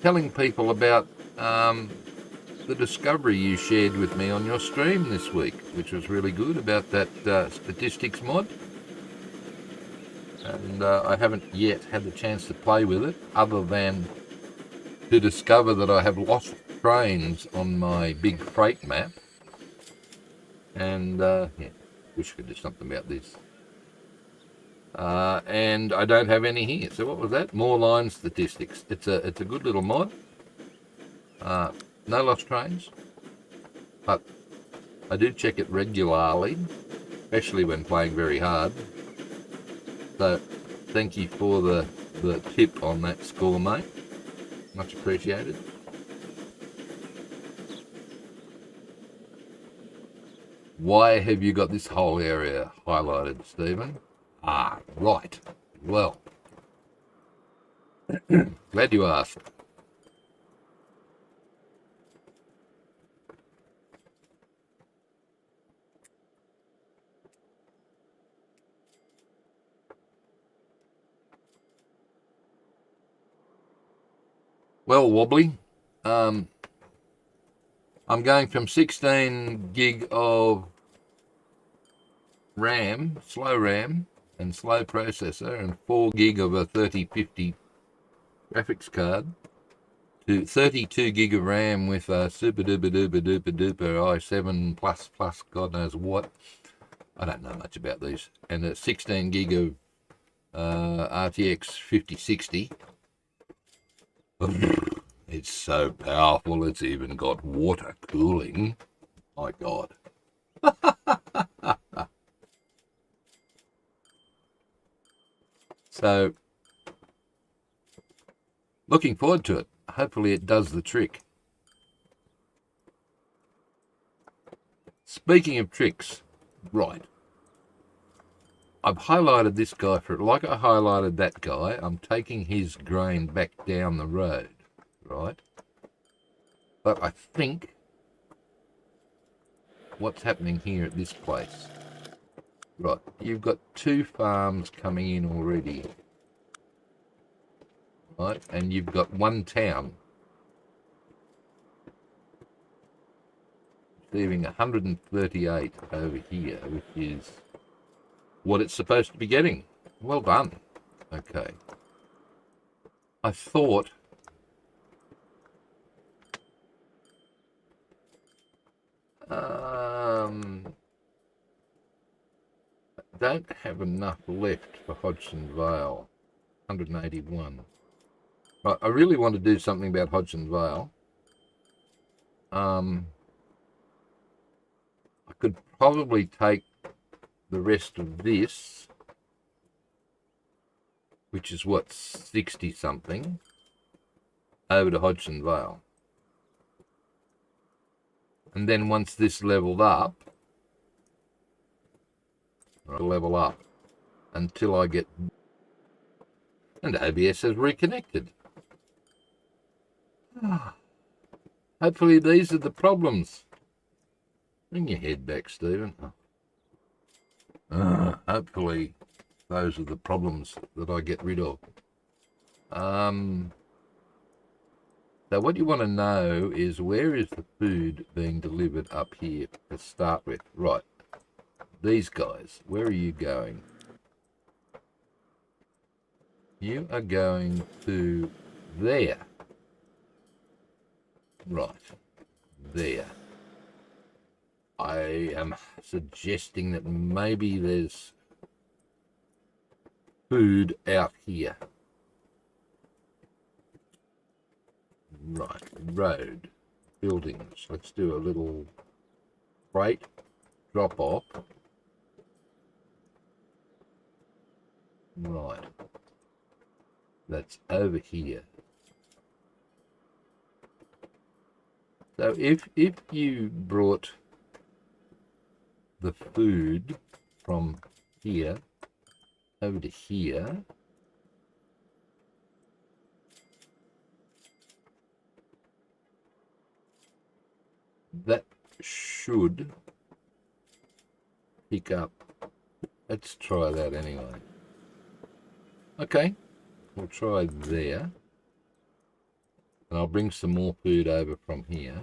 telling people about the discovery you shared with me on your stream this week, which was really good, about that statistics mod. And I haven't yet had the chance to play with it, other than to discover that I have lost trains on my big freight map. And yeah, wish I could do something about this. And I don't have any here. So what was that? More line statistics. It's a good little mod. No lost trains, but I do check it regularly, especially when playing very hard. So thank you for the tip on that score, mate. Much appreciated. Why have you got this whole area highlighted, Stephen? Ah, right. Well, glad you asked. Well, wobbly. I'm going from 16 gig of RAM, slow RAM, and slow processor, and 4 gig of a 3050 graphics card, to 32 gig of RAM with a super duper duper duper duper i7 plus plus God knows what. I don't know much about these. And a 16 gig of RTX 5060. It's so powerful, it's even got water cooling. My God. So, looking forward to it. Hopefully it does the trick. Speaking of tricks, right. I've highlighted this guy for it. Like I highlighted that guy, I'm taking his grain back down the road, right? But I think what's happening here at this place, right, you've got 2 farms coming in already, right? And you've got 1 town leaving 138 over here, which is what it's supposed to be getting. Well done. Okay. I thought don't have enough left for Hodgson Vale. 181. Right, I really want to do something about Hodgson Vale. I could probably take the rest of this, which is what, 60 something, over to Hodgson Vale. And then once this leveled up, I'll level up until I get, and OBS has reconnected. Hopefully these are the problems. Bring your head back, Stephen. Hopefully those are the problems that I get rid of. So what you want to know is, where is the food being delivered up here to start with? Right. These guys, where are you going? You are going to there. Right. There. I am suggesting that maybe there's food out here. Right. Road. Buildings. Let's do a little freight drop off. Right. That's over here. So if you brought the food from here over to here, that should pick up. Let's try that anyway. Okay, we'll try there. And I'll bring some more food over from here.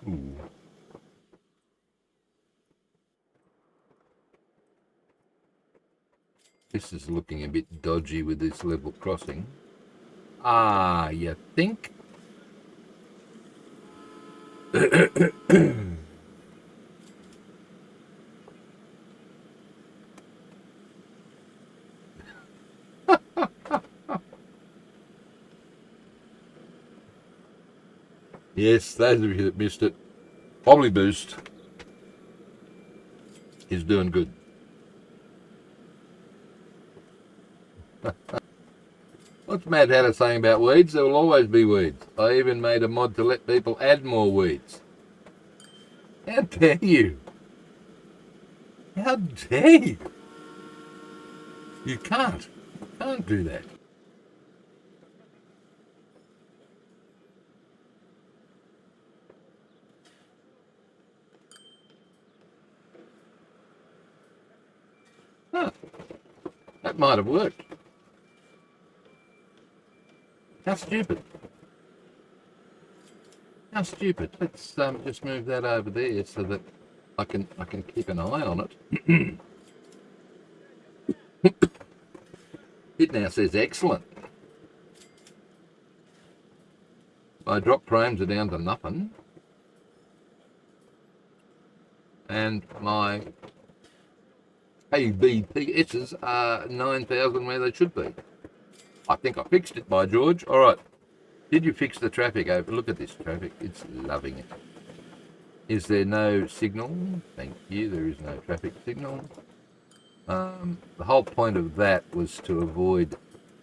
Ooh. This is looking a bit dodgy with this level crossing. Ah, you think? Yes, those of you that missed it, Probably Boost is doing good. What's Mad Hatter saying about weeds? There will always be weeds. I even made a mod to let people add more weeds. How dare you? How dare you? You can't do that. Huh, that might have worked. How stupid. How stupid. Let's just move that over there so that I can keep an eye on it. It now says excellent. My drop frames are down to nothing. And my ABPSs are 9,000 where they should be. I think I fixed it, by George. All right. Did you fix the traffic over? Look at this traffic. It's loving it. Is there no signal? Thank you. There is no traffic signal. The whole point of that was to avoid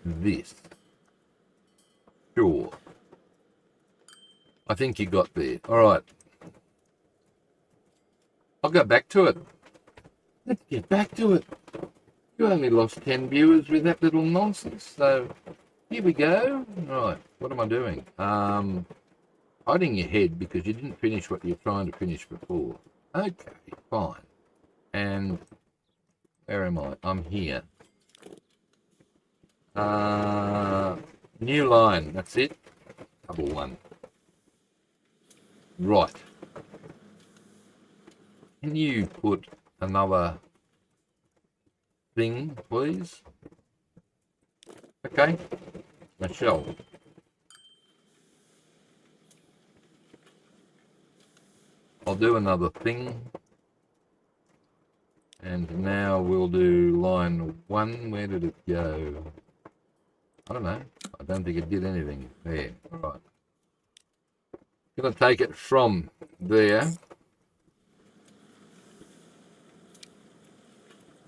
this. Sure. I think you got there. All right. I'll go back to it. Let's get back to it. You only lost 10 viewers with that little nonsense. So here we go. Right. What am I doing? Hiding your head because you didn't finish what you're trying to finish before. Okay, fine. And where am I? I'm here. New line. That's it. Double one. Right. Can you put another thing, please? Okay. I shall. I'll do another thing. And now we'll do line 1. Where did it go? I don't know. I don't think it did anything there. All right. Going to take it from there.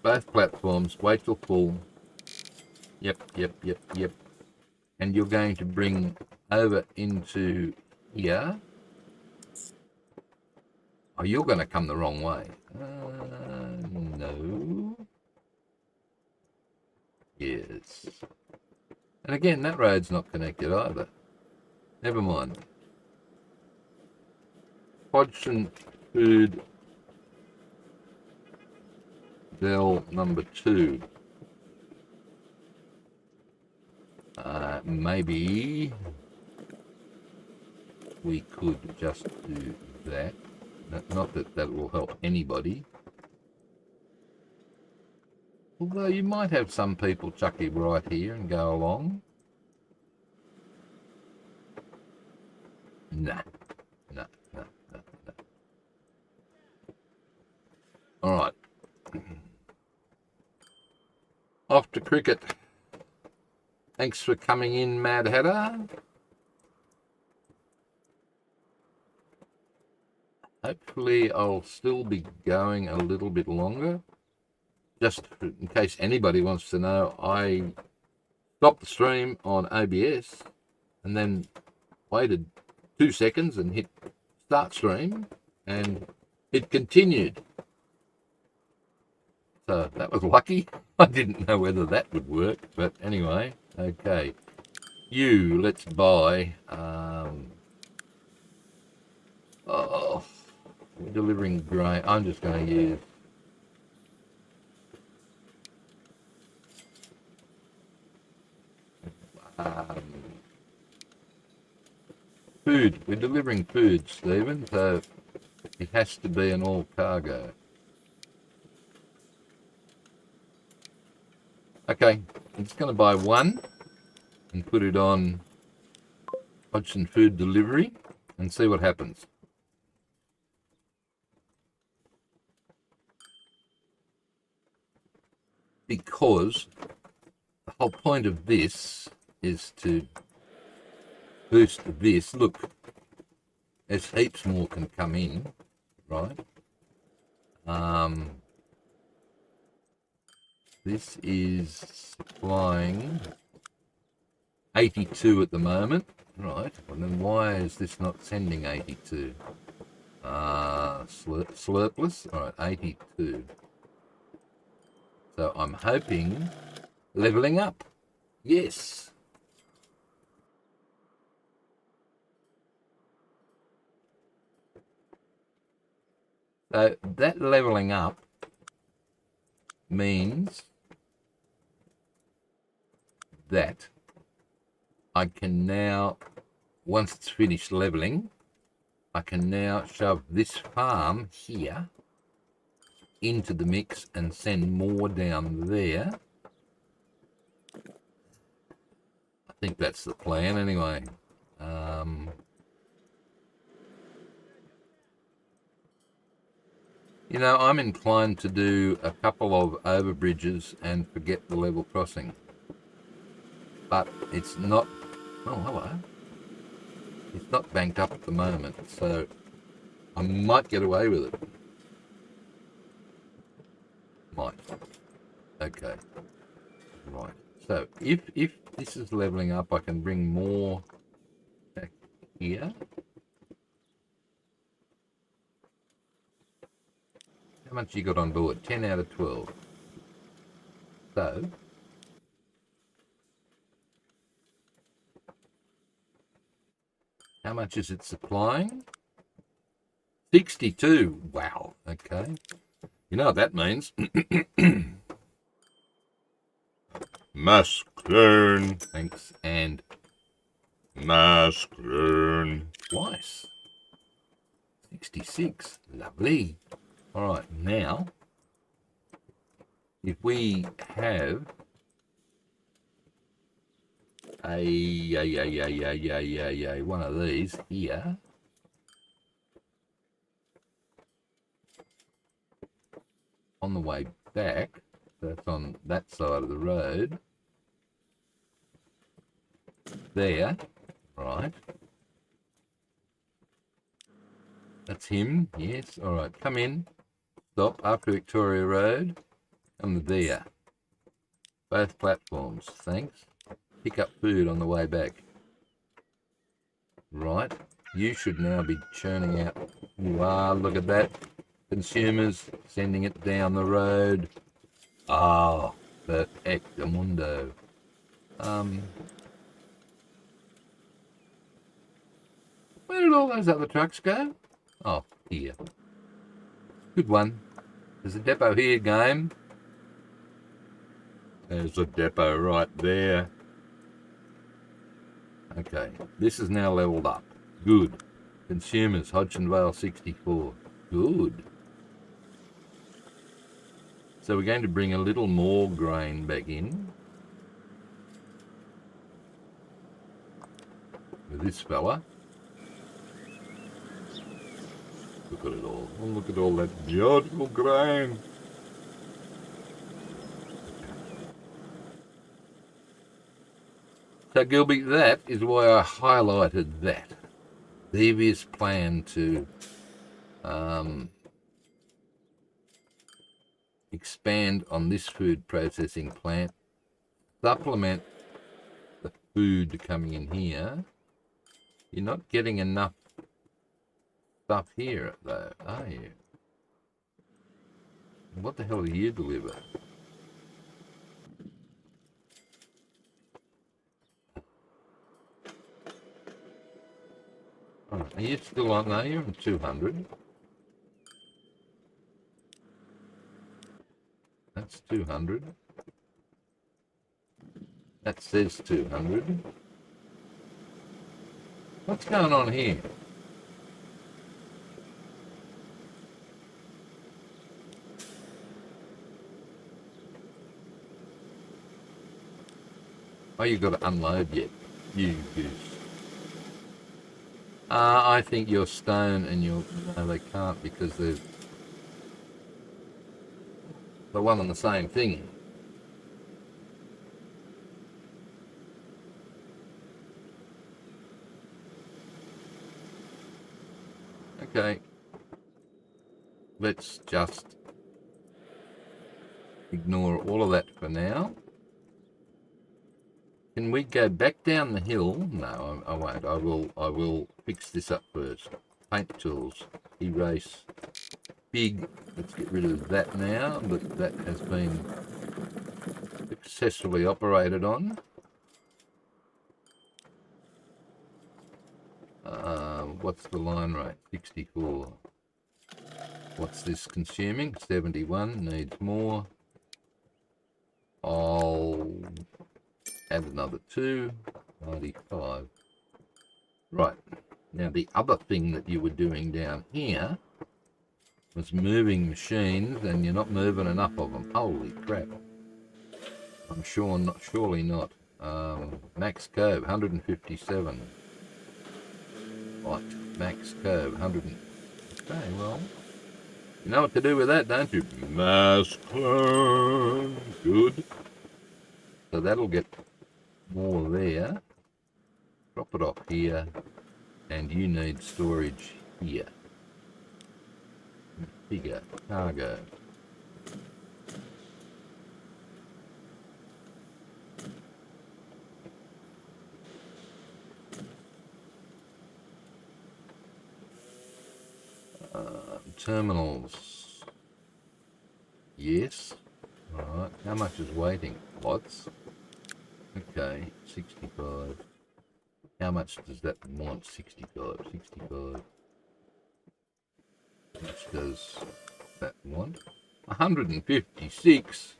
Both platforms. Wait till full. Yep. And you're going to bring over into here. Oh, you're going to come the wrong way. No. Yes. And again, that road's not connected either. Never mind. Hodgson Food Dell number 2. Maybe we could just do that. Not that that will help anybody. Although you might have some people chuck it right here and go along. No. All right. Off to cricket. Thanks for coming in, Mad Hatter. Hopefully I'll still be going a little bit longer. Just in case anybody wants to know, I stopped the stream on OBS and then waited 2 seconds and hit start stream and it continued. So that was lucky. I didn't know whether that would work, but anyway, okay. Let's buy. We're delivering grain. I'm just going to use. Food. We're delivering food, Stephen, so it has to be an all cargo. Okay, I'm just going to buy 1 and put it on Hodgson Food Delivery and see what happens. Because the whole point of this is to boost this. Look, there's heaps more can come in, right? This is supplying 82 at the moment, right? And then why is this not sending 82? Slurpless. All right, 82. So I'm hoping leveling up. Yes. So that leveling up means that I can now, once it's finished leveling, I can now shove this farm here into the mix and send more down there. I think that's the plan anyway. You know, I'm inclined to do a couple of overbridges and forget the level crossing. But it's not... Oh, hello. It's not banked up at the moment, so I might get away with it. Might. Okay. Right. So if this is leveling up, I can bring more back here. How much you got on board? 10 out of 12. So how much is it supplying? 62. Wow. Okay. You know what that means? Mass clone. Thanks. And mass clone. Twice. 66. Lovely. All right. Now, if we have one of these here, on the way back, that's on that side of the road, there, right, that's him, yes, all right, come in, stop after Victoria Road, come to there, both platforms, thanks, pick up food on the way back, right, you should now be churning out, wow, look at that, consumers, sending it down the road. Ah, perfectamundo. Where did all those other trucks go? Oh, here. Good one. There's a depot here, game. There's a depot right there. Okay, this is now leveled up. Good. Consumers, Hodgson Vale 64. Good. So we're going to bring a little more grain back in with this fella. Look at it all. Oh, look at all that beautiful grain. So Gilby, that is why I highlighted that. Devious plan to expand on this food processing plant, supplement the food coming in here. You're not getting enough stuff here, though, are you? What the hell do you deliver? Oh, are you still on there? You're on 200. That's 200. That says 200. What's going on here? Oh, you've got to unload yet. You goose. I think your stone and your... No, they can't because they're the one and the same thing. Okay. Let's just ignore all of that for now. Can we go back down the hill? No, I won't. I will fix this up first. paint tools. Erase. Big. Let's get rid of that now, but that has been successfully operated on. What's the line rate? 64. What's this consuming? 71. Needs more. I'll add another 2. 95. Right. Now the other thing that you were doing down here was moving machines, and you're not moving enough of them. Holy crap. I'm sure not, surely not. Max Cove, 157. Right, Max Cove, 100. Okay, well, you know what to do with that, don't you? Mass clone. Good. So that'll get more there. Drop it off here. And you need storage here. Bigger cargo. Terminals. Yes. Alright. How much is waiting? Lots. Okay. 65. How much does that want? 65. 65. How much does that want? 156.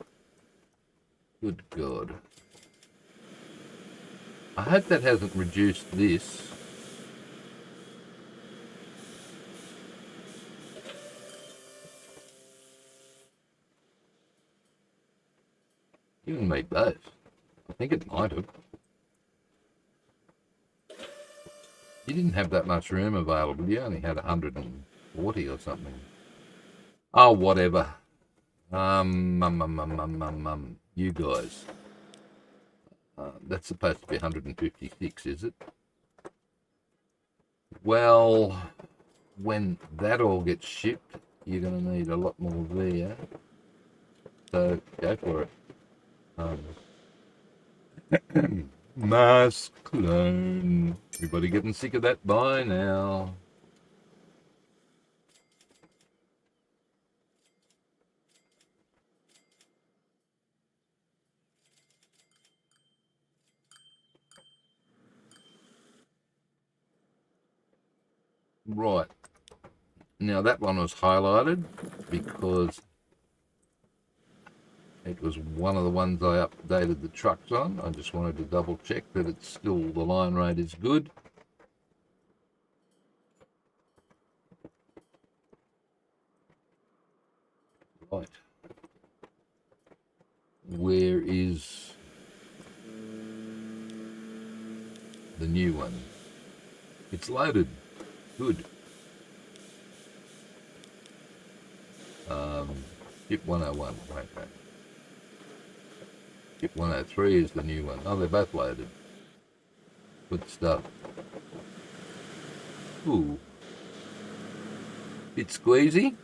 Good God. I hope that hasn't reduced this. Given me both. I think it might have. You didn't have that much room available. You only had 140 or something. Oh, whatever. You guys. That's supposed to be 156, is it? Well, when that all gets shipped, you're going to need a lot more there. So, go for it. Mass clone. Everybody getting sick of that by now. Right. Now that one was highlighted because it was one of the ones I updated the trucks on. I just wanted to double check that it's still, the line rate is good. Right. Where is the new one? It's loaded. Good. Ship 101. Okay. Ship 103 is the new one. Oh, they're both loaded. Good stuff. Ooh. Bit squeezy.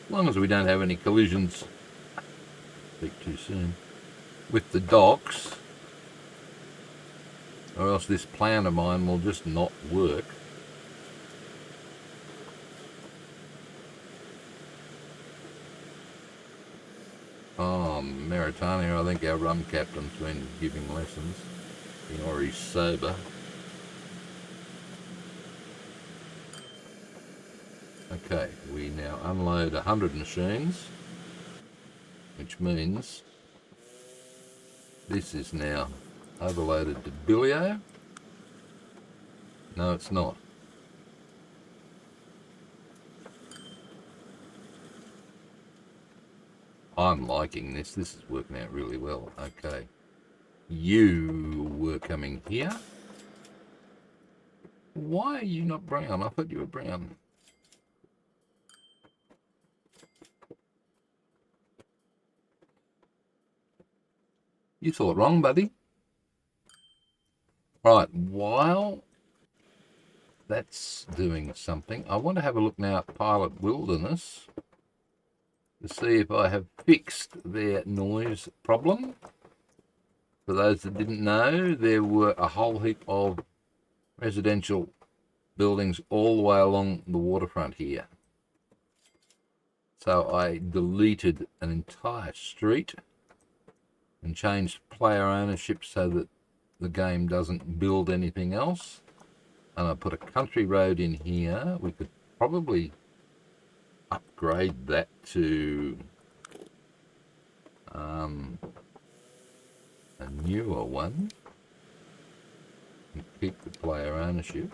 As long as we don't have any collisions, speak too soon, with the docks, or else this plan of mine will just not work. Oh, Mauritania, I think our rum captain's been giving lessons, or he's sober. Okay, we now unload 100 machines, which means this is now overloaded to Billio. No, it's not. I'm liking this. This is working out really well. Okay. You were coming here. Why are you not brown? I thought you were brown. You thought wrong, buddy. Right, while that's doing something. I want to have a look now at Pilot Wilderness to see if I have fixed their noise problem. For those that didn't know, there were a whole heap of residential buildings all the way along the waterfront here. So I deleted an entire street and changed player ownership so that the game doesn't build anything else. And I put a country road in here. We could probably upgrade that to a newer one and keep the player ownership.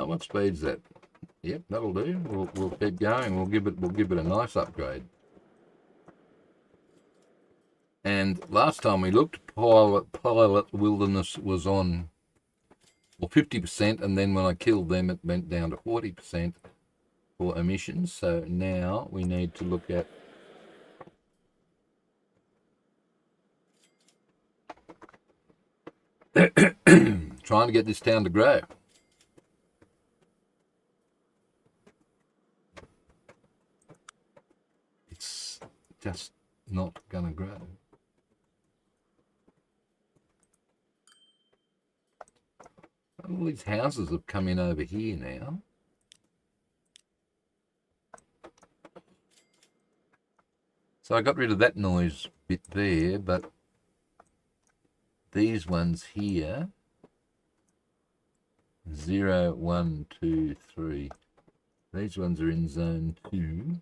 What speed's that? Yep, that'll do. We'll keep going. We'll give it a nice upgrade. And last time we looked, Pilot Wilderness was on 50%, and then when I killed them, it went down to 40% for emissions. So now we need to look at trying to get this town to grow. It's just not going to grow. All these houses have come in over here now. So I got rid of that noise bit there, but these ones here, 0, 1, 2, 3, these ones are in zone 2.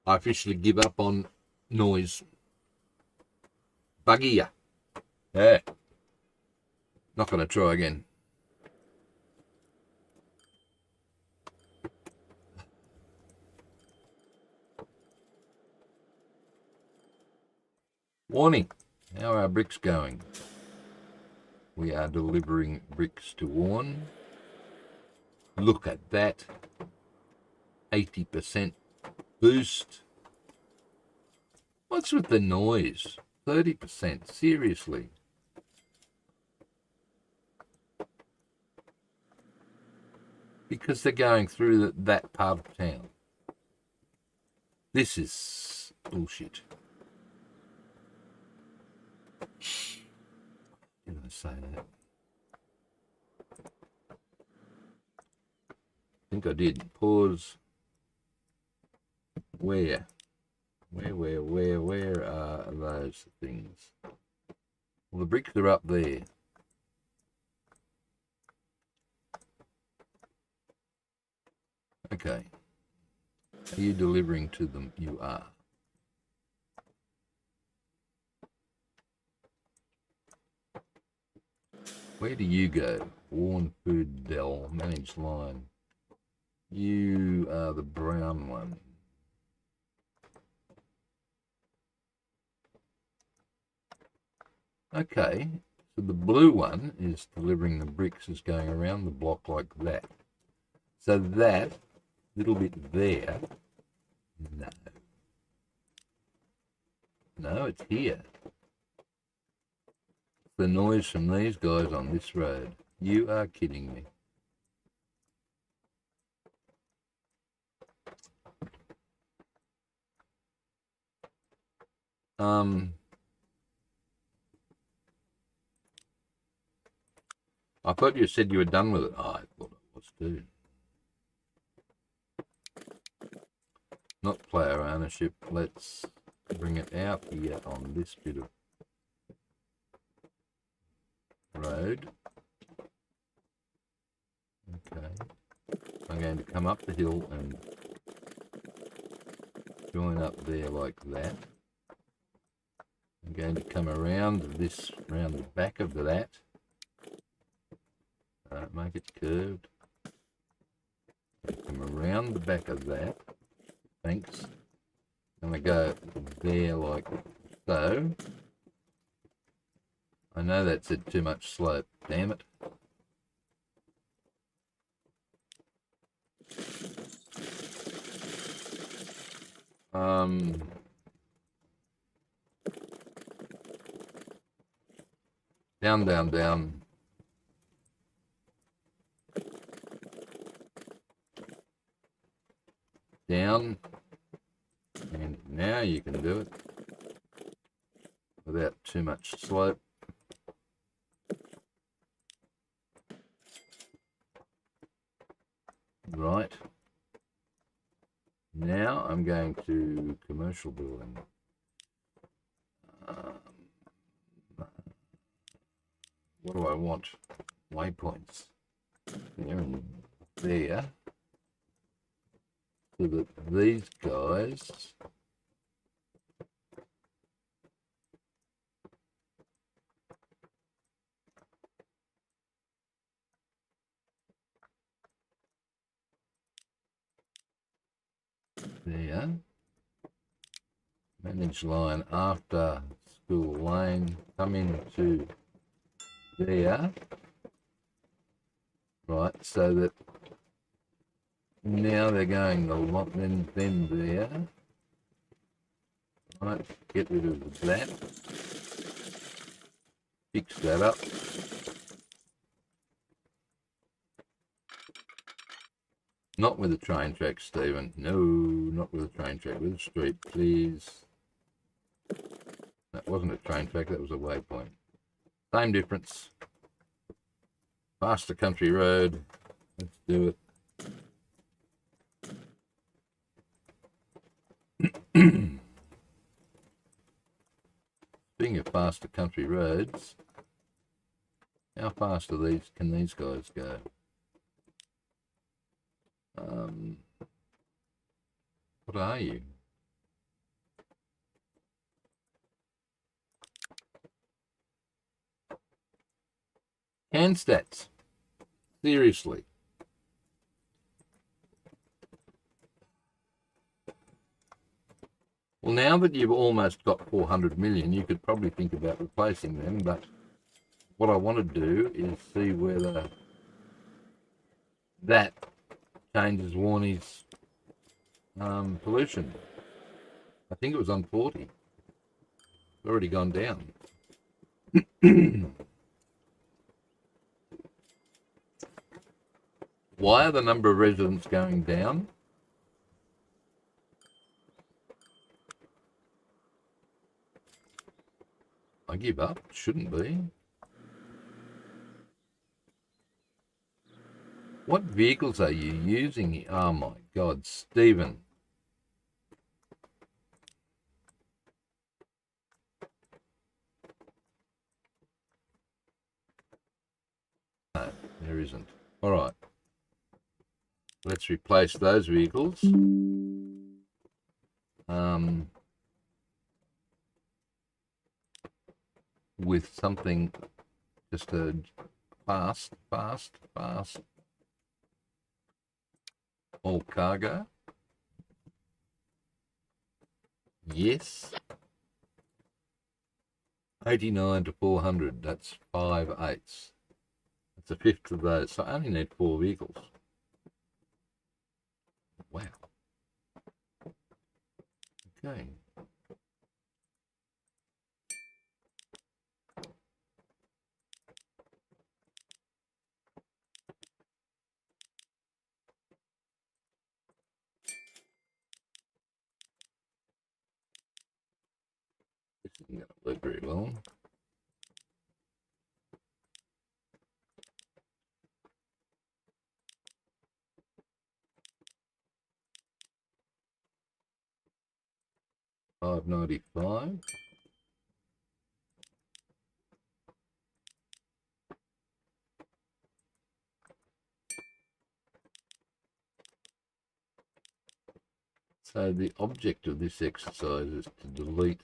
I officially give up on noise. Buggy ya. Yeah. Not going to try again. Warning. How are our bricks going? We are delivering bricks to Warn. Look at that. 80% boost. What's with the noise? 30%. Seriously. Because they're going through that part of town. This is bullshit. Didn't I say that? I think I did. Pause. Where are those things? Well, the bricks are up there. Okay. Are you delivering to them? You are. Where do you go? Warn Food Dell, managed line. You are the brown one. Okay, so the blue one is delivering the bricks, is going around the block like that. So that little bit there, no, it's here. The noise from these guys on this road. You are kidding me. I thought you said you were done with it. Oh, I thought it was too. Not player ownership. Let's bring it out here on this bit of road. Okay. I'm going to come up the hill and join up there like that. I'm going to come around this, around the back of that. Make it curved. Come around the back of that. Thanks. I'm going to go there like so. I know that's too much slope. Damn it. Down, down, down. Down. And now you can do it without too much slope. Right. Now I'm going to commercial building. What do I want? Waypoints. There and there. So that these guys there. Manage line after school lane. Come into there. Right, so that now they're going the lot, then there. Right, get rid of that. Fix that up. Not with a train track, Stephen. No, not with a train track. With a street, please. That wasn't a train track, that was a waypoint. Same difference. Faster country road. Let's do it. Speaking of faster country roads, how fast can these guys go? What are you? Hand stats. Seriously. Well, now that you've almost got 400 million, you could probably think about replacing them, but what I want to do is see whether that changes Warney's pollution. I think it was on 40. It's already gone down. Why are the number of residents going down? I give up. It shouldn't be. What vehicles are you using? Oh my God, Stephen. No, there isn't. All right. Let's replace those vehicles. With something just a fast. All cargo. Yes. 89 to 400. That's 5/8. That's a fifth of those. So I only need 4 vehicles. Wow. Okay. This isn't going to work very well. $5.95. So the object of this exercise is to delete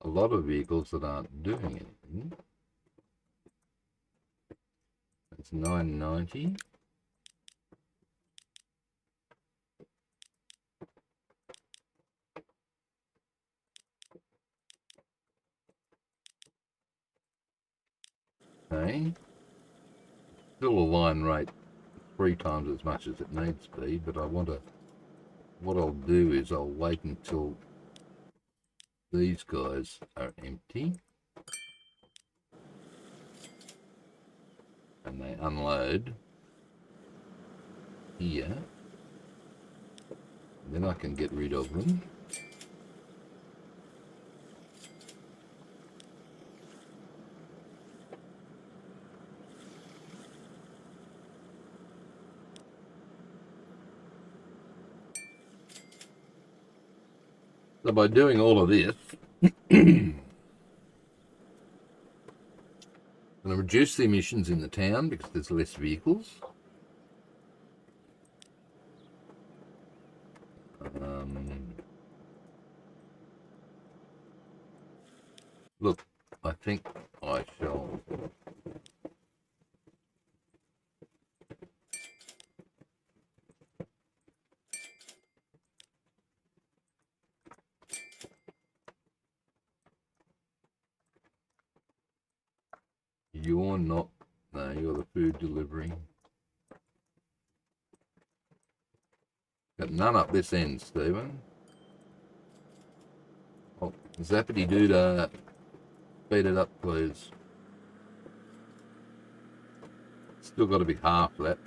a lot of vehicles that aren't doing anything. That's 990. okay. Still a line rate 3 times as much as it needs to be, but I want to, what I'll do is I'll wait until these guys are empty and they unload here. Then I can get rid of them. So by doing all of this, I'm going to reduce the emissions in the town because there's less vehicles. Look, I think I shall you're not, no, you're the food delivery. Got none up this end, Stephen. Oh, Zappity Doodah, speed it up, please. Still got to be half that.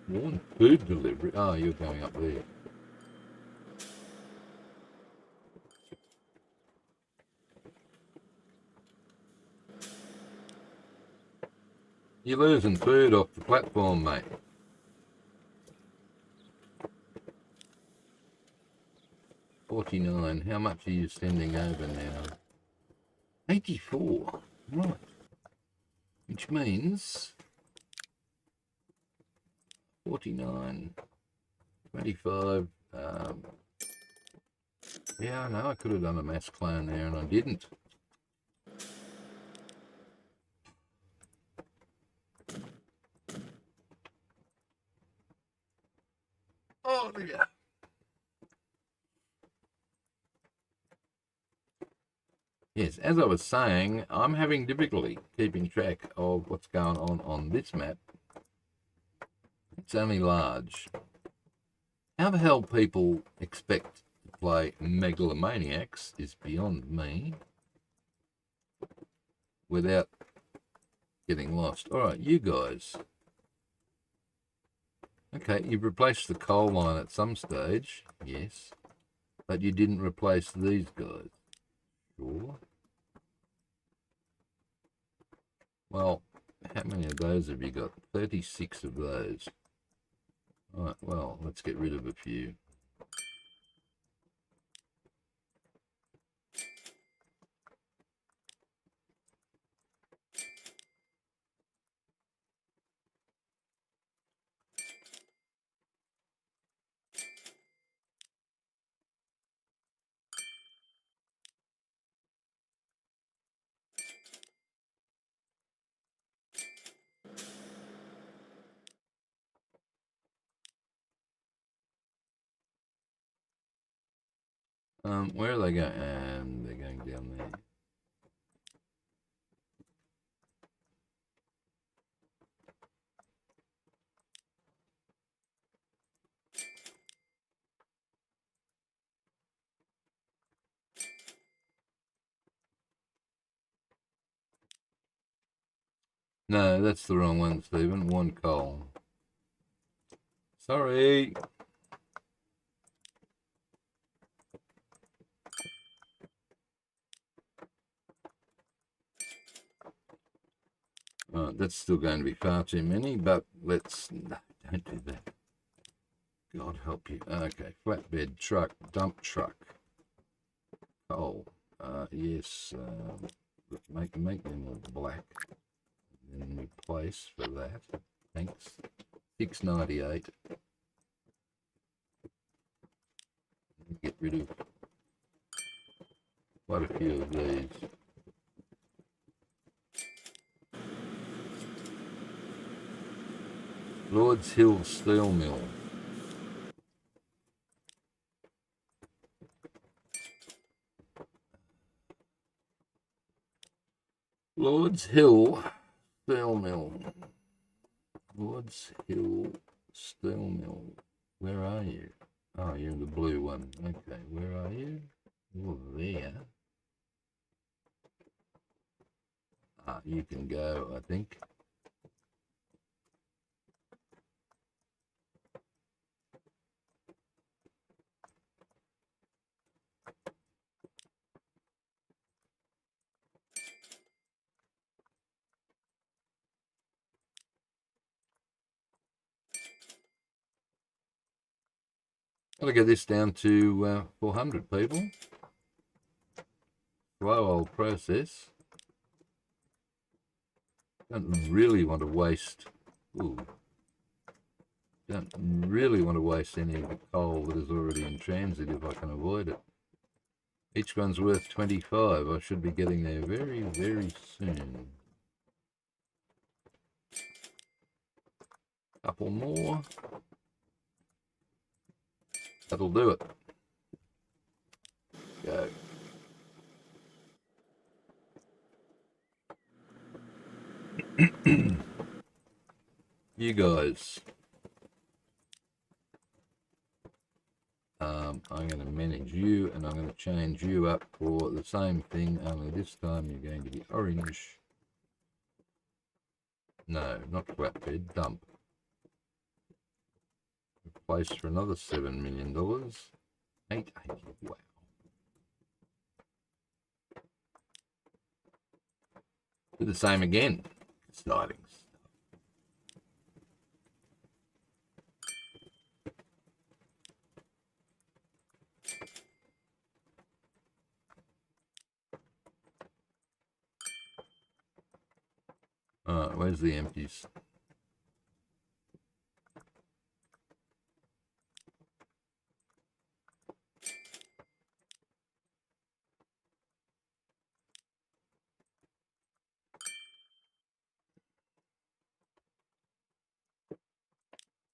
One food delivery. Oh, you're going up there. You're losing food off the platform, mate. $49. How much are you sending over now? 84. Right. Which means 49, 25. Yeah, I know I could have done a mass clone there and I didn't. Oh dear. Yes, as I was saying, I'm having difficulty keeping track of what's going on this map. It's only large. How the hell people expect to play Megalomaniacs is beyond me without getting lost. All right, you guys. Okay, you've replaced the coal mine at some stage, yes, but you didn't replace these guys. Sure. Well, how many of those have you got? 36 of those. All right, well, let's get rid of a few. Where are they going? They're going down there. No, that's the wrong one, Stephen. One coal. Sorry. That's still going to be far too many, but let's... No, don't do that. God help you. Okay, flatbed truck, dump truck. Coal. Yes, make them all black. And replace for that. Thanks. 698. Get rid of quite a few of these. Lord's Hill Steel Mill. Lord's Hill Steel Mill. Lord's Hill Steel Mill. Where are you? Oh, you're in the blue one. Okay, where are you? You're there. Ah, you can go, I think. I'll get this down to 400 people. Slow old process. Don't really want to waste. Ooh. Don't really want to waste any of the coal that is already in transit if I can avoid it. Each one's worth 25. I should be getting there very, very soon. Couple more. That'll do it. Go. You guys. I'm going to manage you, and I'm going to change you up for the same thing, only this time you're going to be orange. No, not flatbed, dump. Replaced for another $7 million. 880, wow. Do the same again. Exciting. Alright, where's the empties?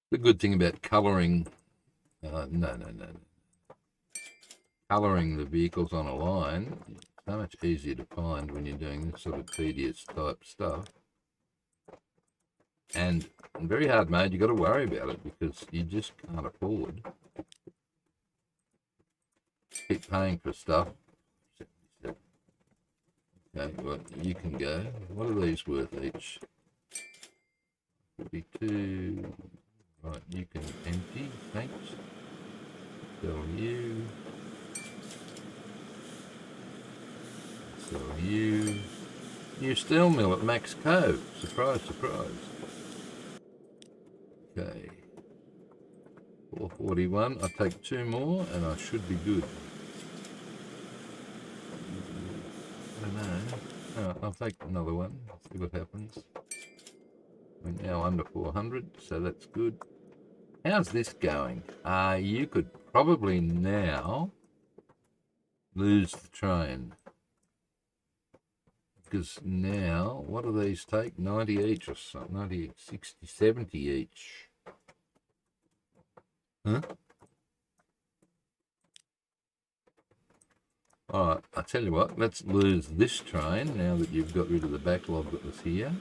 The good thing about colouring, no. Colouring the vehicles on a line is so much easier to find when you're doing this sort of tedious type stuff. And in very hard mode, you've got to worry about it because you just can't afford keep paying for stuff. Okay, well, you can go. What are these worth each? 52. Right, you can empty. Thanks. Sell you. Sell you. New steel mill at Max Cove. Surprise, surprise. Okay. 441. I'll take 2 more and I should be good. I don't know. Oh, I'll take another one. See what happens. We're now under 400, so that's good. How's this going? You could probably now lose the train. Because now, what do these take? 90 each or something? 90, 60, 70 each. Huh? Alright, I'll tell you what, let's lose this train now that you've got rid of the backlog that was here.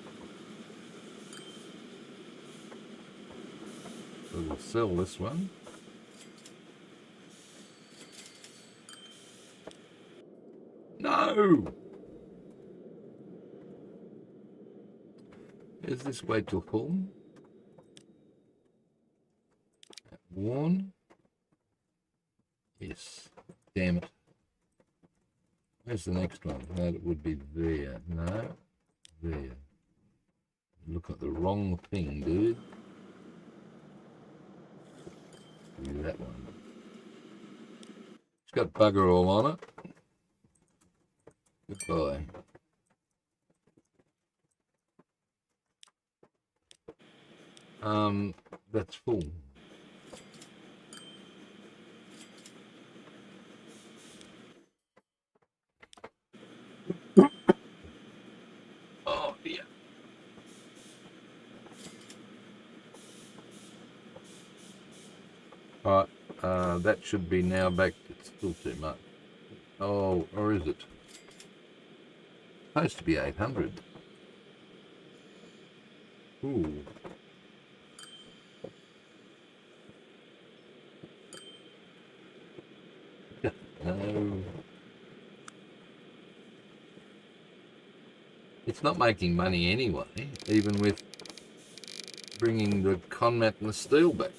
So we'll sell this one. No! Is this wait till full? Worn? Yes. Damn it. Where's the next one? That would be there. No. There. Look at the wrong thing, dude. Do that one. It's got bugger all on it. Goodbye. That's full. Oh dear. Alright, that should be now back. It's still too much. Oh, or is it? Supposed to be 800. Ooh. No. It's not making money anyway, even with bringing the conmat and the steel back.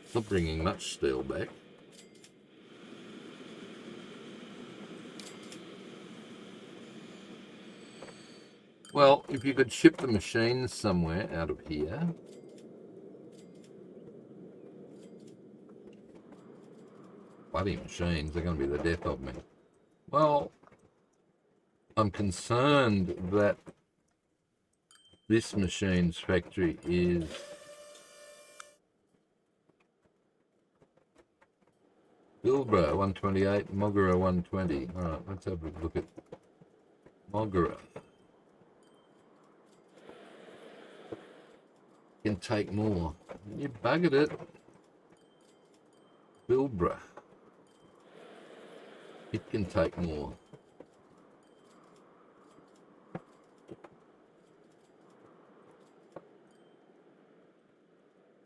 It's not bringing much steel back. Well, if you could ship the machines somewhere out of here. Bloody machines, they're going to be the death of me. Well, I'm concerned that this machine's factory is Bilbro 128, Mogura 120. Alright, let's have a look at Mogura. Can take more. You buggered it. Bilbro. It can take more.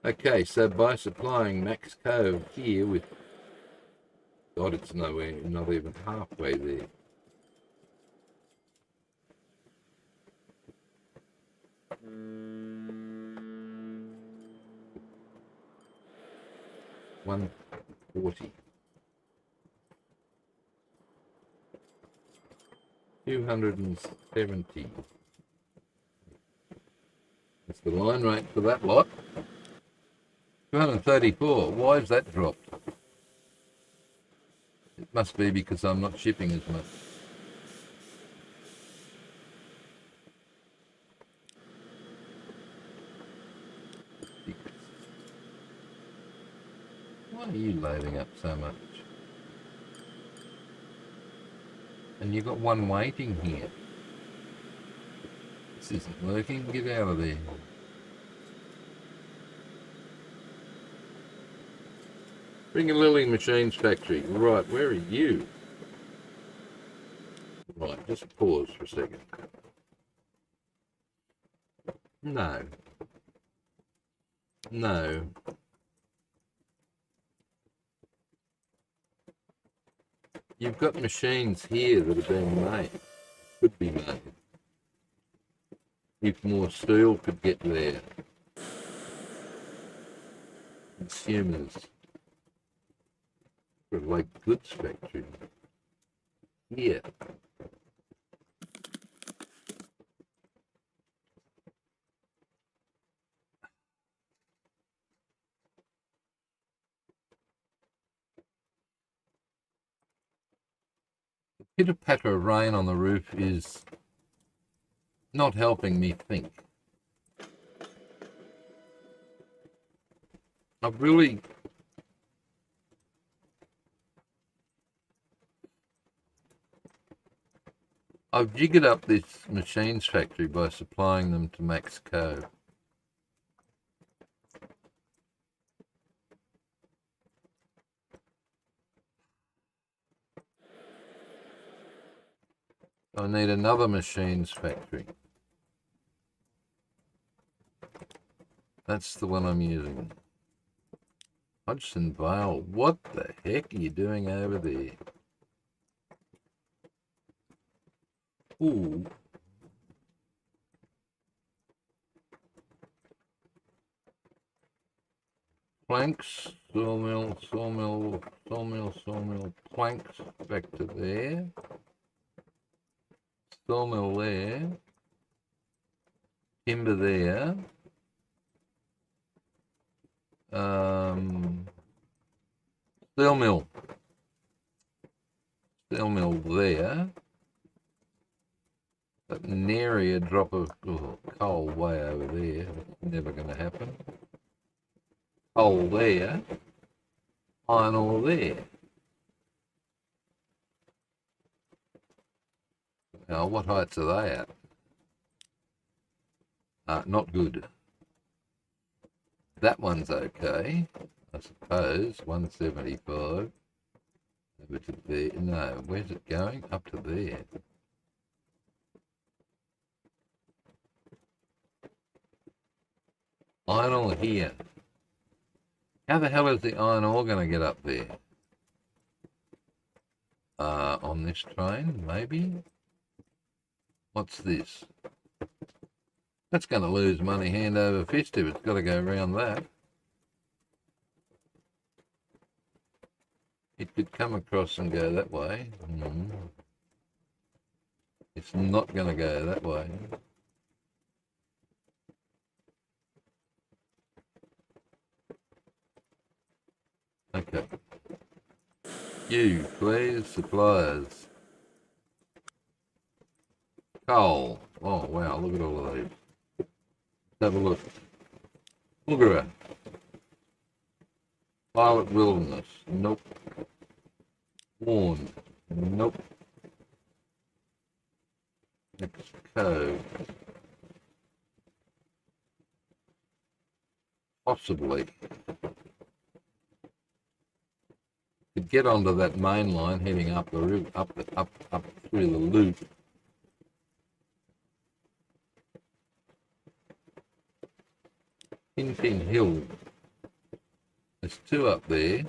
Okay, so by supplying Max Cove here with, God, it's nowhere, not even halfway there. $140. 270. That's the line rate for that lot. 234. Why is that dropped? It must be because I'm not shipping as much. Why are you loading up so much? And you've got one waiting here. This isn't working. Get out of there. Bring a Lily Machines factory. Right, where are you? Right, just pause for a second. No. No. You've got machines here that are being made. Could be made. If more steel could get there. Consumers. For a like goods factory. Here. The pitter-patter of rain on the roof is not helping me think. I've jiggered up this machines factory by supplying them to Max Cove. I need another machines factory. That's the one I'm using. Hodgson Vale, what the heck are you doing over there? Ooh. Planks, sawmill, planks back to there. Sawmill there. Timber there. Steel mill there. But nary a drop of coal way over there. That's never going to happen. Coal there. Iron ore there. Now, what heights are they at? Not good. That one's okay, I suppose. 175. Over to there. No, where's it going? Up to there. Iron ore here. How the hell is the iron ore going to get up there? On this train, maybe? What's this? That's going to lose money hand over fist if it's got to go around that. It could come across and go that way. It's not going to go that way. Okay. You, please, suppliers. Coal. Oh, wow, look at all of these. Let's have a look. Look at her. Pilot Wilderness. Nope. Warn. Nope. Next code. Possibly. Could get onto that main line heading up the route, up through the loop. Pin Hill. There's two up there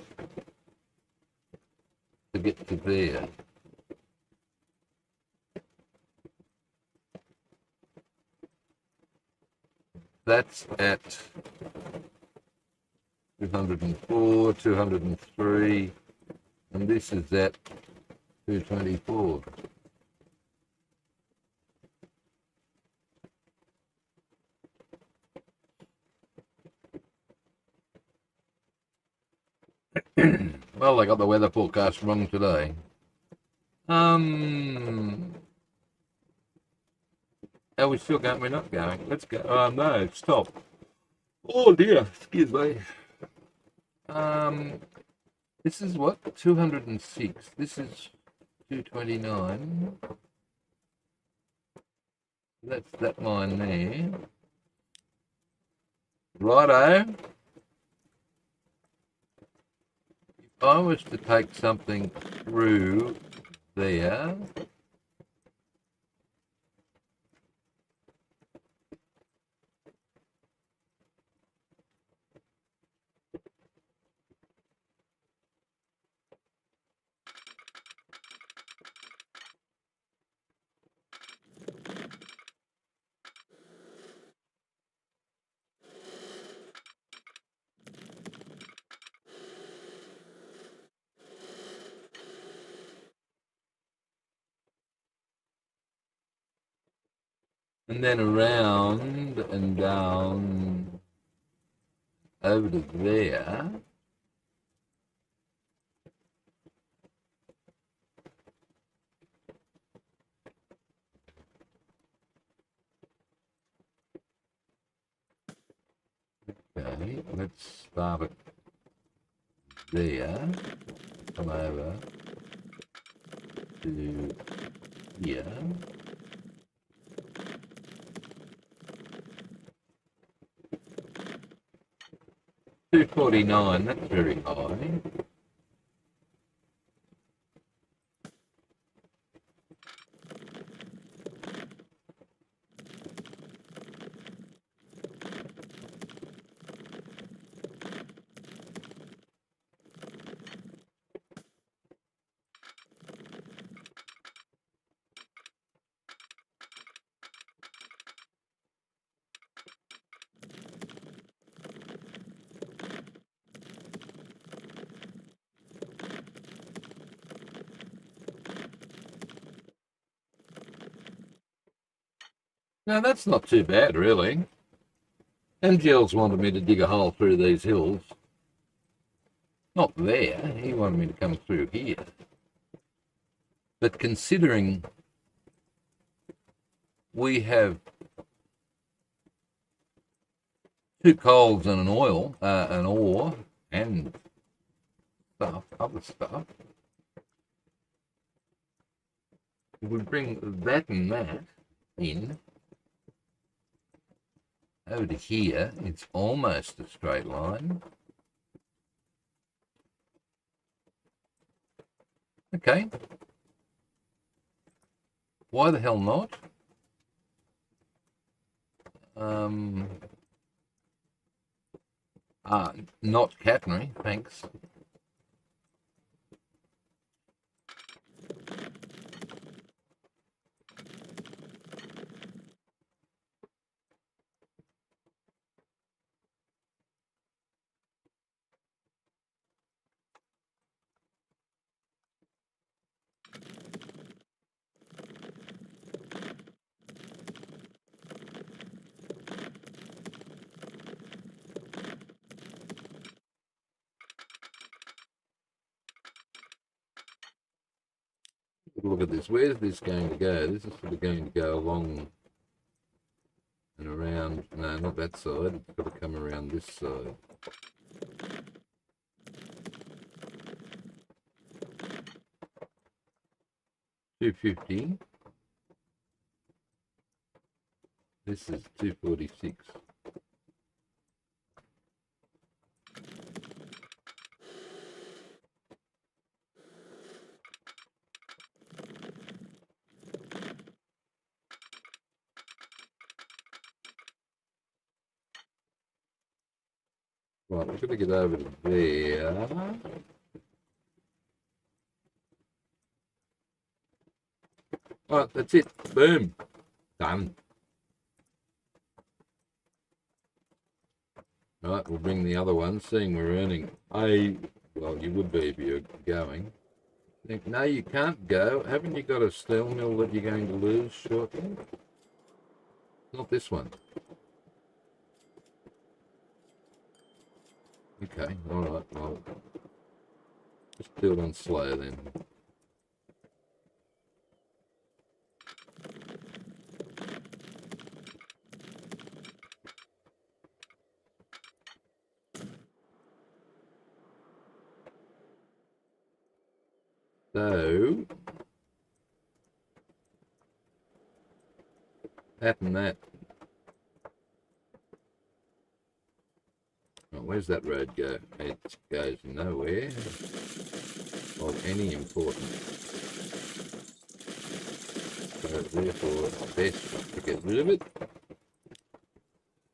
to get to there. That's at 204, 203, and this is at 224. Well, they got the weather forecast wrong today. Are we still going? We're not going. Let's go. Oh, no, stop. Oh, dear. Excuse me. This is what? 206. This is 229. That's that line there. Righto. If I was to take something through there, and then around and down over to there. Okay, let's start it there. Come over to here. $2.49, that's very high. Now that's not too bad, really. MGL's wanted me to dig a hole through these hills. Not there, he wanted me to come through here. But considering we have two coals and an oil, an ore, and stuff, other stuff, if we bring that and that in, over to here, it's almost a straight line. Okay. Why the hell not? Not catenary, thanks. Look at this. Where's this going to go? This is sort of going to go along and around. No, not that side. It's got to come around this side. $250. This is $246. Right, we're going to get over to there. Right, that's it. Boom. Done. Right, we'll bring the other one, seeing we're earning well, you would be if you're going. Think, no, you can't go. Haven't you got a steel mill that you're going to lose shortly? Not this one. Okay, alright, well, just do it on slow then. So, pattern that. Oh, where's that road go? It goes nowhere of any importance. So therefore it's best to get rid of it.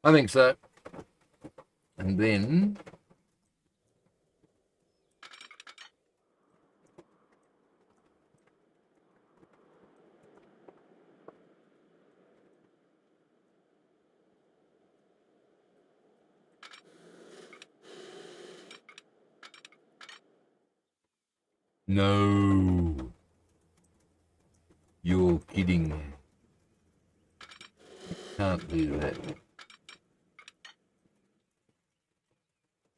I think so. And then no, you're kidding. You can't do that.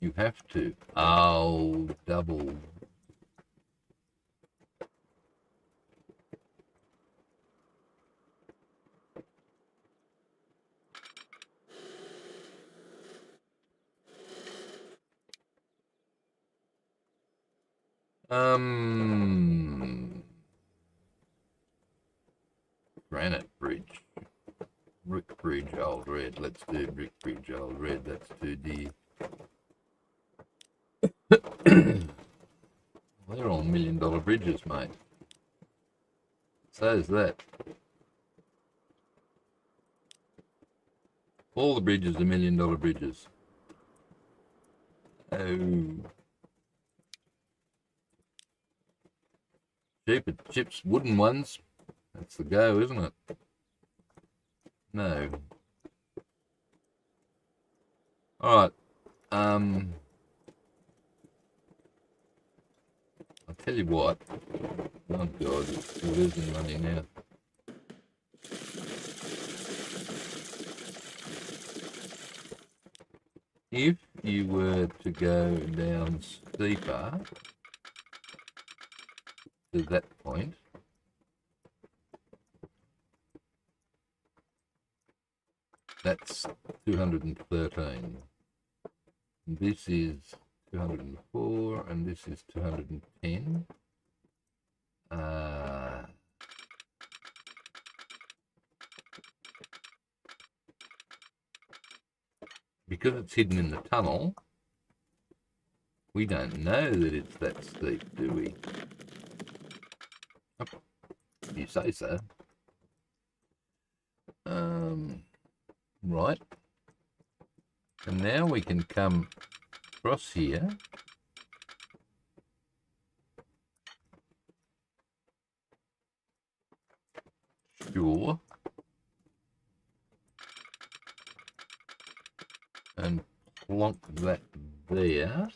You have to. Oh, double. Granite Bridge. Brick Bridge Old Red. Let's do Brick Bridge Old Red. That's 2D. They're all $1 million bridges, mate. So's that. All the bridges are $1 million bridges. Oh. Cheaper chips, wooden ones. That's the go, isn't it? No. Alright. I'll tell you what. Oh God, we're losing money now. If you were to go down steeper to that point, that's 213. This is 204, and this is 210. Because it's hidden in the tunnel, we don't know that it's that steep, do we? say so. Right. And now we can come across here. Sure. And plonk that there.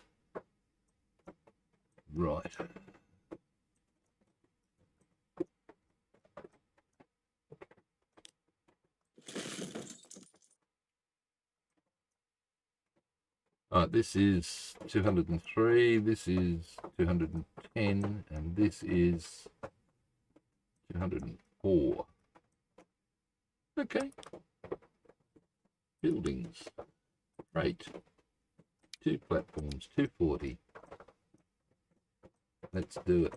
Right. This is 203, this is 210, and this is 204. Okay. Buildings. Great. 2 platforms, 240. Let's do it.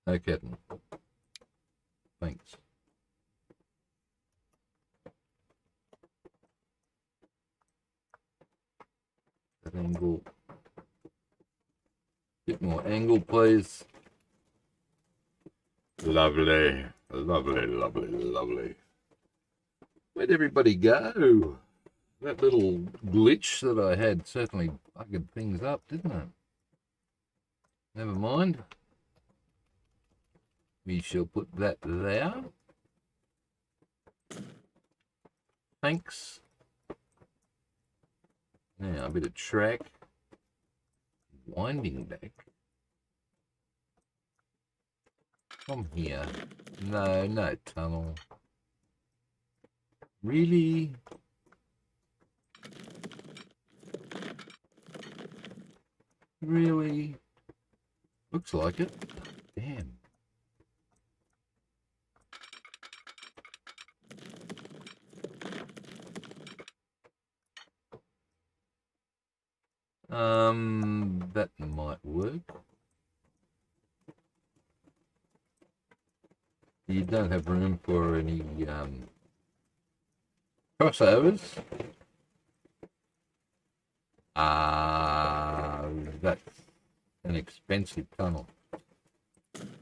No kidding. Thanks. That angle. Bit more angle, please. Lovely. Lovely, lovely, lovely. Where'd everybody go? That little glitch that I had certainly buggered things up, didn't it? Never mind. We shall put that there. Thanks. Now a bit of track. Winding back. From here. No, no tunnel. Really? Really? Looks like it. Damn. That might work. You don't have room for any crossovers. That's an expensive tunnel.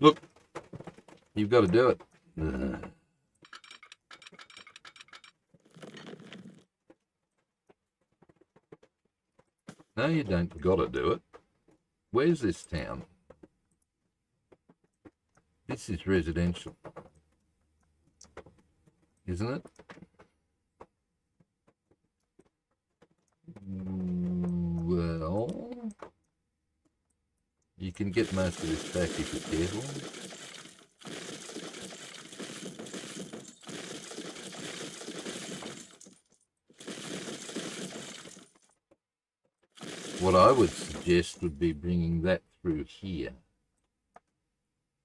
Look, you've got to do it. No, you don't got to do it. Where's this town? This is residential, isn't it? Well, you can get most of this back if you're careful. What I would suggest would be bringing that through here.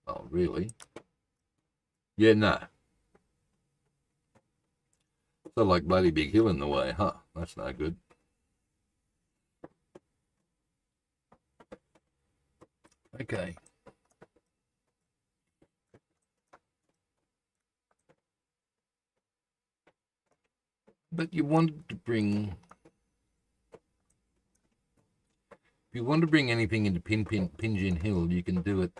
Oh, really? Yeah, no. So like bloody big hill in the way, huh? That's no good. Okay. But you wanted to bring... If you want to bring anything into Pigeon Hill, you can do it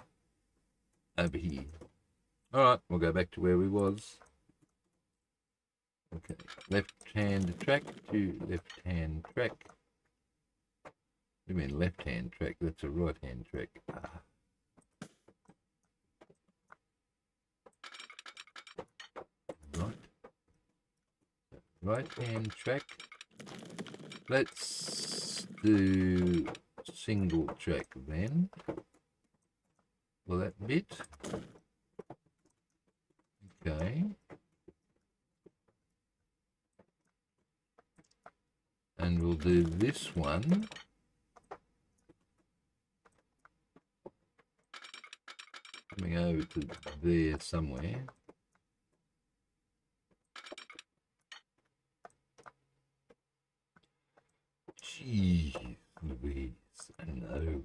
over here. Alright, we'll go back to where we was. Okay, left-hand track to left-hand track. You mean left-hand track? That's a right-hand track. Right. Right-hand track. Let's do single track then. For that bit. Okay. And we'll do this one. Coming over to there somewhere. Gee Louise, I know.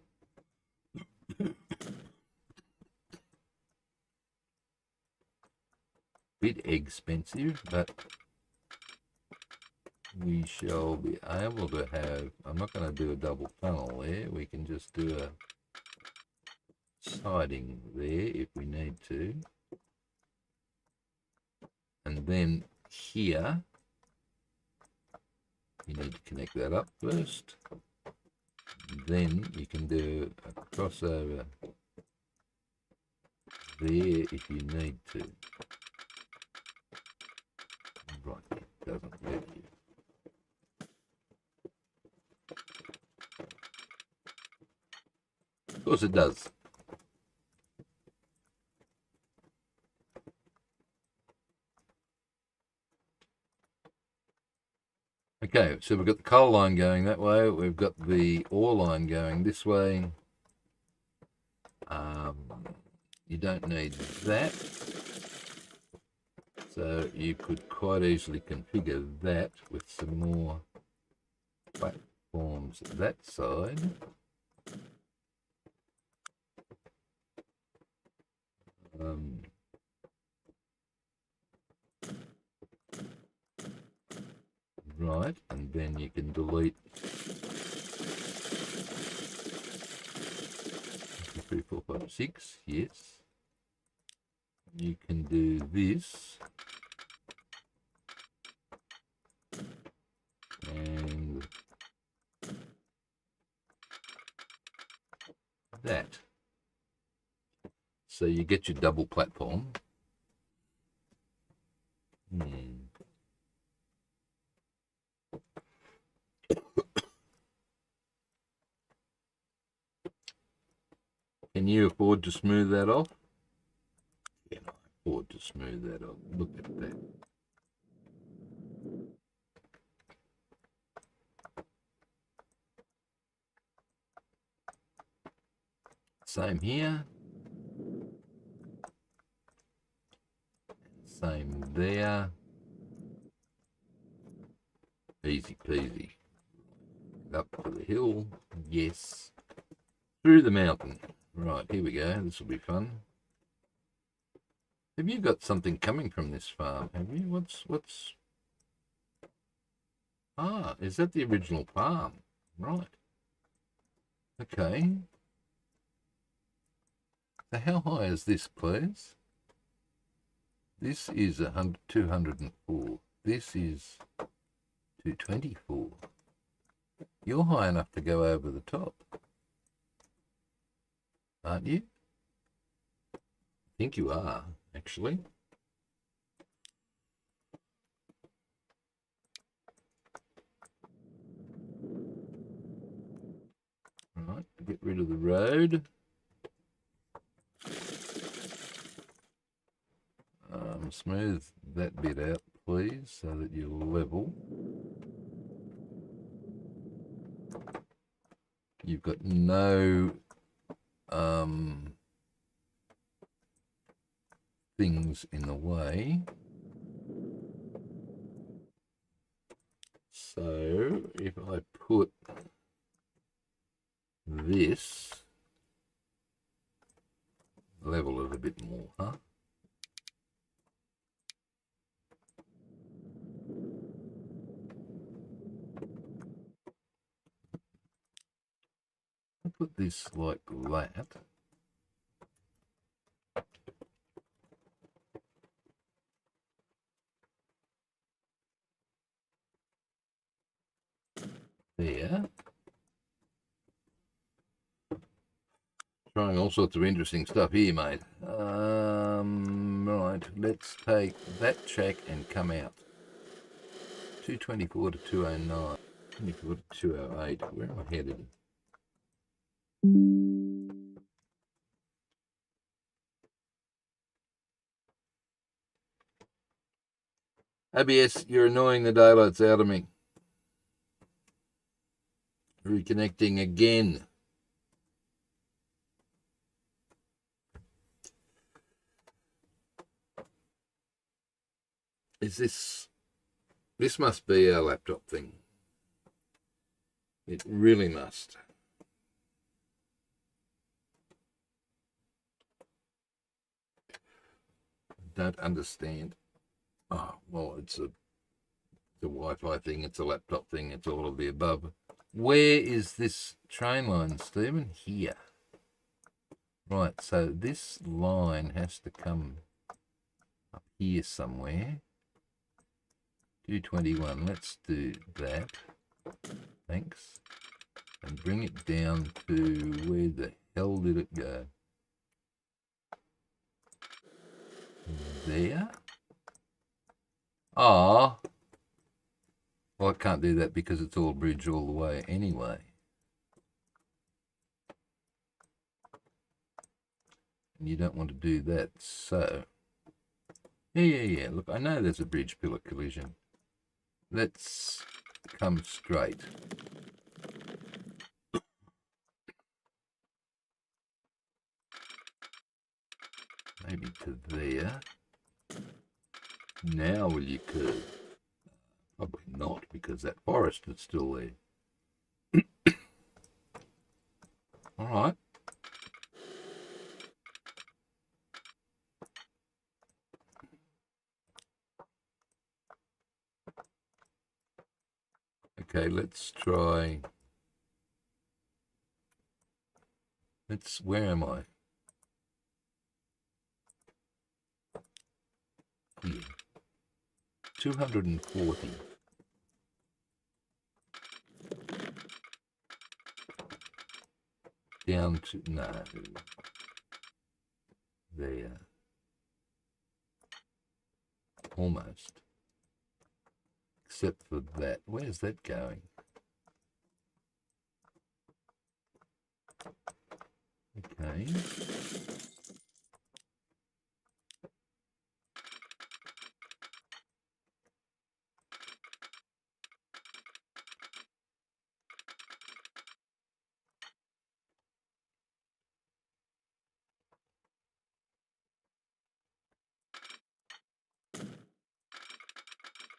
Bit expensive, but we shall be able to have, I'm not going to do a double tunnel there, we can just do siding there if we need to. And then here, you need to connect that up first. Then you can do a crossover there if you need to. Right, it doesn't let you. Of course it does. Okay, so we've got the coal line going that way. We've got the ore line going this way. You don't need that. So you could quite easily configure that with some more platforms that side. Right, and then you can delete 3, 4, 5, 6, yes. You can do this. And that. So you get your double platform. Can you afford to smooth that off? Can I afford to smooth that off? Look at that. Same here. Same there. Easy peasy. Up to the hill. Yes. Through the mountain. Right, here we go. This will be fun. Have you got something coming from this farm? Have you? What's... Ah, is that the original farm? Right. Okay. So how high is this, please? This is 204. This is 224. You're high enough to go over the top, aren't you? I think you are, actually. Right, get rid of the road. Smooth that bit out, please, so that you're level. You've got no things in the way. So if I put this, level it a bit more, huh? I'll put this like that. There. Trying all sorts of interesting stuff here, mate. Right, let's take that check and come out. 224 to 209. 24 to 208. Where am I headed? ABS, you're annoying the daylights out of me. Reconnecting again. Is this must be our laptop thing. It really must. Don't understand. Oh, well, it's a Wi-Fi thing, it's a laptop thing, it's all of the above. Where is this train line, Stephen? Here. Right, so this line has to come up here somewhere. 221, let's do that. Thanks. And bring it down to, where the hell did it go? There. Ah. Well, I can't do that because it's all bridge all the way anyway. And you don't want to do that, so... Yeah. Look, I know there's a bridge pillar collision. Let's come straight. Maybe to there. Now will you curve? Probably not, because that forest is still there. All right. Okay, let's try... Where am I? Here. 240. Down to... No. There. Almost. Except for that. Where's that going? Okay.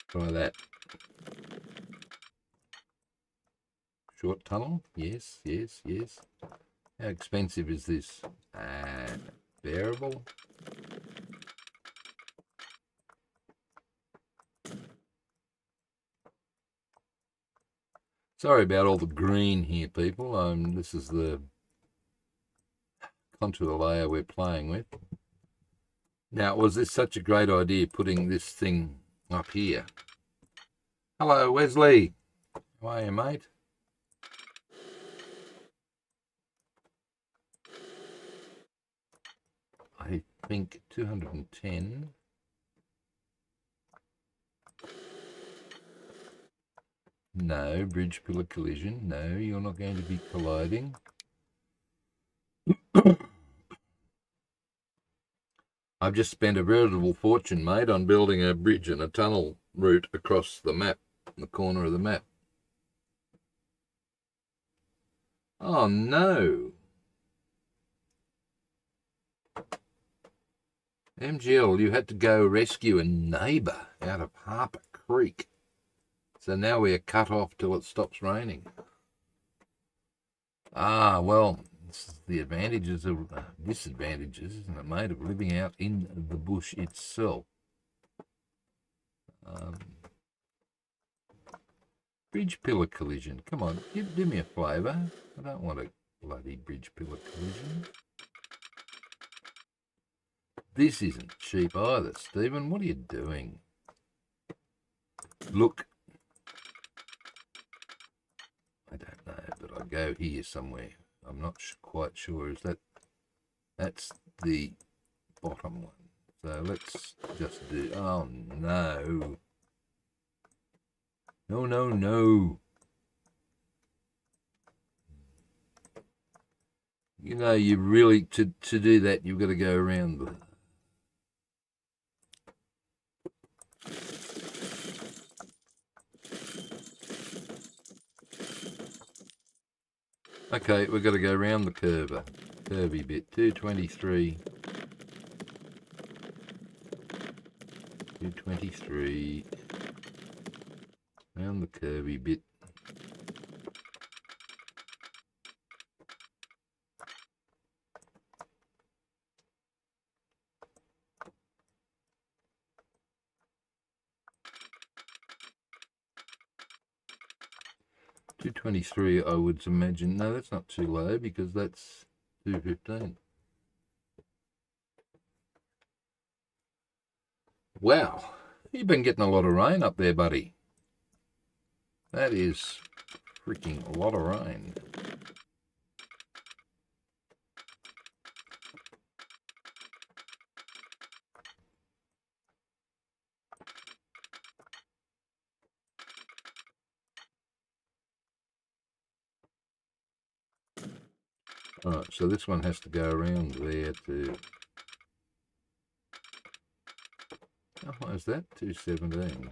Try that. Short tunnel? Yes. How expensive is this? Bearable. Sorry about all the green here, people. This is the contour layer we're playing with. Now, was this such a great idea, putting this thing up here? Hello, Wesley. How are you, mate? I think 210. No, bridge pillar collision. No, you're not going to be colliding. I've just spent a veritable fortune, mate, on building a bridge and a tunnel route across the map, the corner of the map. Oh, no. MGL, you had to go rescue a neighbour out of Harper Creek. So now we are cut off till it stops raining. Ah, well, this is the advantages of disadvantages, isn't it, mate, of living out in the bush itself. Bridge pillar collision. Come on, give me a flavour. I don't want a bloody bridge pillar collision. This isn't cheap either, Stephen. What are you doing? Look. I don't know, but I'll go here somewhere. I'm not quite sure. That's the bottom one. So let's just do... Oh, no. No. You know, you really... To do that, you've got to go around the... Okay, we've got to go around the curvy bit. 223. 223. Around the curvy bit. $223, I would imagine. No, that's not too low because that's $215. Wow, you've been getting a lot of rain up there, buddy. That is freaking a lot of rain. Alright, so this one has to go around there to... How high is that? 217.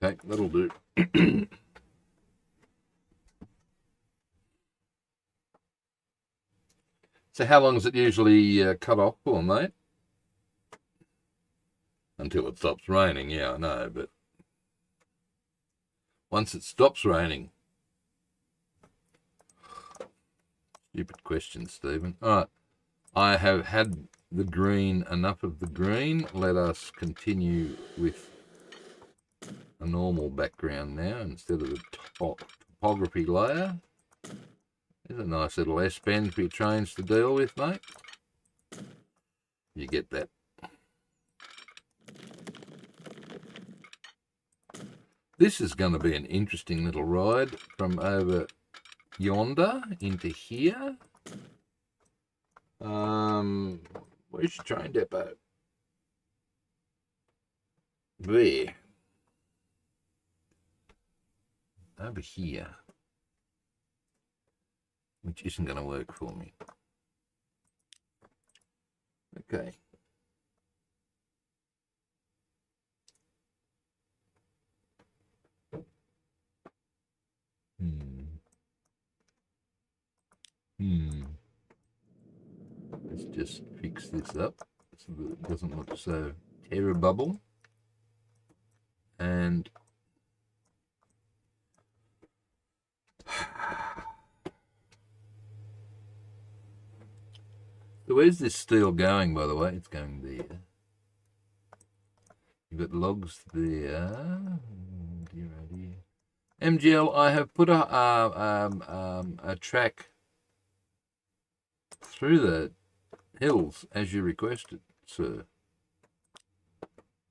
Okay, that'll do. So how long is it usually cut off for, mate? Until it stops raining, yeah, I know, but once it stops raining... Stupid question, Stephen. All right, I have had the green, enough of the green. Let us continue with a normal background now instead of the topography layer. There's a nice little S-bend for your trains to deal with, mate. You get that. This is going to be an interesting little ride from over yonder into here. Where's your train depot? There. Over here. Which isn't going to work for me. Okay. Let's just fix this up so that it doesn't look so terrible. And so where's this steel going, by the way? It's going there. You've got logs there. MGL, I have put a track through the hills as you requested, sir.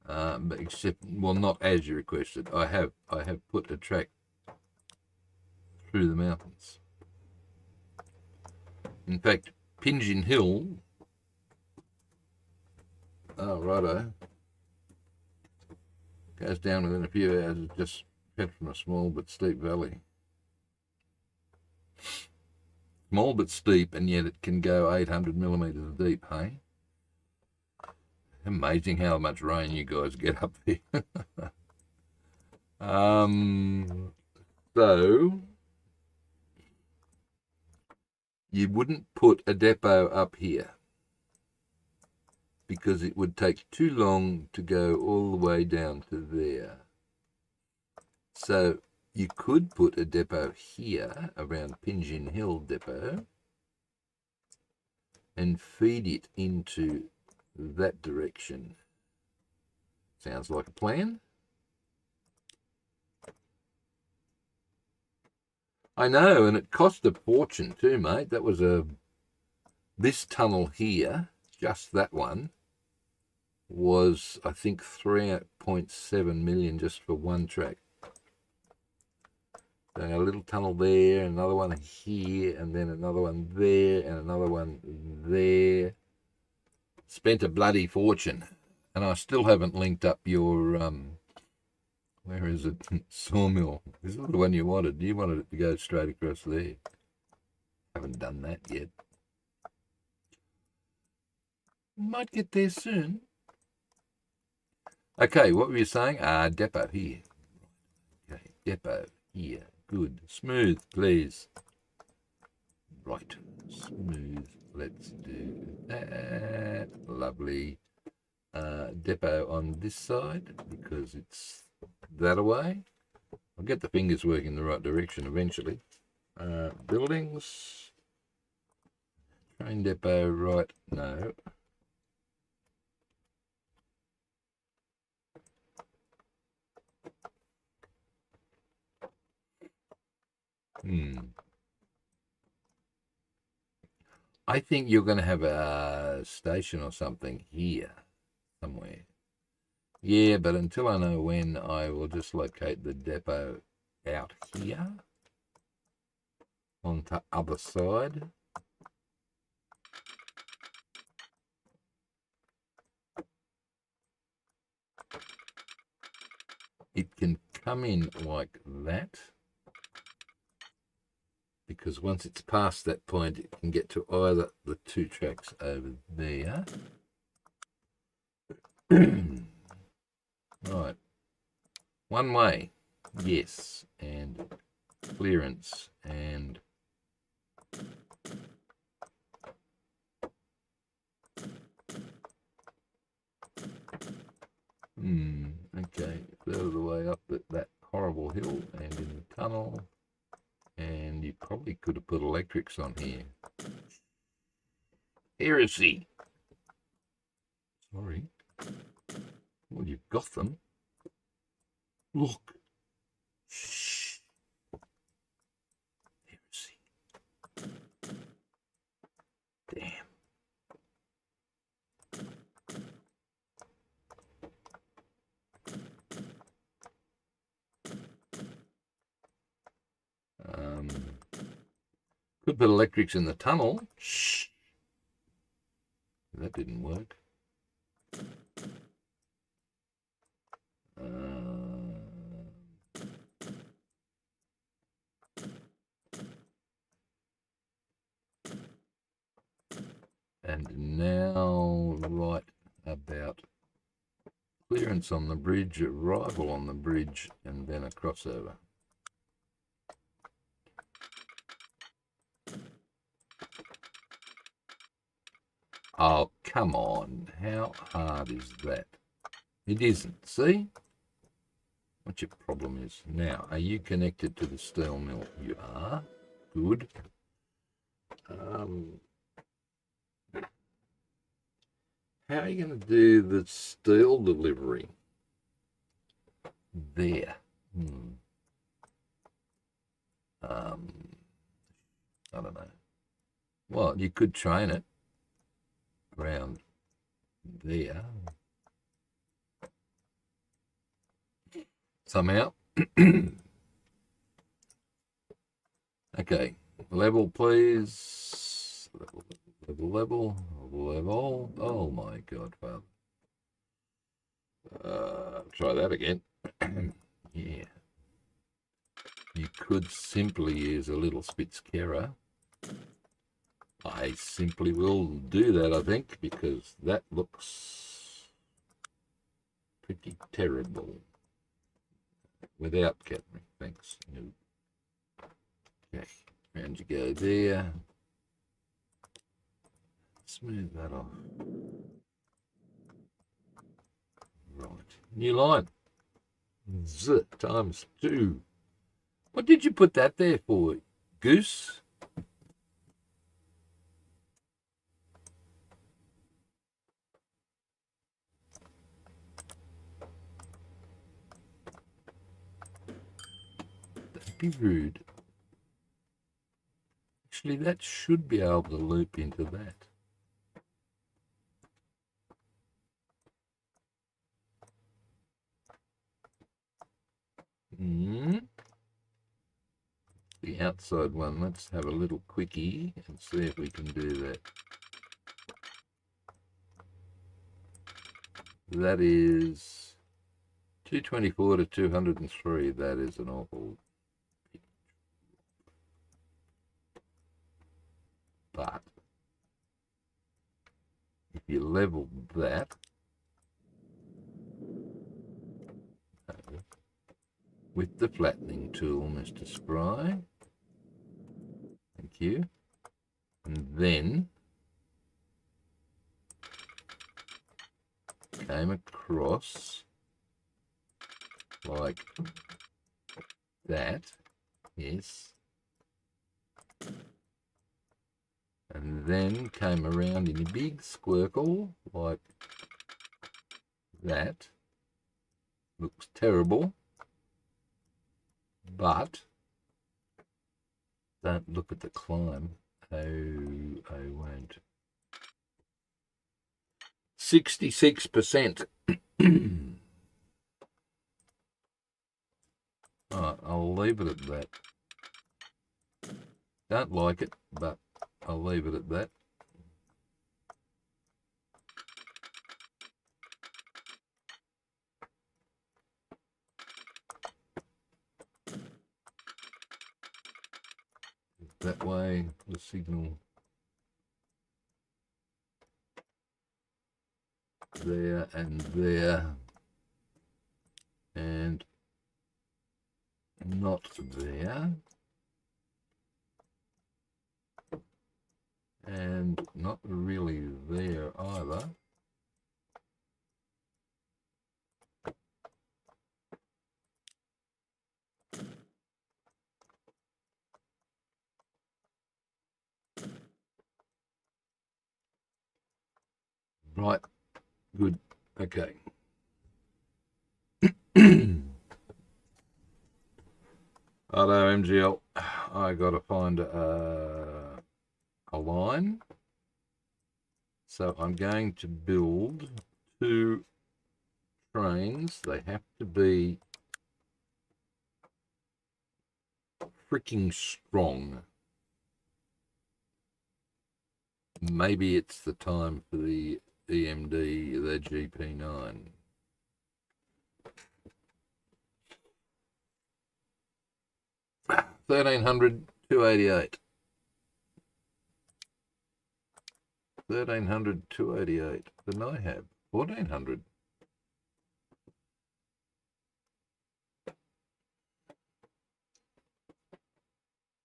But except, well, not as you requested. I have put a track through the mountains. In fact, Pigeon Hill. Oh, righto. Goes down within a few hours. It just fed from a small but steep valley. Small but steep, and yet it can go 800 millimeters deep, hey? Amazing how much rain you guys get up there. So you wouldn't put a depot up here because it would take too long to go all the way down to there. So you could put a depot here around Pigeon Hill Depot and feed it into that direction. Sounds like a plan. I know, and it cost a fortune too, mate. That was this tunnel here, just that one, was, I think, 3.7 million just for one track. So a little tunnel there, another one here, and then another one there, and another one there. Spent a bloody fortune, and I still haven't linked up your where is it? Sawmill. This is the one you wanted. You wanted it to go straight across there. Haven't done that yet. Might get there soon. Okay, what were you saying? Depot here. Okay, depot here. Good. Smooth, please. Right. Smooth. Let's do that lovely depot on this side because it's that away. I'll get the fingers working the right direction eventually. Buildings, train depot, right? No. I think you're going to have a station or something here somewhere. Yeah, but until I know when, I will just locate the depot out here on the other side. It can come in like that, because once it's past that point, it can get to either the two tracks over there. Right. One way, yes, and clearance, and okay, further the way up that horrible hill and in the tunnel, and you probably could have put electrics on here. Heresy. Sorry. Well, you've got them. Look. Shh. Heresy. Damn. Could put electrics in the tunnel. Shh. That didn't work. And now, right about clearance on the bridge, arrival on the bridge, and then a crossover. Oh, come on. How hard is that? It isn't. See? What your problem is. Now, are you connected to the steel mill? You are. Good. How are you going to do the steel delivery? There. I don't know. Well, you could train it around there somehow. Okay, level please. Level. Oh my God, Father. Try that again. Yeah. You could simply use a little Spitzkehrer. I simply will do that, I think, because that looks pretty terrible. Without Catering, thanks. No. Okay, round you go there. Smooth that off. Right, new line. Z times 2. What did you put that there for, Goose? Don't be rude. Actually, that should be able to loop into that. The outside one, let's have a little quickie and see if we can do that. That is 224 to 203. That is an awful big drop. But if you level that, with the flattening tool, Mr. Spry. Thank you. And then came across like that, yes, and then came around in a big squircle like that. Looks terrible, but don't look at the climb. Oh, I won't. 66%. Alright, I'll leave it at that. Don't like it, but I'll leave it at that. That way, the signal there and there, and not there, and not really there either. Right, good, okay. Hello MGL, I gotta find a line. So I'm going to build 2 trains. They have to be freaking strong. Maybe it's the time for the EMD, the GP9. $1,300-288. 1,300-288. Then I have 1,400.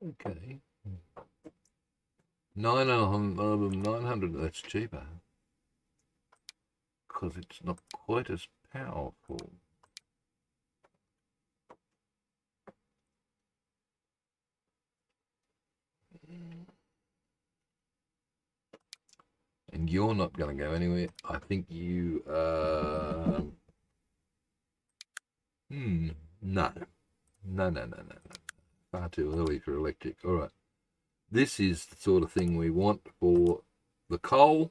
Okay. 900, that's cheaper. Because it's not quite as powerful. And you're not going to go anywhere. I think you no. Far too early for electric. All right. This is the sort of thing we want for the coal.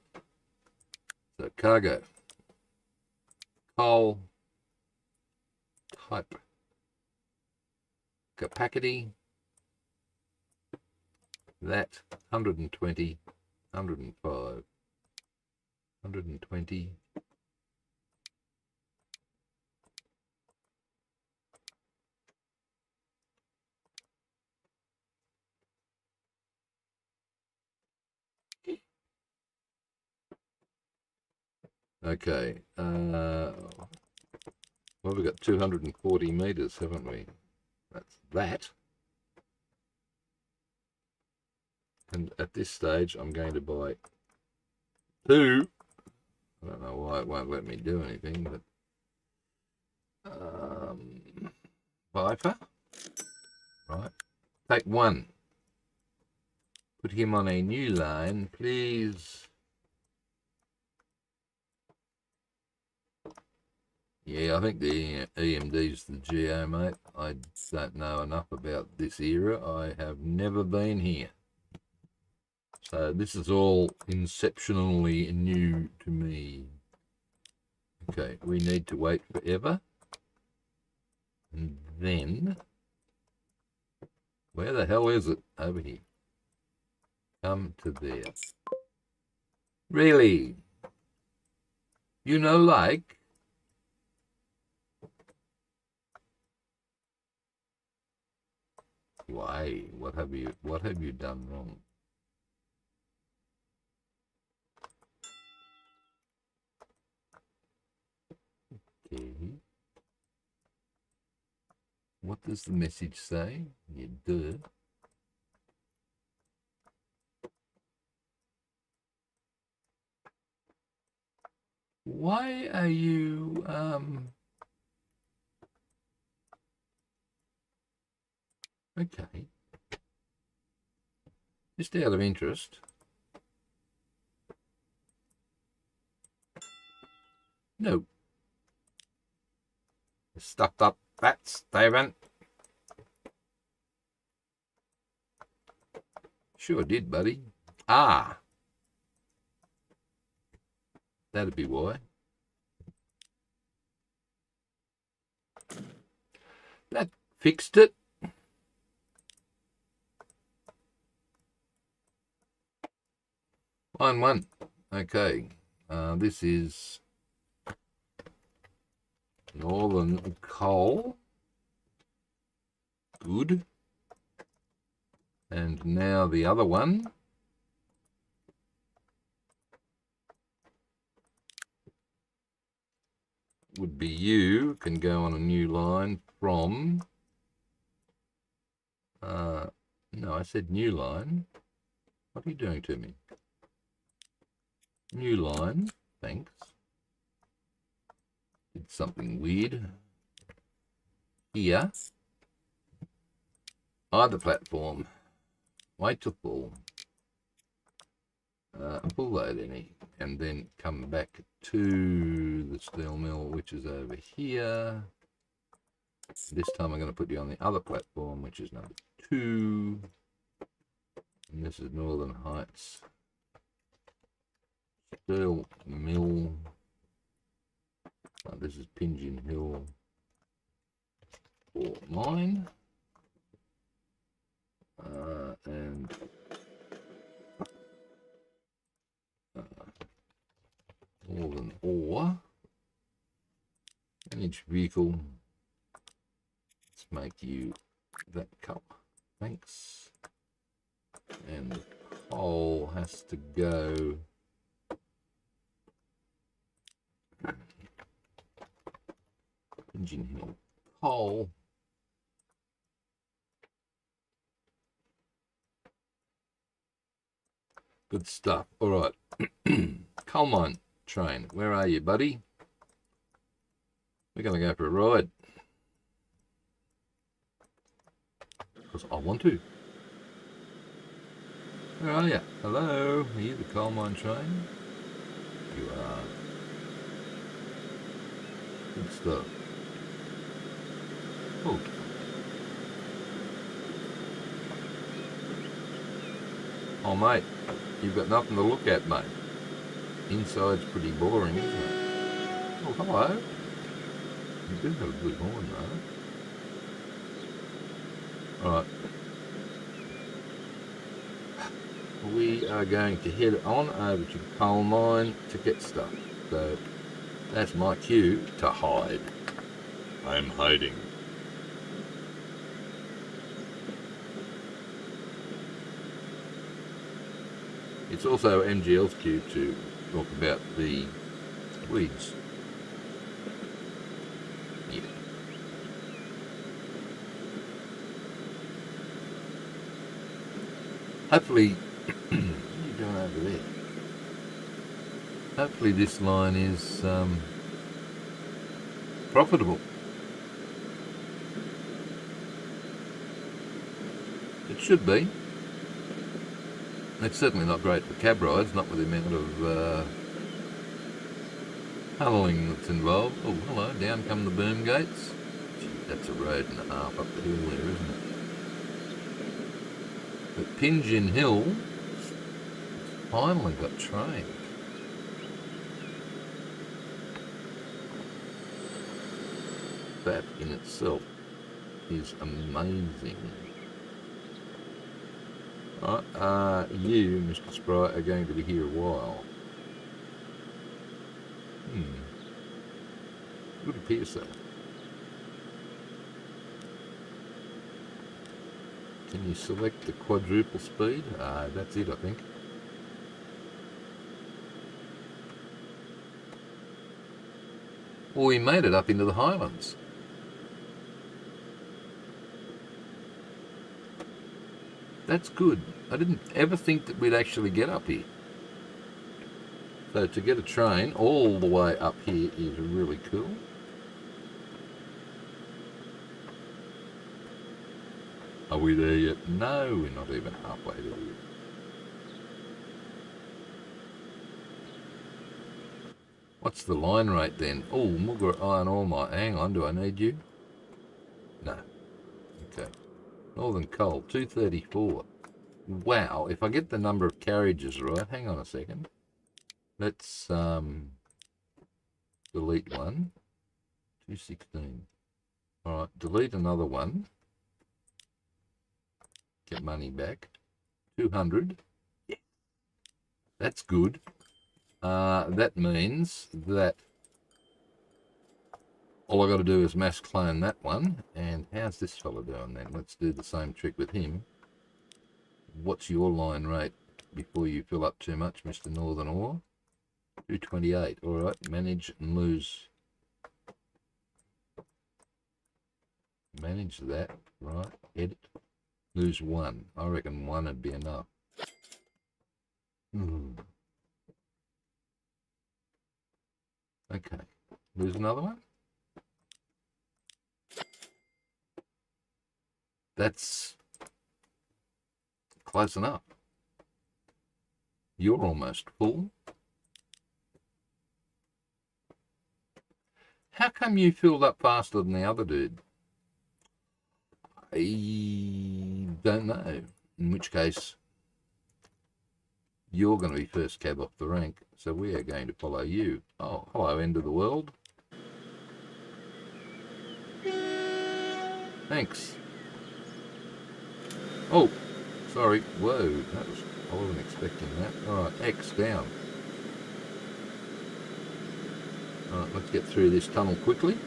So cargo. Coal type. Capacity. That 120, 105, 120. Okay. Well, we've got 240 meters, haven't we? That's that. And at this stage, I'm going to buy 2. I don't know why it won't let me do anything, but Viper, right? Take 1. Put him on a new line, please. Yeah, I think the EMD's the GO, mate. I don't know enough about this era. I have never been here. So this is all inceptionally new to me. Okay, we need to wait forever. And then, where the hell is it? Over here. Come to there. Really? You know, like? Why? What have you done wrong? Okay. What does the message say? You do. Why are you okay, just out of interest, no, stuffed up that, Stephen. Sure did, buddy. Ah, that'd be why. That fixed it. Line 1. Okay. This is Northern Coal. Good. And now the other one. Would be you, can go on a new line from, no, I said new line. What are you doing to me? New line, thanks. Did something weird. Here, either platform, wait to full, full load any, and then come back to the steel mill, which is over here. This time I'm going to put you on the other platform, which is number 2. And this is Northern Heights Steel Mill. This is Pigeon Hill ore mine. And Northern ore. Managed vehicle. Let's make you that color. Thanks. And the coal has to go Pigeon Hill coal. Good stuff. All right. Coal mine train. Where are you, buddy? We're going to go for a ride. Because I want to. Where are you? Hello? Are you the coal mine train? You are. Good stuff. Oh. Oh, mate. You've got nothing to look at, mate. Inside's pretty boring, isn't it? Oh, hello. You do have a good horn, though. Alright. We are going to head on over to the coal mine to get stuff. So, that's my cue to hide. I'm hiding. It's also MGL's cue to talk about the weeds. Yeah. Hopefully, what are you doing over there? Hopefully this line is profitable. It should be. It's certainly not great for cab rides, not with the amount of tunnelling that's involved. Oh, hello, down come the boom gates. Gee, that's a road and a half up the hill there, isn't it? But Pigeon Hill finally got trained. That in itself is amazing. Right, you, Mr. Spry, are going to be here a while. Would appear so. Can you select the quadruple speed? That's it, I think. Well, we made it up into the Highlands. That's good. I didn't ever think that we'd actually get up here. So to get a train all the way up here is really cool. Are we there yet? No, we're not even halfway there yet. What's the line rate then? Oh, Mugger Iron Ore Mine. Hang on, do I need you? No. Okay. Northern Coal, 234. Wow, if I get the number of carriages right, hang on a second. Let's delete one. 216. Alright, delete another one. Get money back. 200. Yeah. That's good. That means that all I got to do is mass clone that one. And how's this fella doing then? Let's do the same trick with him. What's your line rate before you fill up too much, Mr. Northern Ore? 228. Alright, manage and lose. Manage that. Right, edit. Lose one. I reckon one would be enough. Okay. Lose another one? That's close enough. You're almost full. How come you filled up faster than the other dude? I don't know. In which case, you're going to be first cab off the rank, so we are going to follow you. Oh, hello, end of the world. Thanks. Oh, sorry. Whoa, I wasn't expecting that. All right, X down. All right, let's get through this tunnel quickly,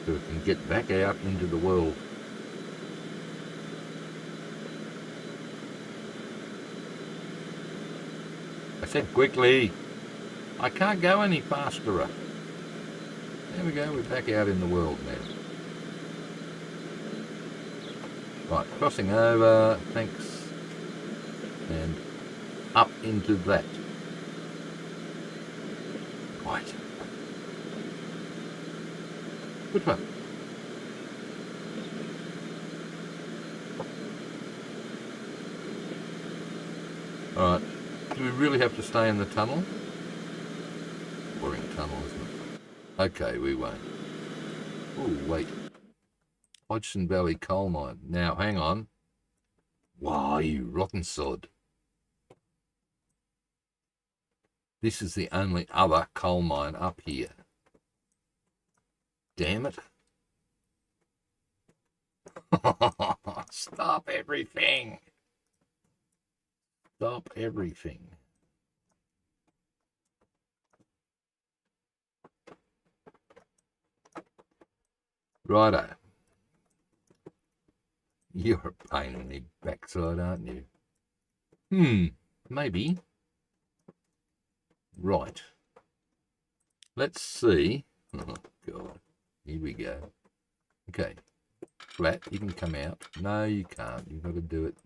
so we can get back out into the world. I said quickly. I can't go any faster. There we go, we're back out in the world now. Right, crossing over, thanks. And up into that. Right. Which one? Alright. Do we really have to stay in the tunnel? Boring tunnel, isn't it? Okay, we won't. Oh, wait. Hodgson Valley Coal Mine. Now, hang on. Why, you rotten sod. This is the only other coal mine up here. Damn it. Stop everything. Stop everything. Righto. You're a pain in the backside, aren't you? Maybe. Right. Let's see. Oh, God. Here we go. Okay. Flat, you can come out. No, you can't. You've got to do it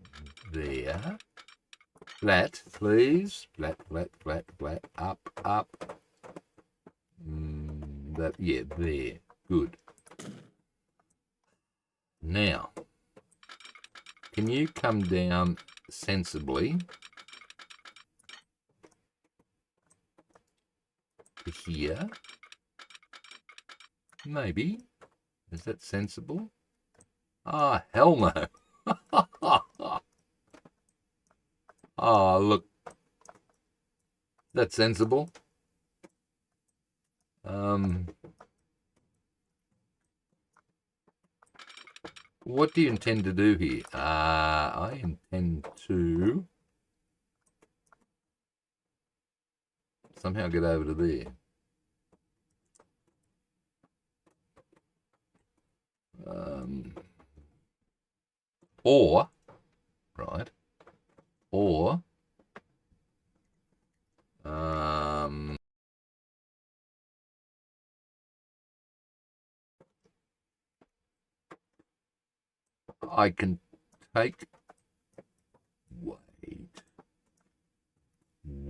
there. Flat, please. Flat, flat, flat, flat. Up, up. Yeah, there. Good. Now, can you come down sensibly to here? Maybe. Is that sensible? Ah, hell no. Ah, look. That's sensible. What do you intend to do here? I intend to somehow get over to there. Or, right, or, I can take, wait,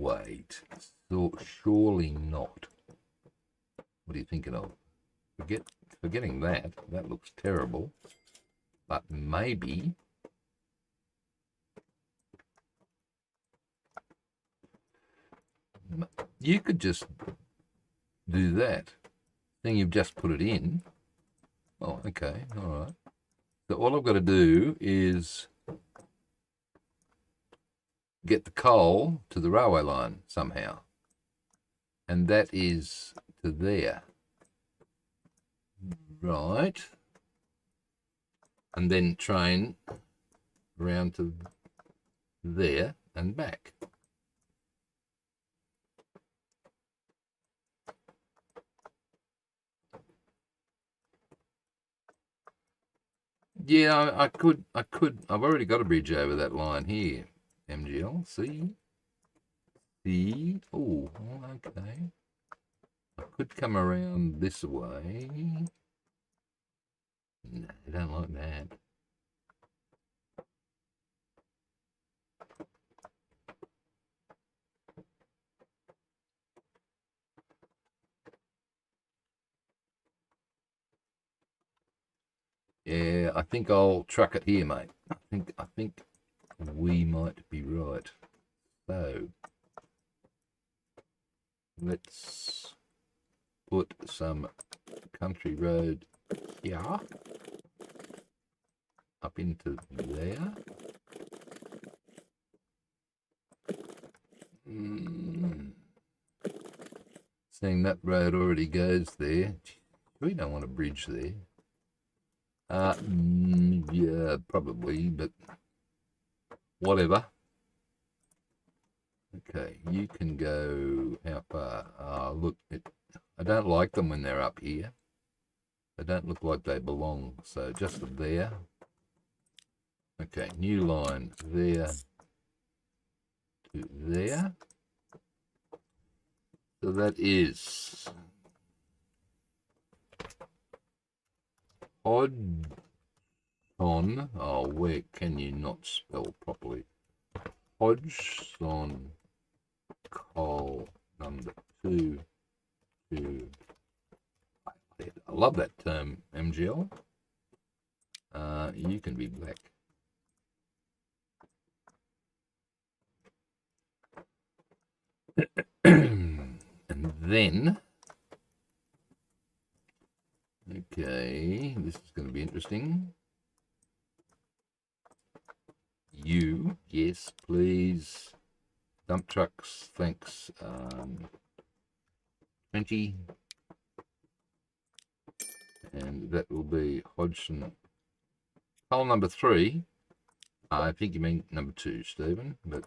wait. So, surely not. What are you thinking of? Forgetting that. That looks terrible. But maybe... you could just do that. Then you've just put it in. Oh, okay. All right. So all I've got to do is get the coal to the railway line somehow. And that is to there. Right. And then train around to there and back. Yeah, I could. I've already got a bridge over that line here. MGL, see? Oh, okay. I could come around this way. No, I don't like that. Yeah, I think I'll truck it here, mate. I think we might be right. So let's put some country road here up into there. Seeing that road already goes there. We don't want a bridge there. Yeah, probably, but whatever. Okay, you can go how far? Look, I don't like them when they're up here. They don't look like they belong. So just there. Okay, new line there to there. So that is Hodgson. Oh, where can you not spell properly? Hodgson coal number 2 to... I love that term, MGL. You can be black. And then, okay, this is going to be interesting. You, yes, please. Dump trucks, thanks. 20. And that will be Hodgson. Hole number 3. I think you mean number 2, Stephen, but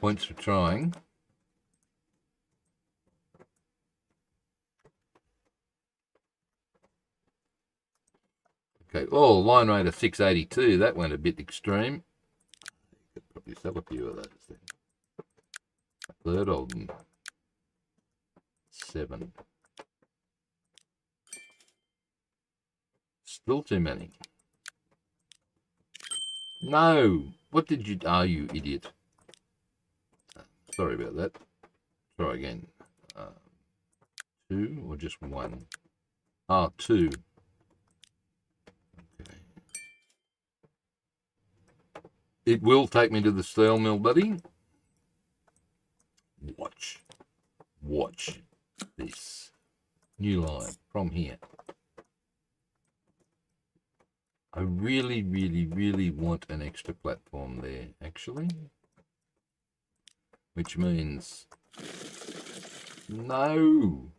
points for trying. Okay, oh, line rate of 682. That went a bit extreme. You could probably sell a few of those then. A third of them. 7. Still too many. No! What did you... Oh, you idiot. Sorry about that. Try again. 2 or just 1? Ah, 2. Okay. It will take me to the steel mill, buddy. Watch this. New line from here. I really, really, really want an extra platform there, actually. Which means... No!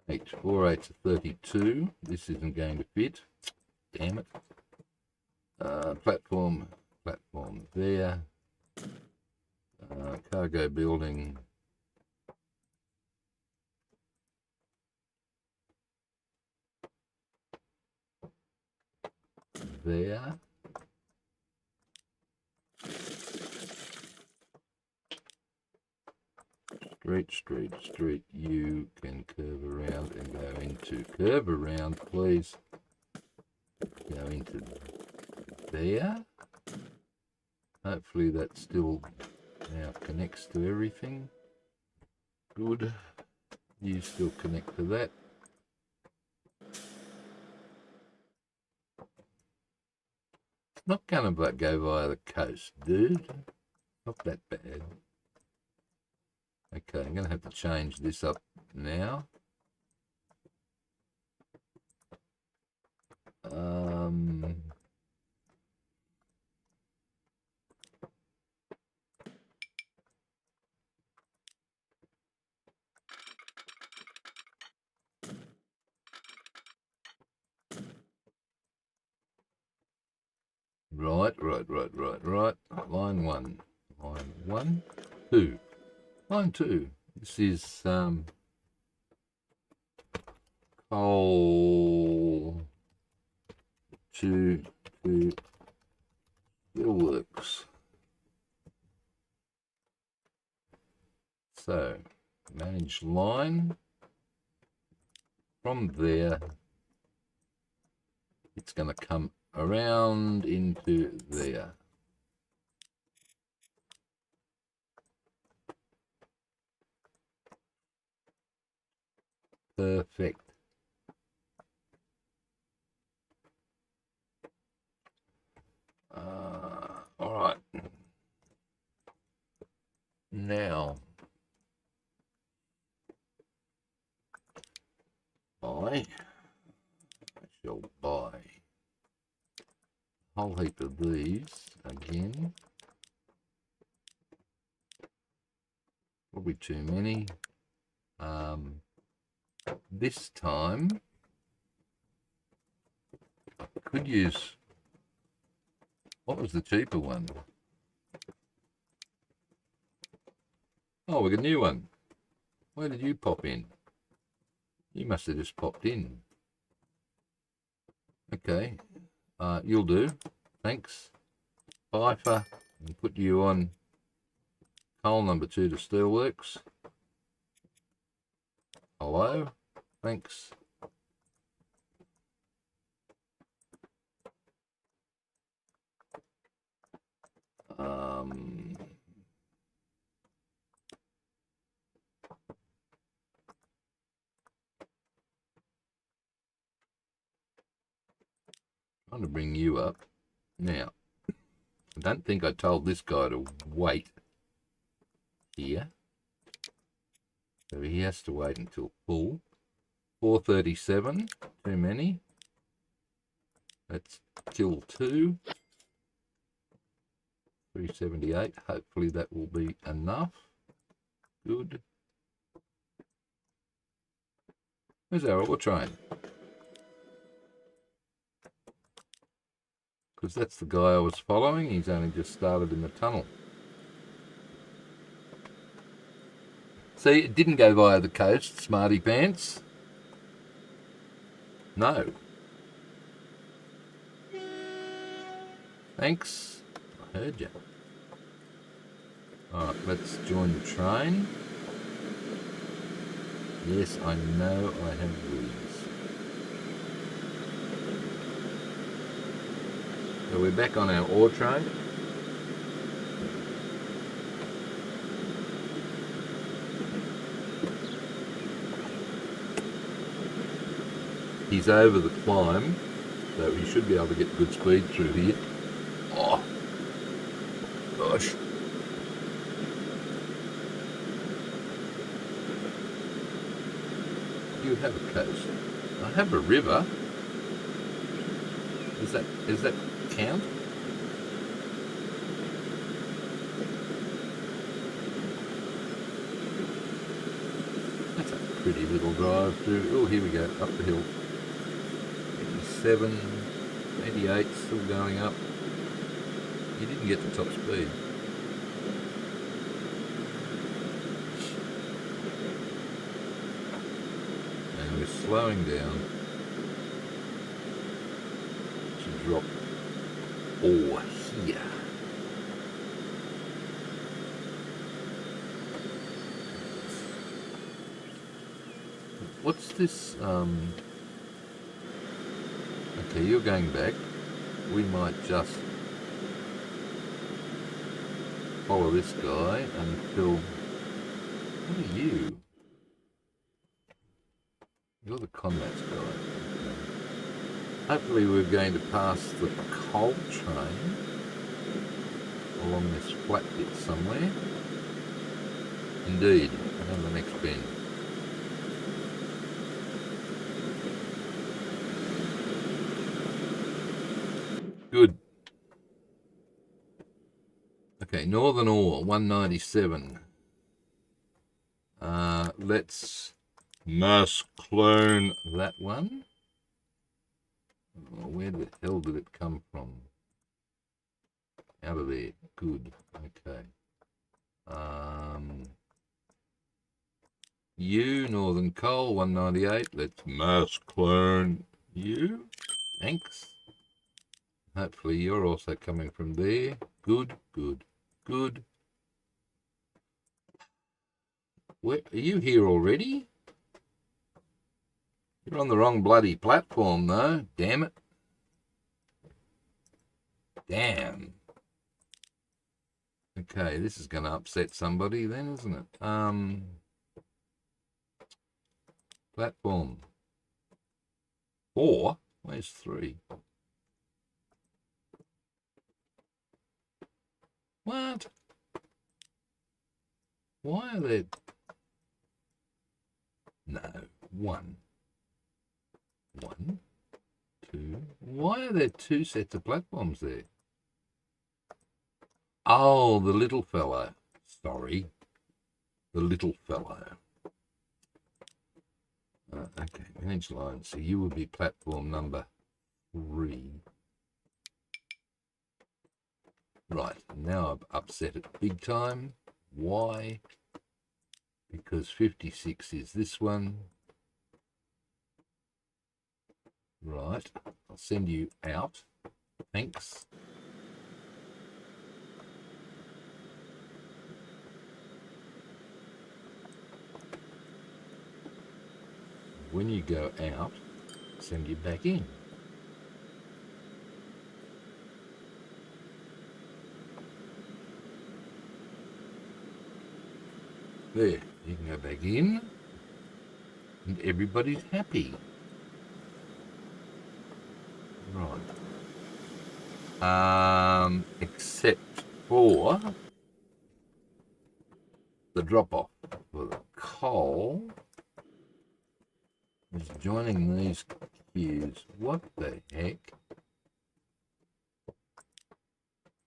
H4, 8 to 32. This isn't going to fit. Damn it. Platform there. Cargo building. There. street. You can curve around and go into curve around, please. Go into there. Hopefully that still now connects to everything. Good. You still connect to that. It's not going to go via the coast, dude. Not that bad. Okay, I'm going to have to change this up now. Right. Line 1, line 1, 2, line 2. This is coal to steelworks. So manage line. From there, it's going to come around into there. Perfect. All right. Now, I shall buy a whole heap of these again. Probably too many. This time, I could use, what was the cheaper one? Oh, we got a new one. Where did you pop in? You must have just popped in. Okay, you'll do. Thanks. Bifer, and put you on coal number 2 to Steelworks. Hello, thanks. Trying to bring you up. Now, I don't think I told this guy to wait here. So he has to wait until full. 437, too many. Let's kill 2. 378, hopefully that will be enough. Good. Where's our ore train? Because that's the guy I was following. He's only just started in the tunnel. See, it didn't go via the coast, smarty pants. No. Thanks. I heard you. Alright, let's join the train. Yes, I know I have these. So we're back on our ore train. He's over the climb, so he should be able to get good speed through here. Oh, gosh. You have a coast. I have a river. Is that count? That's a pretty little drive through. Oh, here we go, up the hill. 87, 88, still going up. You didn't get the top speed. And we're slowing down to drop ore here. what's this? Okay, you're going back. We might just follow this guy until... What are you? You're the Conmats guy. Okay. Hopefully we're going to pass the coal train along this flat bit somewhere. Indeed, and the next bend. Good. Okay, Northern Ore, 197. Let's mass clone that one. Oh, where the hell did it come from? Out of there. Good. Okay. You, Northern Coal, 198. Let's mass clone you. Thanks. Hopefully you're also coming from there. Good, good, good. Where, are you here already? You're on the wrong bloody platform, though. Damn it. Damn. Okay, this is going to upset somebody then, isn't it? Platform 4? Where's 3? What? Why are there... No, 1. 1, 2. Why are there 2 sets of platforms there? Oh, the little fellow. Sorry. The little fellow. Okay, manage line. So you will be platform number 3. Right, now I've upset it big time. Why? Because 56 is this one. Right, I'll send you out. Thanks. When you go out, send you back in. There, you can go back in, and everybody's happy. Right. Except for the drop-off for the coal is joining these queues. What the heck?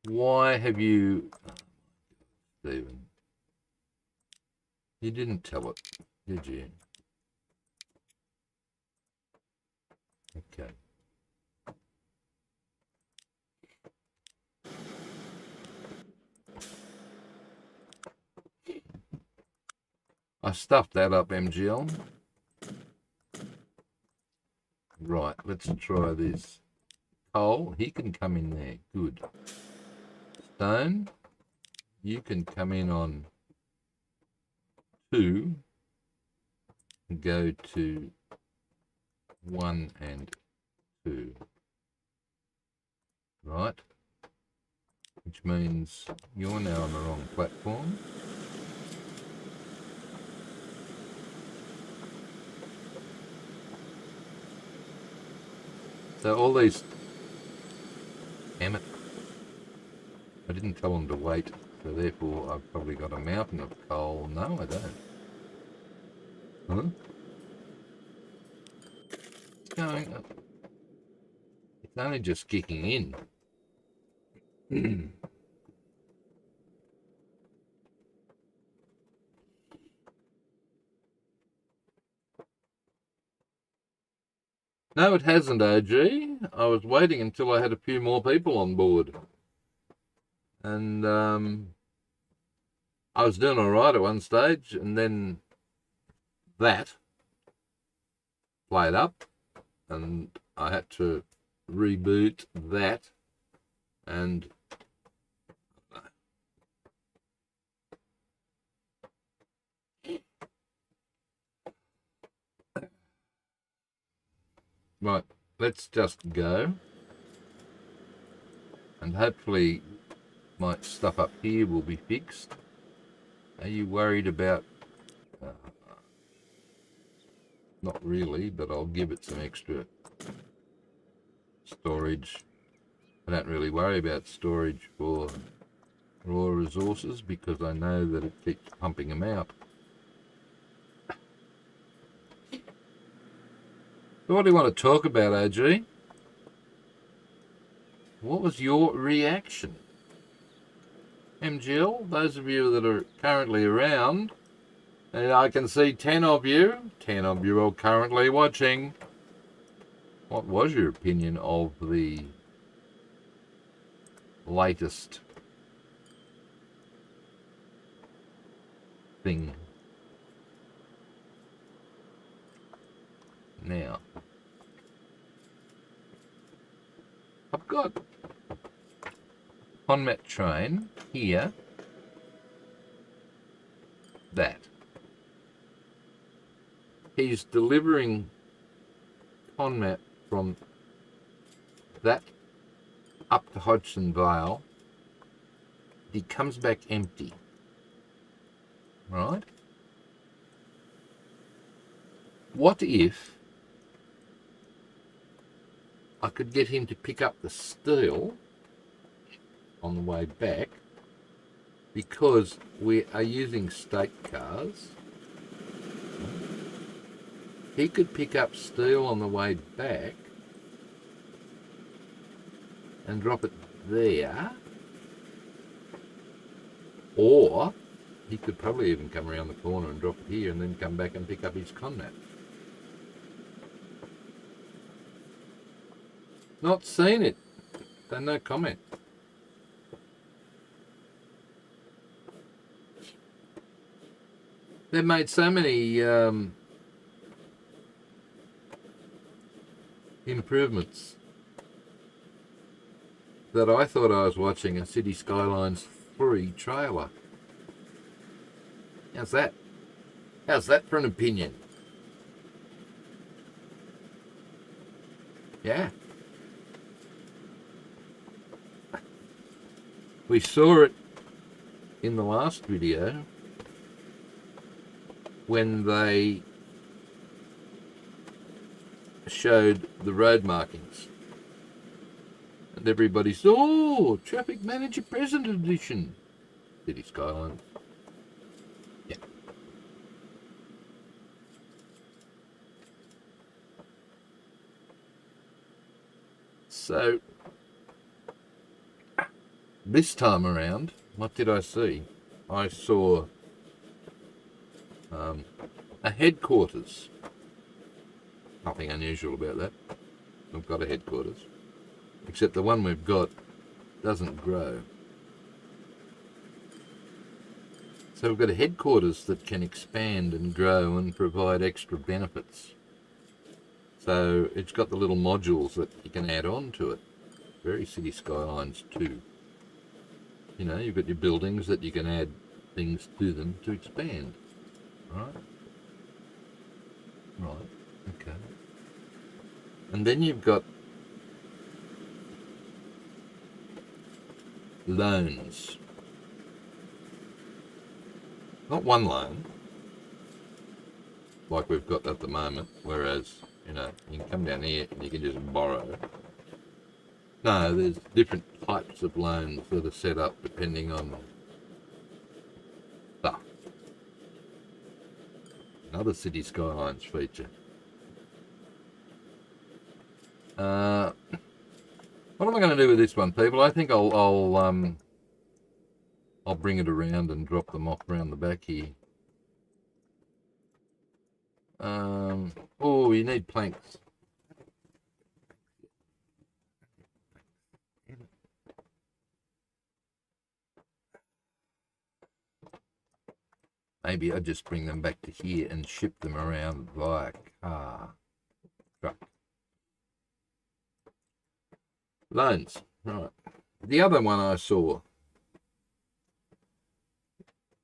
Why have you... Oh, Stephen. You didn't tell it, did you? Okay. I stuffed that up, MGL. Right, let's try this. Coal, he can come in there. Good. Stone, you can come in on 2 and go to 1 and 2. Right? Which means you're now on the wrong platform. So all these... Damn it. I didn't tell them to wait, so therefore I've probably got a mountain of coal. No, I don't. Huh? What's going on? It's only just kicking in. No, it hasn't, OG. I was waiting until I had a few more people on board. And I was doing all right at one stage, and then that played up, and I had to reboot that, and Right, let's just go. And hopefully my stuff up here will be fixed. Are you worried about... not really, but I'll give it some extra storage. I don't really worry about storage for raw resources because I know that it keeps pumping them out. So what do you want to talk about, OG? What was your reaction? MGL, those of you that are currently around, and I can see 10 of you are currently watching. What was your opinion of the latest thing? Now, I've got Conmat train here, that. He's delivering Conmat from that up to Hodgson Vale. He comes back empty, right? What if I could get him to pick up the steel on the way back, because we are using state cars? He could pick up steel on the way back and drop it there, or he could probably even come around the corner and drop it here and then come back and pick up his Conmat. Not seen it, so no comment. They've made so many improvements that I thought I was watching a City Skylines 3 trailer. How's that? How's that for an opinion? Yeah. We saw it in the last video when they showed the road markings. And everybody saw, oh, Traffic Manager Present Edition. City Skylines. Yeah. So, this time around, what did I see? I saw a headquarters. Nothing unusual about that. We've got a headquarters. Except the one we've got doesn't grow. So we've got a headquarters that can expand and grow and provide extra benefits. So it's got the little modules that you can add on to it. Very City Skylines too. You know, you've got your buildings that you can add things to them to expand. Right? Right, okay. And then you've got loans. Not one loan, like we've got at the moment, whereas, you know, you can come down here and you can just borrow. No, there's different types of loans that are set up depending on stuff. Another City Skylines feature. What am I going to do with this one, people? I think I'll bring it around and drop them off around the back here. Oh, you need planks. Maybe I just bring them back to here and ship them around via car. Truck. Loans, right. The other one I saw,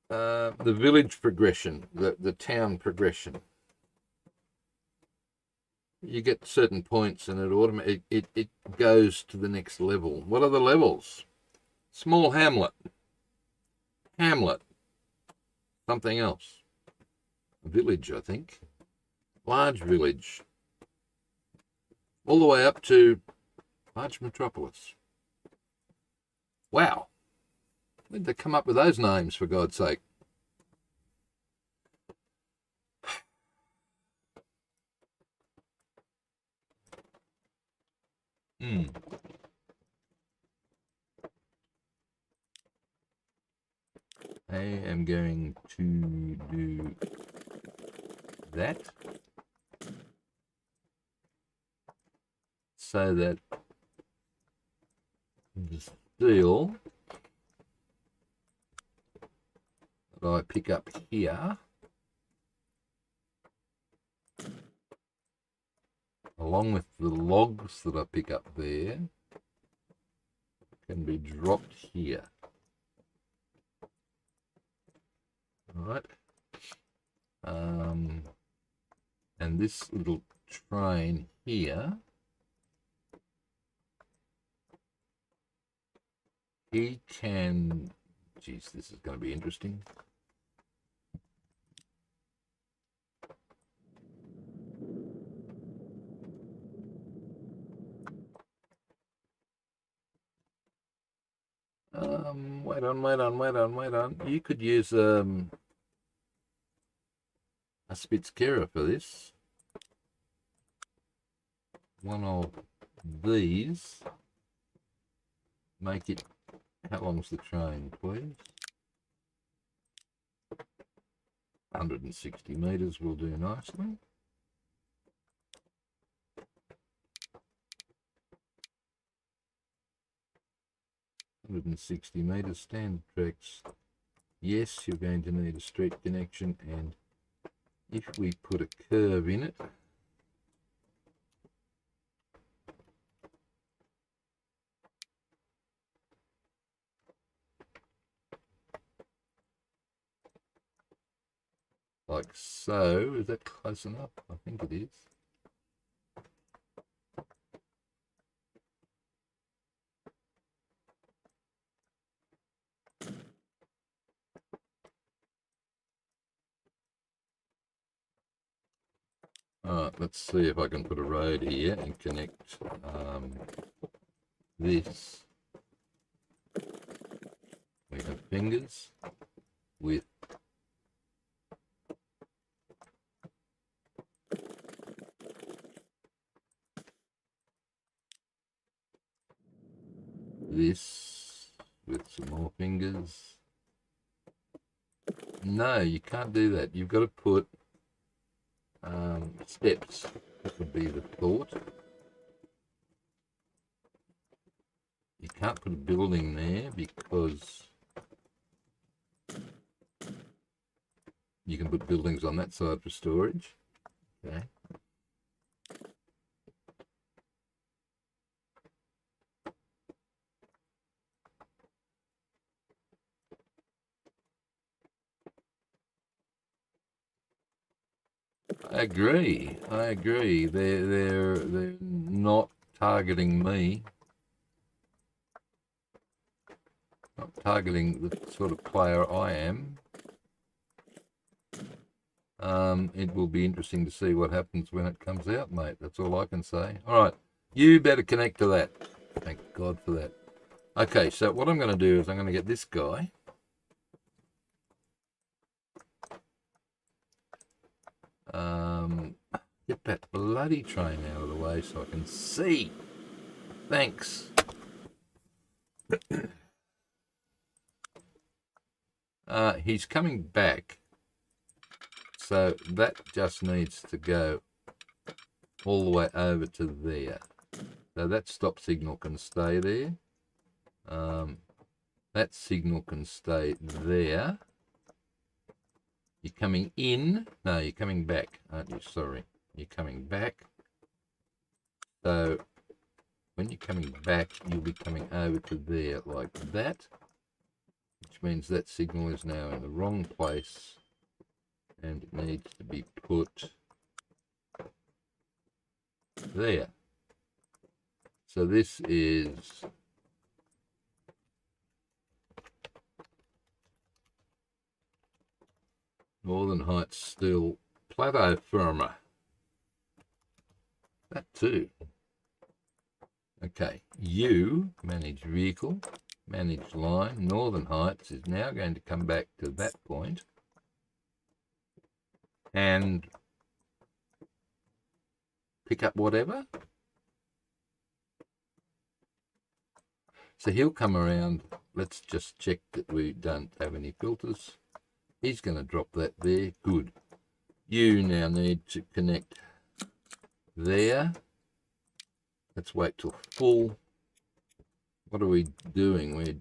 the village progression, the town progression. you get certain points and it goes to the next level. What are the levels? Small hamlet, hamlet, something else, village, I think, large village, all the way up to large metropolis. Wow, where'd they come up with those names, for God's sake? I am going to do that so that the steel that I pick up here, along with the logs that I pick up there, can be dropped here. All right. And this little train here, he can, geez, this is going to be interesting. Wait on. You could use a Spitzkehrer for this. One of these. Make it, how long's the train, please? 160 meters will do nicely. $160 meters, standard tracks. Yes, you're going to need a street connection, and if we put a curve in it, like so, is that close enough? I think it is. Alright, let's see if I can put a road here and connect this. We have fingers with this with some more fingers. No, you can't do that. You've got to put steps. That would be the thought. You can't put a building there because you can put buildings on that side for storage. Okay. I agree. They're not targeting me. Not targeting the sort of player I am. It will be interesting to see what happens when it comes out, mate. That's all I can say. All right, you better connect to that. Thank God for that. Okay, so what I'm going to do is I'm going to get this guy. Get that bloody train out of the way so I can see. Thanks. He's coming back. So that just needs to go all the way over to there. So that stop signal can stay there. That signal can stay there. You're coming in. No, you're coming back, aren't you? Sorry. You're coming back. So when you're coming back, you'll be coming over to there like that, which means that signal is now in the wrong place and it needs to be put there. So this is Northern Heights Steel Plateau Firmer. That too. Okay, U, manage vehicle, manage line. Northern Heights is now going to come back to that point and pick up whatever. So he'll come around. Let's just check that we don't have any filters. He's going to drop that there. Good. You now need to connect there. Let's wait till full. What are we doing? We're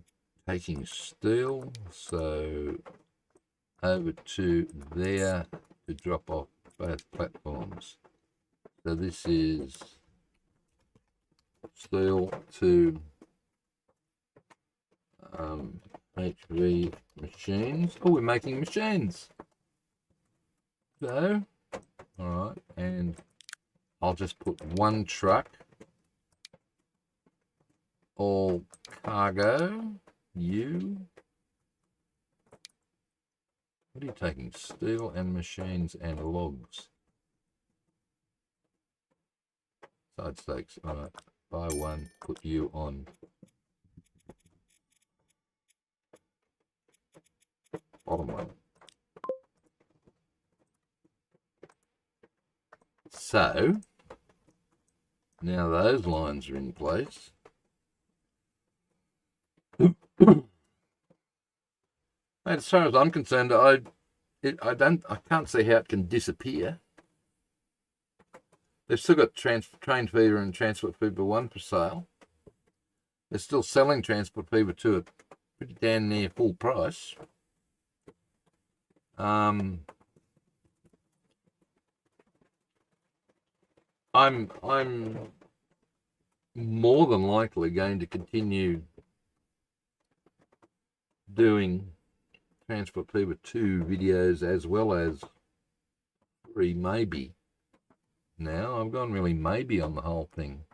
taking steel. So over to there to drop off both platforms. So this is steel to HV machines. Oh, we're making machines. So, all right, and I'll just put one truck, all cargo. You. What are you taking? Steel and machines and logs. Side stakes. All right, buy one, put you on. Bottom one. So now those lines are in place. As far as I'm concerned, I can't see how it can disappear. They've still got Train Fever and Transport Fever 1 for sale. They're still selling Transport Fever 2 at pretty damn near full price. I'm more than likely going to continue doing Transport Fever 2 videos as well as 3 maybe. Now I've gone really maybe on the whole thing.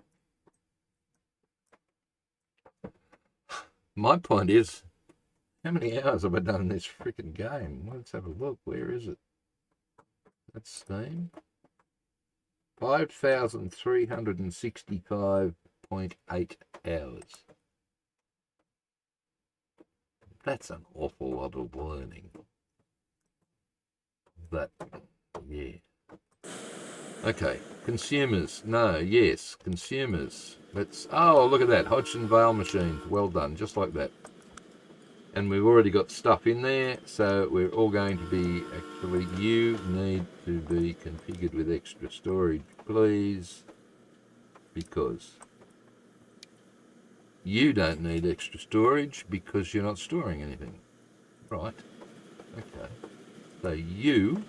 My point is, how many hours have I done in this freaking game? Let's have a look. Where is it? That's Steam. 5,365.8 hours. That's an awful lot of learning. But, yeah. Okay, consumers. No, yes, consumers. Let's, oh, look at that. Hodgson Vale machines. Well done, just like that. And we've already got stuff in there, so we're all going to be, actually, you need to be configured with extra storage, please, because you don't need extra storage because you're not storing anything. Right, okay. So you,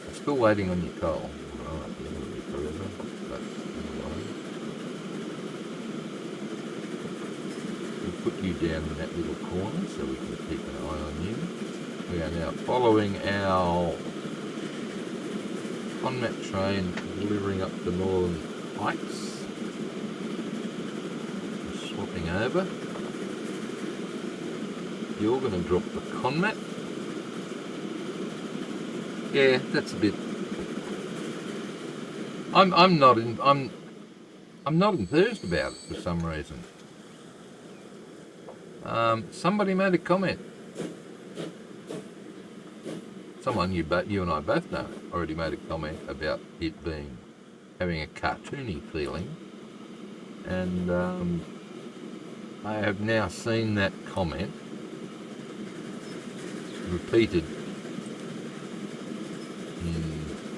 I'm still waiting on your coal. Right, forever, but put you down in that little corner so we can keep an eye on you. We are now following our on-map train delivering up to Northern Heights. Just swapping over. You're going to drop the con-map. Yeah, that's a bit. I'm not enthused about it for some reason. Somebody made a comment. Someone you and I both know already made a comment about it having a cartoony feeling, and I have now seen that comment repeated in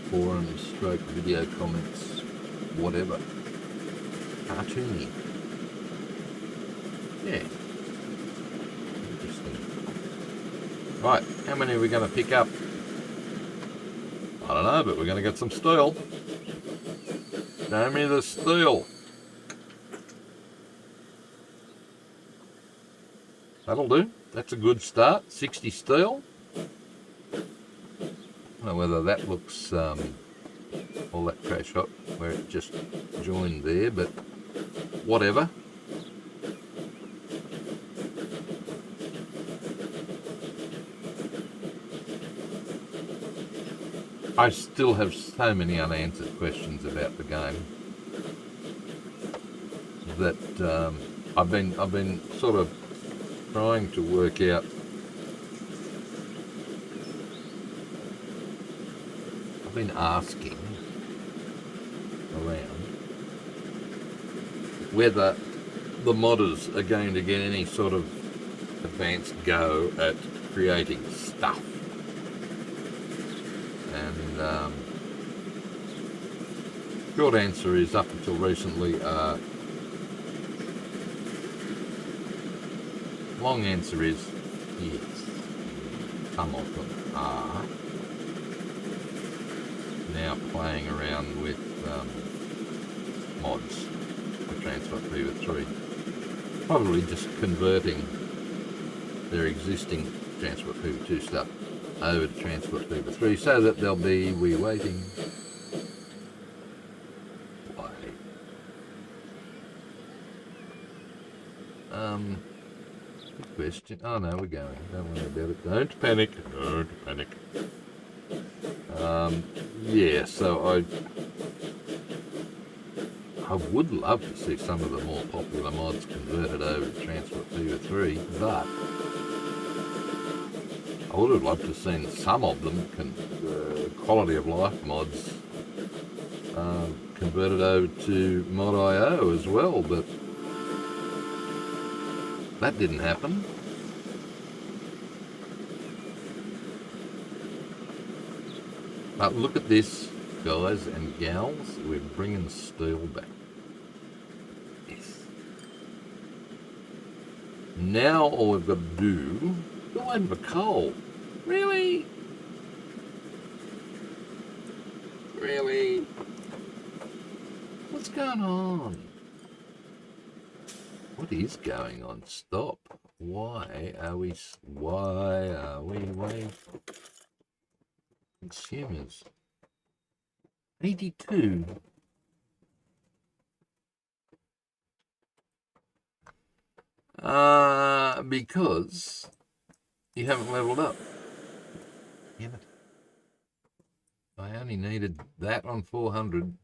forums, video comments, whatever. Cartoony. Yeah. Right, how many are we going to pick up? I don't know, but we're going to get some steel. Show me the steel. That'll do. That's a good start. 60 steel. I don't know whether that looks all that crash shot where it just joined there, but whatever. I still have so many unanswered questions about the game that I've been sort of trying to work out. I've been asking around whether the modders are going to get any sort of advanced go at creating stuff. And short answer is, up until recently, long answer is yes. Some of them are now playing around with mods for Transport Fever 3. Probably just converting their existing Transport Fever 2 stuff over to Transport Fever 3 so that they'll be waiting. Good question. Oh no, we're going. Don't worry about it. Don't panic. Don't panic. Yeah, so I would love to see some of the more popular mods converted over to Transport Fever 3, but I would have loved to have seen some of them, quality of life mods, converted over to Mod.io as well, but that didn't happen. But look at this, guys and gals, we're bringing steel back. Yes. Now all we've got to do, go waiting for coal. Really? Really? What's going on? What is going on? Stop. Why are we waiting? Consumers. 82. Because you haven't leveled up. Damn it. I only needed that on 400.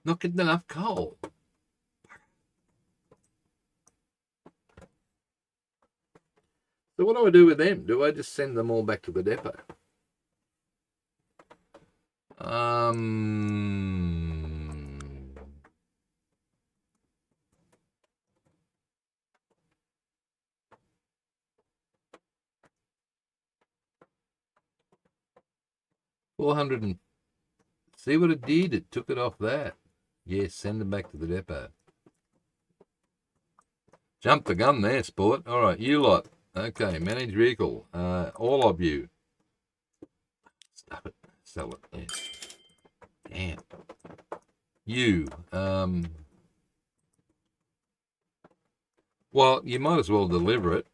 Not getting enough coal. So what do I do with them? Do I just send them all back to the depot? $400 and see what it did. It took it off that. Yes, send them back to the depot. Jump the gun there, sport. All right, you lot. Okay, manage vehicle. All of you. Stuff it. Sell it. Yes. Damn. You. Well, you might as well deliver it.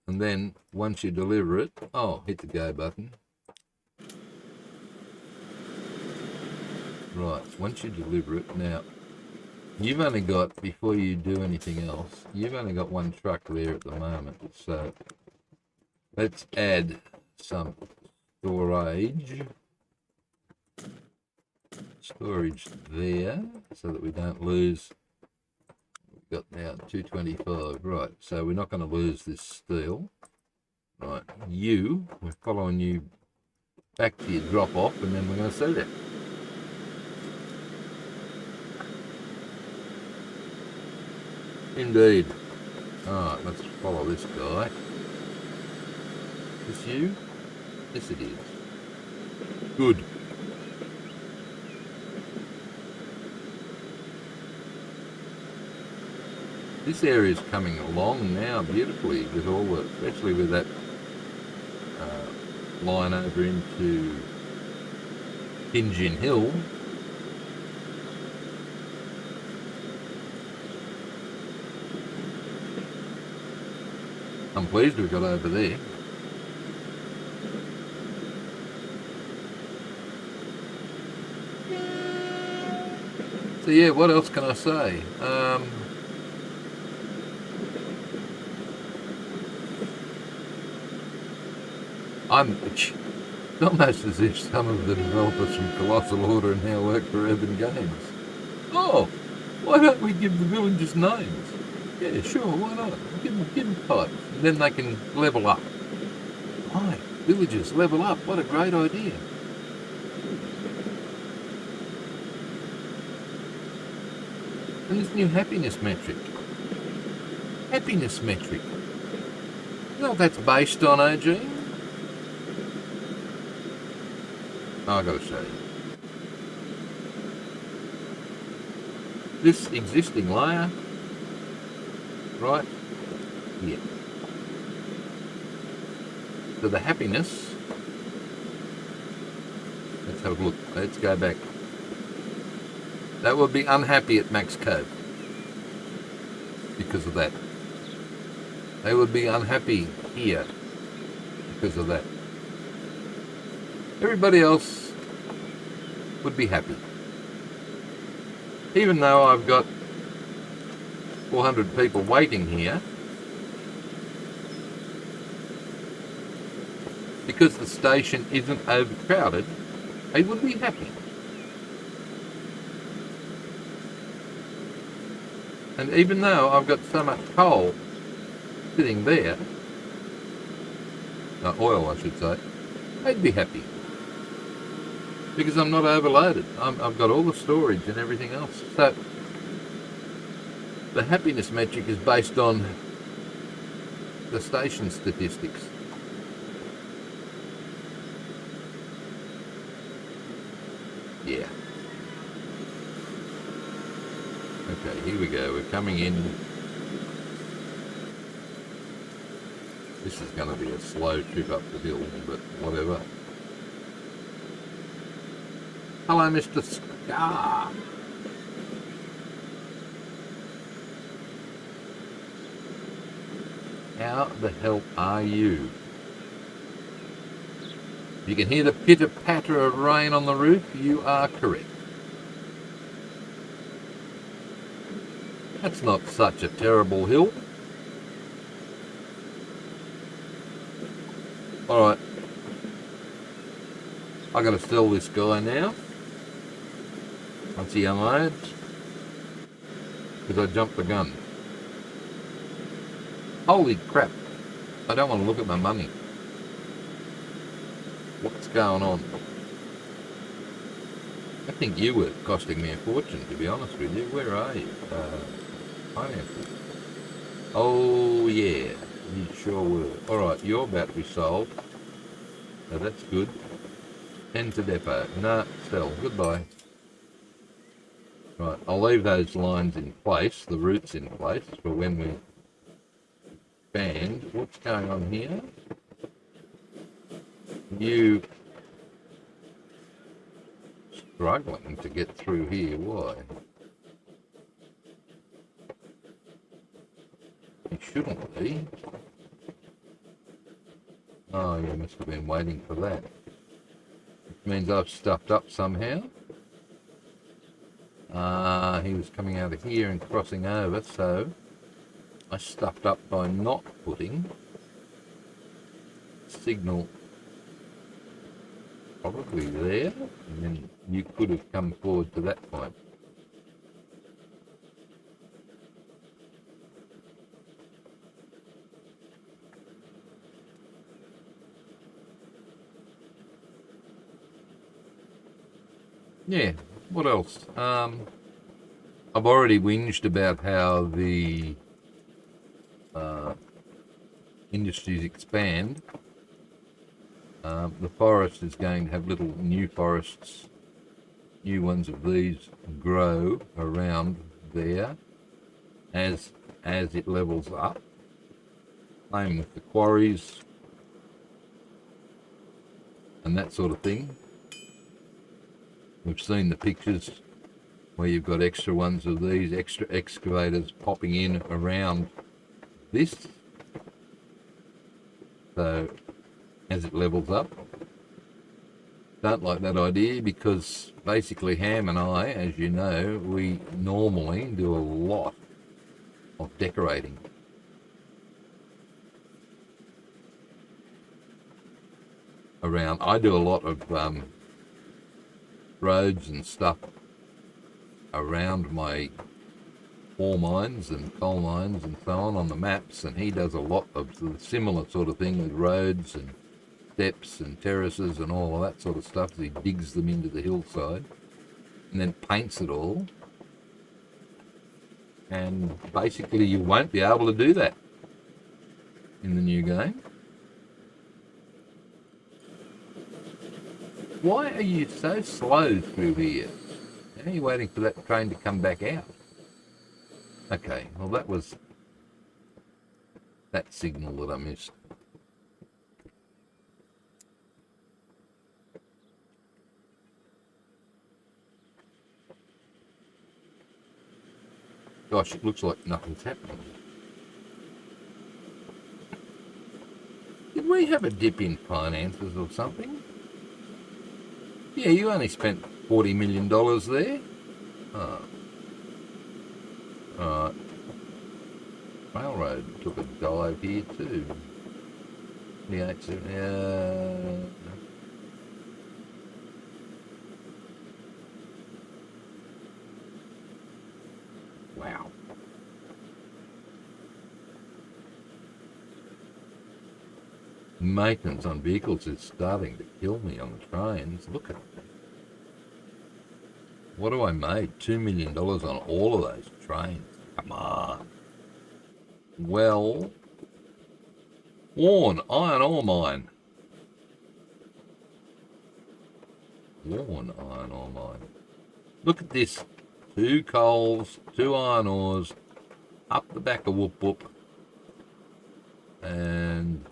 And then once you deliver it, hit the go button. Right, once you deliver it, now, you've only got, before you do anything else, you've only got one truck there at the moment. So let's add some storage there so that we don't lose. We've got now 225. Right, so we're not going to lose this steel. Right, we're following you back to your drop off, and then we're going to sell it. Indeed. Alright, let's follow this guy. Is this you? Yes, it is. Good. This area is coming along now beautifully with all the, especially with that line over into Pigeon Hill. I'm pleased we got over there. So yeah, what else can I say? It's almost as if some of the developers from Colossal Order now work for Urban Games. Oh, why don't we give the villagers names? Yeah, sure, why not? Give them types, and then they can level up. Right, villagers level up. What a great idea. And this new happiness metric. Happiness metric. You know what that's based on, OG? I've got to show you. This existing layer, right here. So the happiness, let's have a look. Let's go back. That would be unhappy at max code because of that. They would be unhappy here because of that. Everybody else would be happy. Even though I've got 400 people waiting here, because the station isn't overcrowded, they would be happy. And even though I've got so much coal sitting there, oil I should say, they'd be happy. Because I'm not overloaded. I've got all the storage and everything else. So the happiness metric is based on the station statistics. Yeah. Okay, here we go. We're coming in. This is going to be a slow trip up the hill, but whatever. Hello, Mr. Scar. How the hell are you? You can hear the pitter-patter of rain on the roof. You are correct. That's not such a terrible hill. Alright. I gotta sell this guy now. Once he unloads. Because I jumped the gun. Holy crap. I don't want to look at my money. What's going on? I think you were costing me a fortune, to be honest with you. Where are you? Finances. Oh, yeah. You sure were. Alright, you're about to be sold. So that's good. 10 to depot. No, sell. Goodbye. Right, I'll leave those lines in place, the routes in place, for when we expand. What's going on here? You struggling to get through here. Why? You shouldn't be. Oh, you must have been waiting for that. Which means I've stuffed up somehow. He was coming out of here and crossing over, so I stuffed up by not putting signal probably there, and then you could have come forward to that point. Yeah, what else? I've already whinged about how the industries expand. The forest is going to have little new forests, new ones of these grow around there as it levels up. Same with the quarries and that sort of thing. We've seen the pictures where you've got extra ones of these, extra excavators popping in around this. So as it levels up, Don't like that idea because basically Ham and I, as you know, we normally do a lot of decorating. Around, I do a lot of roads and stuff around my ore mines and coal mines and so on the maps, and he does a lot of the similar sort of thing with roads and steps and terraces and all of that sort of stuff. He digs them into the hillside and then paints it all, and basically you won't be able to do that in the new game. Why are you so slow through here? How are you waiting for that train to come back out? Okay, well that was that signal that I missed. Gosh, it looks like nothing's happening. Did we have a dip in finances or something? Yeah, you only spent $40 million there. Oh. Alright. Railroad took a dive here too. Wow. Maintenance on vehicles is starting to kill me on the trains. Look at it. What do I made? $2 million on all of those trains. Come on. Well, Warren iron ore mine. Warren iron ore mine. Look at this. 2 coals, 2 iron ores, up the back of Whoop Whoop, and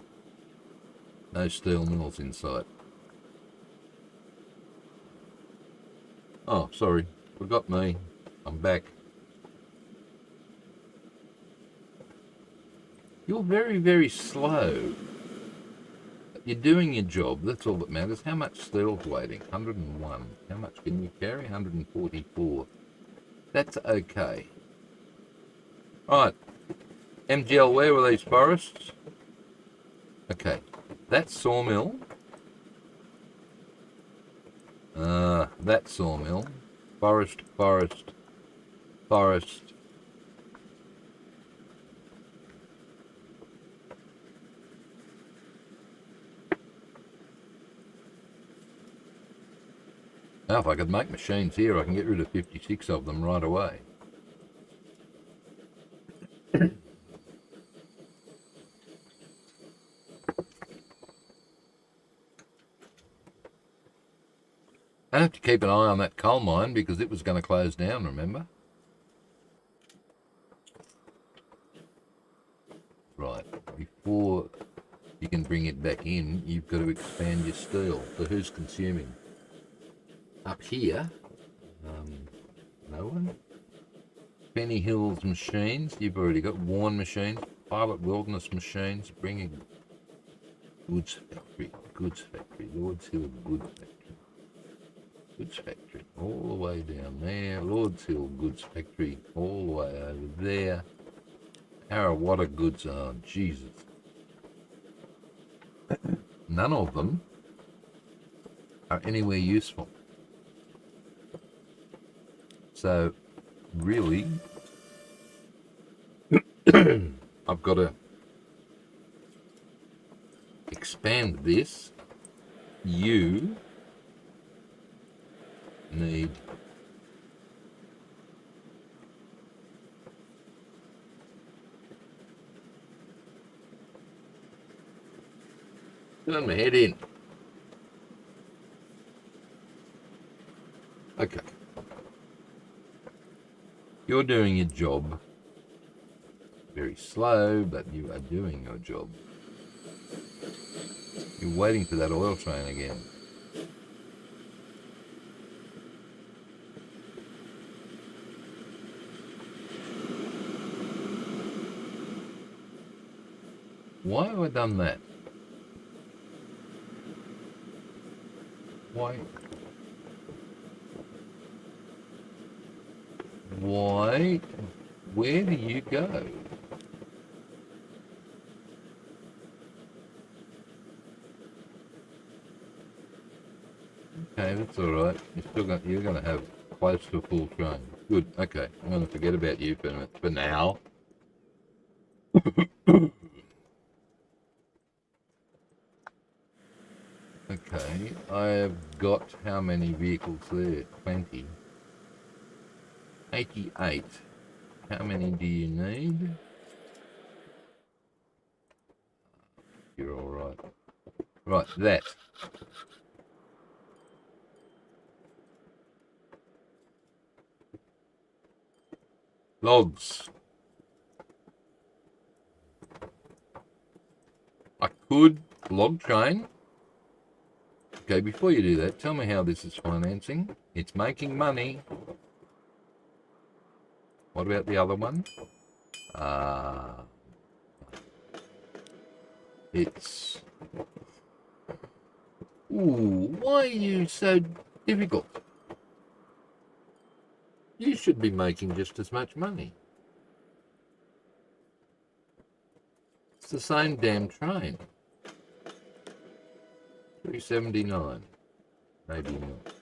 no steel mills in sight. Oh, sorry, forgot me. I'm back. You're very, very slow. You're doing your job, that's all that matters. How much steel's waiting? 101. How much can you carry? 144. That's okay. Right. MGL, where were these forests? Okay. That sawmill. That sawmill. Forest, forest, forest. Now, if I could make machines here, I can get rid of 56 of them right away. I have to keep an eye on that coal mine because it was going to close down, remember? Right, before you can bring it back in, you've got to expand your steel. So who's consuming? Up here, no one. Penny Hills machines, you've already got. Warren machines, Pilot Wilderness machines, bringing goods factory, Lord's Hill goods factory. Goods factory, all the way down there. Lord's Hill goods factory, all the way over there. What goods are, Jesus. None of them are anywhere useful. So, really, I've got to expand this. You need turn my head in. Okay. You're doing your job. Very slow, but you are doing your job. You're waiting for that oil train again. Why have I done that? Why? Why? Where do you go? Okay, that's all right. You're gonna have close to a full train. Good. Okay, I'm gonna forget about you for now. Okay, I have got how many vehicles there? 20. 88. How many do you need? You're all right. Right, that. Logs. I could log train. Okay, before you do that, tell me how this is financing. It's making money. What about the other one? It's... Ooh, why are you so difficult? You should be making just as much money. It's the same damn train. 379. Maybe not.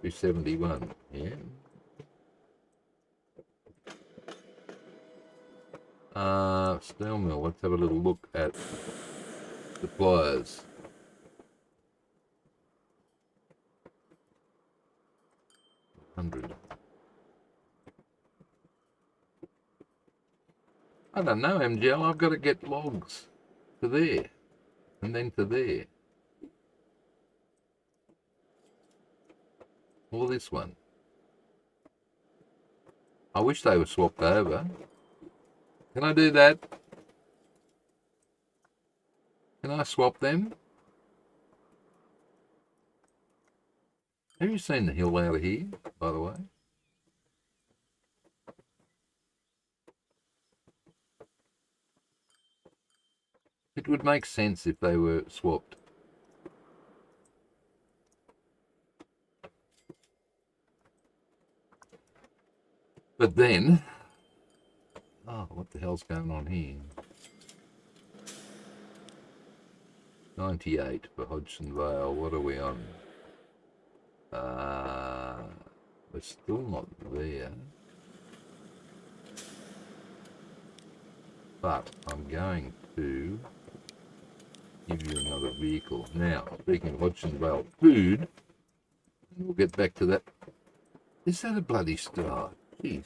371, yeah. Steel mill, let's have a little look at suppliers. $100. I don't know, MGL, I've got to get logs to there, and then to there. Or this one. I wish they were swapped over. Can I do that? Can I swap them? Have you seen the hill out of here, by the way? It would make sense if they were swapped. But then... Oh, what the hell's going on here? 98 for Hodgson Vale. What are we on? We're still not there. But I'm going to give you another vehicle. Now, speaking of Hodgson Vale food, we'll get back to that. Is that a bloody star? Jeez.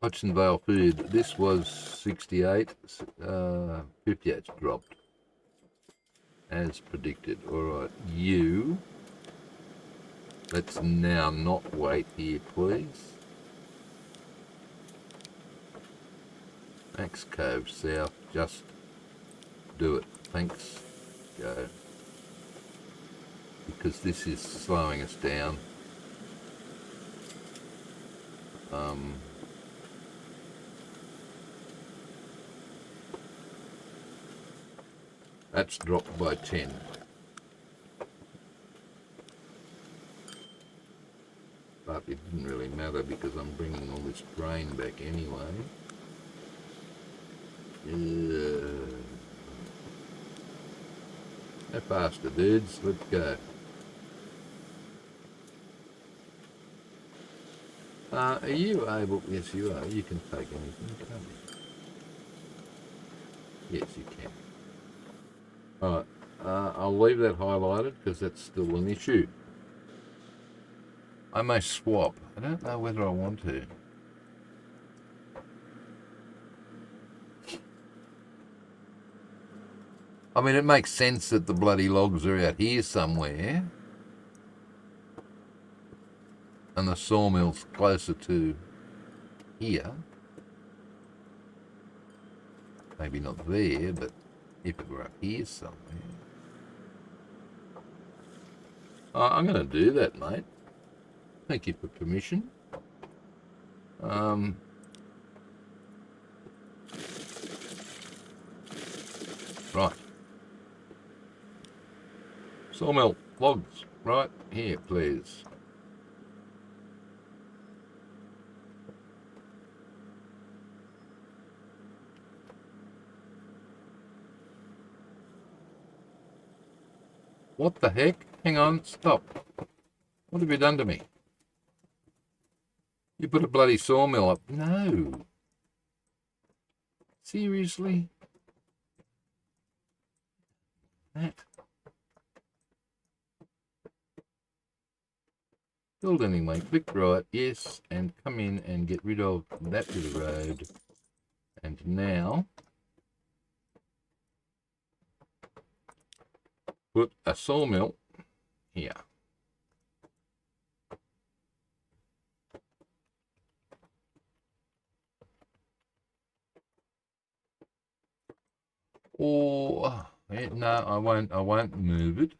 Hodgson Vale food. This was 68. 58's dropped. As predicted. Alright, you. Let's now not wait here, please. Max Cove South. Just do it. Thanks. Go. Because this is slowing us down. That's dropped by 10. But it didn't really matter because I'm bringing all this grain back anyway. Go faster, dudes. Let's go. Are you able? Yes, you are. You can take anything, can't you? Yes, you can. Alright, I'll leave that highlighted because that's still an issue. I may swap. I don't know whether I want to. I mean, it makes sense that the bloody logs are out here somewhere. And the sawmill's closer to here. Maybe not there, but if it were up here somewhere. I'm going to do that, mate. Thank you for permission. Right. Sawmill logs right here, please. What the heck? Hang on, stop. What have you done to me? You put a bloody sawmill up. No. Seriously? That. Build anyway. Click right, yes, and come in and get rid of that bit of road. And now put a sawmill here. Or no, I won't move it.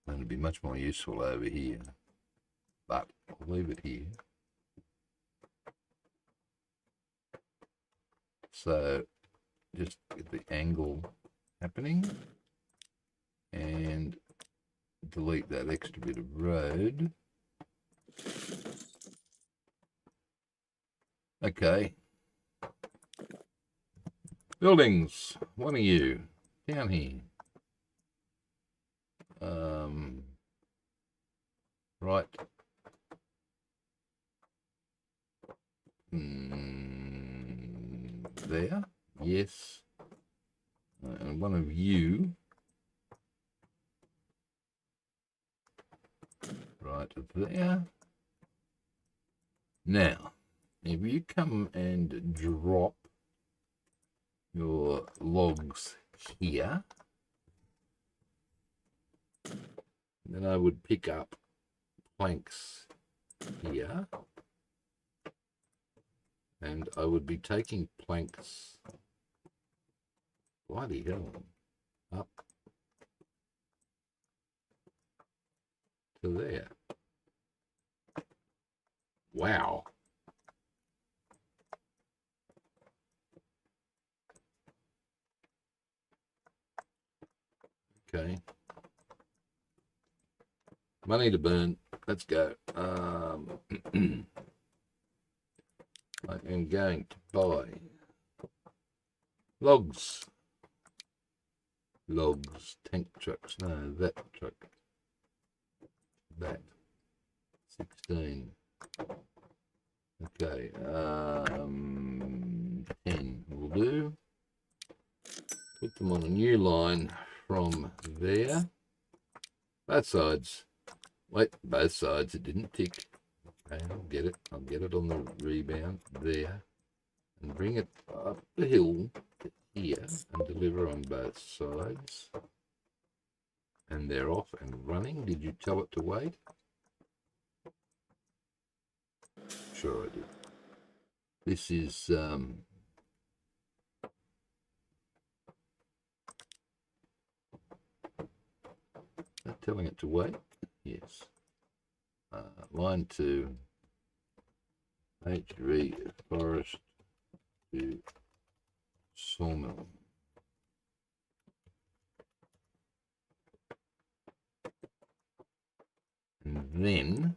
That'll be much more useful over here. But I'll leave it here. So just get the angle happening and delete that extra bit of road. Okay. Buildings, one of you down here. Right. There, yes. And one of you right there. Now, if you come and drop your logs here, then I would pick up planks here, and I would be taking planks, bloody hell, up to there. Wow. Okay. Money to burn. Let's go. I am going to buy logs. Logs, tank trucks. No, that truck. That. 16. Okay. 10 will do. Put them on a new line from there. Both sides. Wait, both sides. It didn't tick. Okay, I'll get it. I'll get it on the rebound there. And bring it up the hill to here and deliver on both sides. And they're off and running. Did you tell it to wait? Sure I did. This is not telling it to wait. Yes. Line to HV forest to sawmill. And then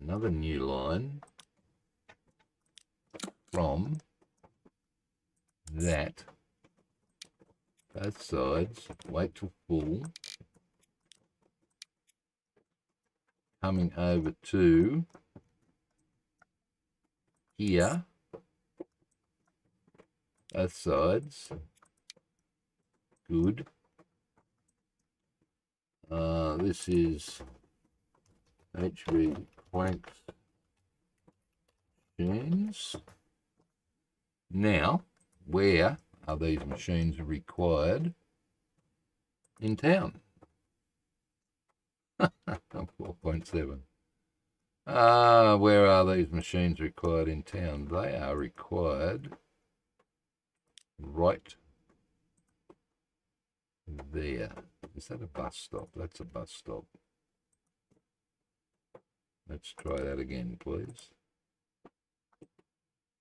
another new line from that, both sides, wait till full, coming over to here, both sides, good. This is HV planks machines. Now, where are these machines required in town? 4.7. Where are these machines required in town? They are required right there. Is that a bus stop? That's a bus stop. Let's try that again, please.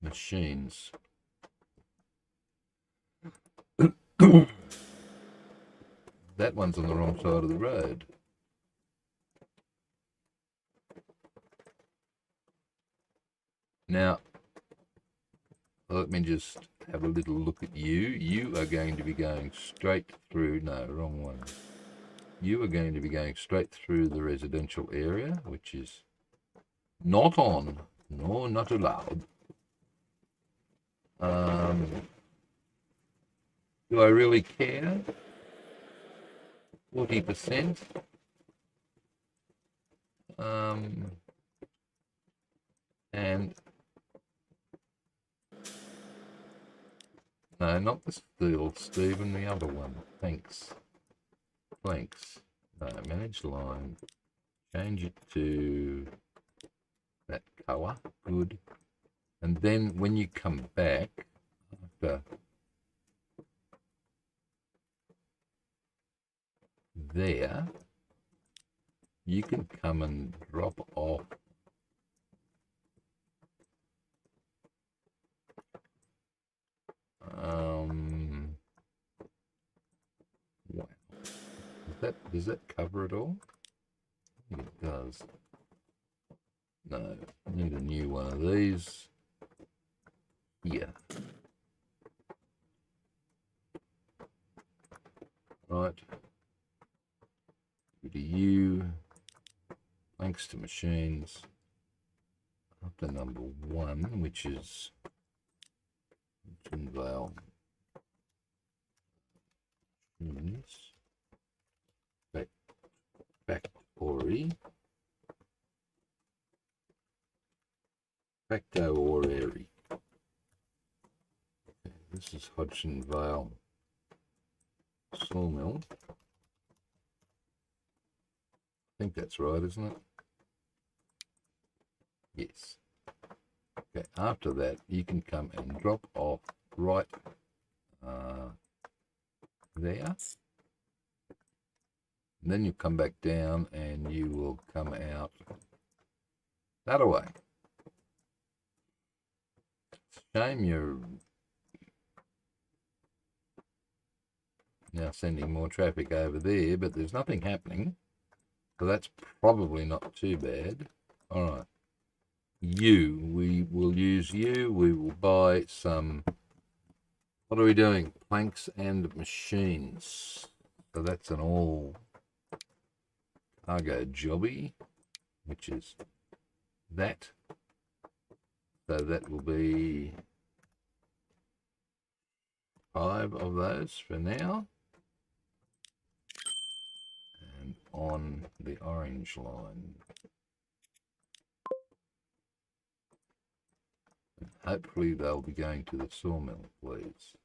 Machines. that one's on the wrong side of the road. Now, let me just have a little look at you. You are going to be going straight through, no, wrong one. You are going to be going straight through the residential area, which is not on, no, not allowed. Do I really care? 40%. And no, not the steel, Stephen, the other one. Thanks. Planks. No, manage line. Change it to that color. Good. And then when you come back, after there, you can come and drop off wow. Does that cover it all? I think it does. No, I need a new one of these here. Right. Go to you. Thanks to machines. Up to number 1, which is Vale. Factory. Facto Orrery. Okay, this is Hodgson Vale Sawmill. I think that's right, isn't it? Yes. Okay, after that, you can come and drop off right there. And then you come back down and you will come out that way. Shame you're now sending more traffic over there, but there's nothing happening. So that's probably not too bad. All right. We will use you. We will buy some, what are we doing? Planks and machines. So that's an all cargo jobby, which is that. So that will be 5 of those for now. And on the orange line. And hopefully they'll be going to the sawmill, please.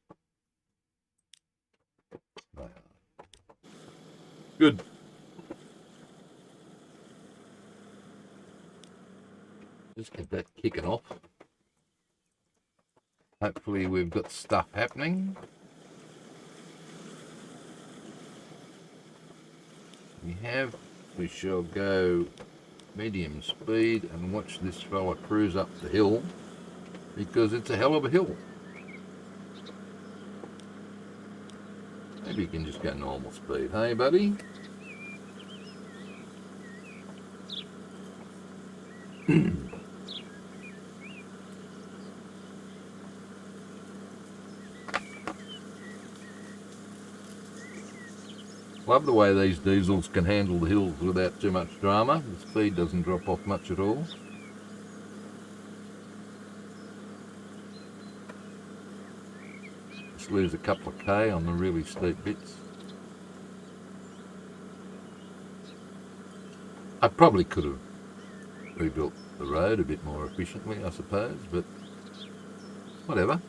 They are. Good. Just get that kicking off. Hopefully we've got stuff happening. We shall go medium speed and watch this fella cruise up the hill, because it's a hell of a hill. Maybe you can just go normal speed, hey buddy? Love the way these diesels can handle the hills without too much drama. The speed doesn't drop off much at all. Just lose a couple of K on the really steep bits. I probably could have rebuilt the road a bit more efficiently, I suppose, but whatever.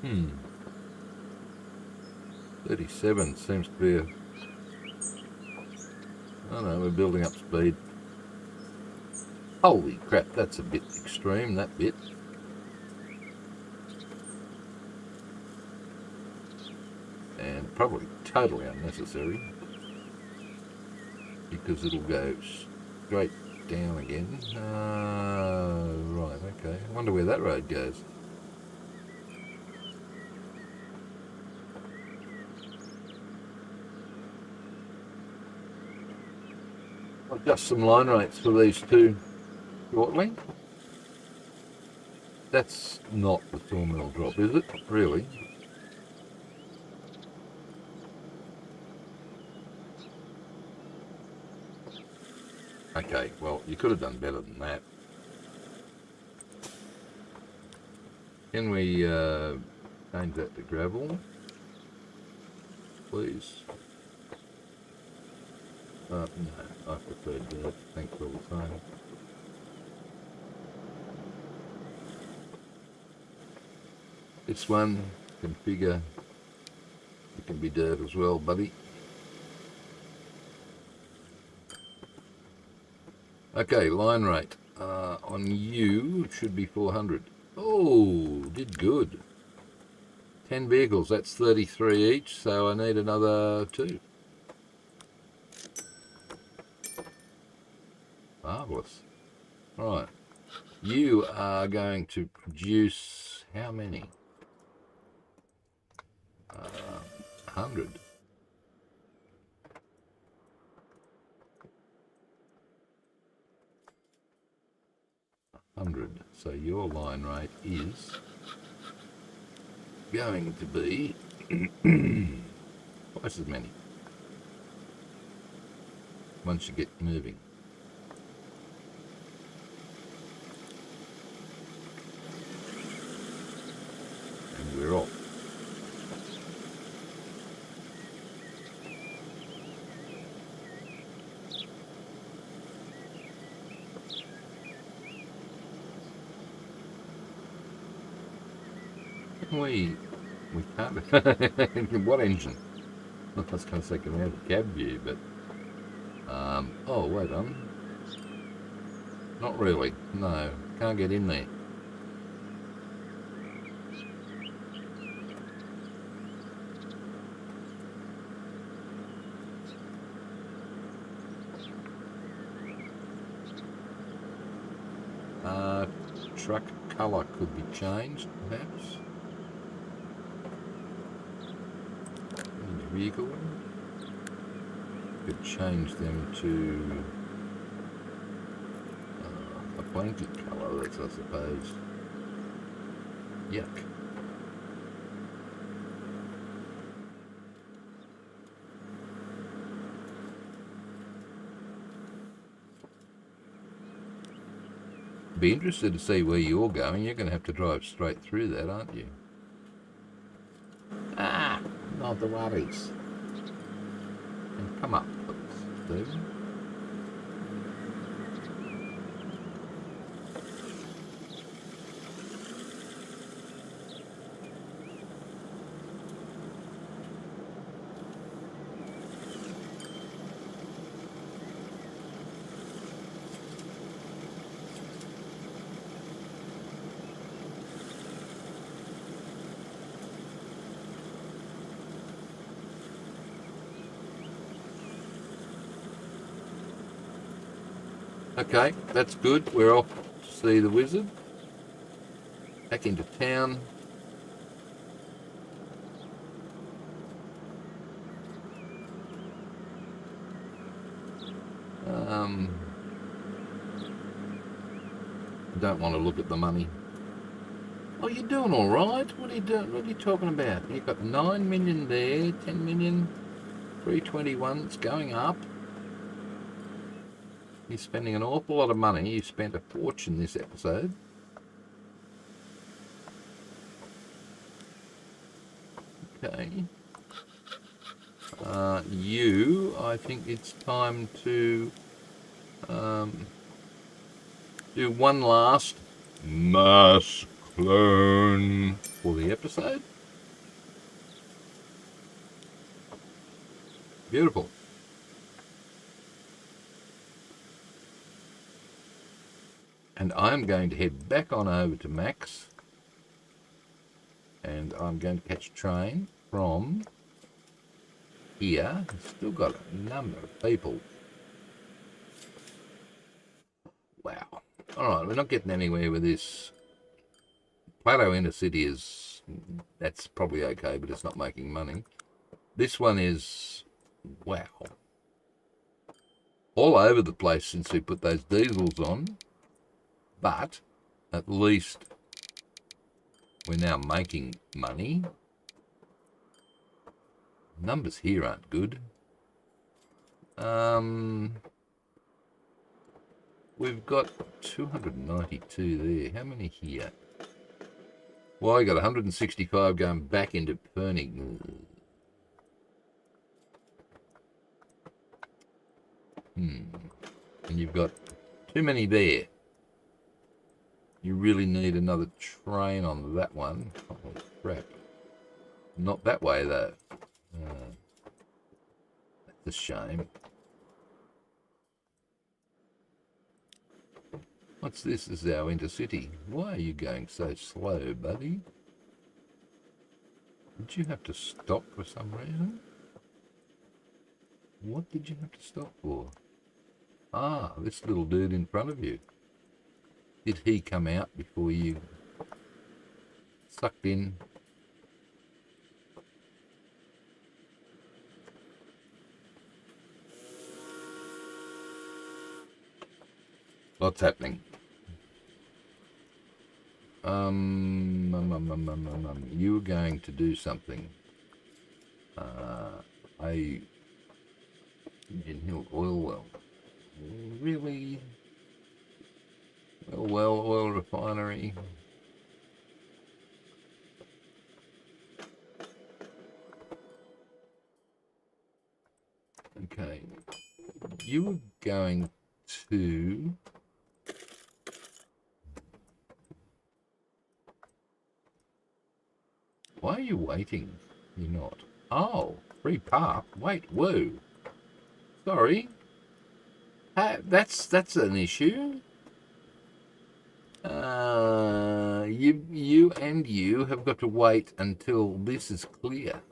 Hmm. 37 seems to be a... Oh no, we're building up speed. Holy crap, that's a bit extreme, that bit. probably totally unnecessary because it'll go straight down again. Right, okay. I wonder where that road goes. I'll adjust some line rates for these two shortly. That's not the sawmill drop, is it? Really? Okay, well, you could have done better than that. Can we change that to gravel, please? No, I prefer dirt. Thanks all the same. This one, configure, it can be dirt as well, buddy. Okay, line rate. On you, it should be 400. Oh, did good. 10 vehicles, that's 33 each, so I need another 2. Marvellous. Right. You are going to produce how many? 100. So your line rate is going to be twice as many once you get moving. And we're off. We can't. What engine? I was going to say, can we have a cab view, but oh, wait on. Not really. No, can't get in there. Truck colour could be changed, perhaps. Vehicle. Could change them to a blanket colour, that's, I suppose. Yuck. Be interested to see where you're going. You're going to have to drive straight through that, aren't you? Ah, not the worries. And come up, please, Stephen. Okay, that's good. We're off to see the wizard. Back into town. Don't want to look at the money. Oh, you're doing all right. What are you doing? What are you talking about? You've got 9 million there, 10 million, 321. It's going up. You're spending an awful lot of money. You spent a fortune this episode. Okay. I think it's time to do one last mass clone for the episode. Beautiful. And I'm going to head back on over to Max, and I'm going to catch a train from here. Still got a number of people. Wow. Alright, we're not getting anywhere with this. Plato Inner City is, that's probably okay, but it's not making money. This one is, wow, all over the place since we put those diesels on, but at least we're now making money. Numbers here aren't good. We've got 292 there. How many here? Well, I got 165 going back into Perning. And you've got too many there. You really need another train on that one. Holy crap. Not that way, though. That's a shame. What's this? This is our intercity. Why are you going so slow, buddy? Did you have to stop for some reason? What did you have to stop for? Ah, this little dude in front of you. Did he come out before you sucked in? What's happening? You were going to do something. Indian Hill oil well. Really? Oil refinery. Okay. You were going to... Why are you waiting? You're not. Oh, free park. Wait, whoa. Sorry. That's an issue. You have got to wait until this is clear.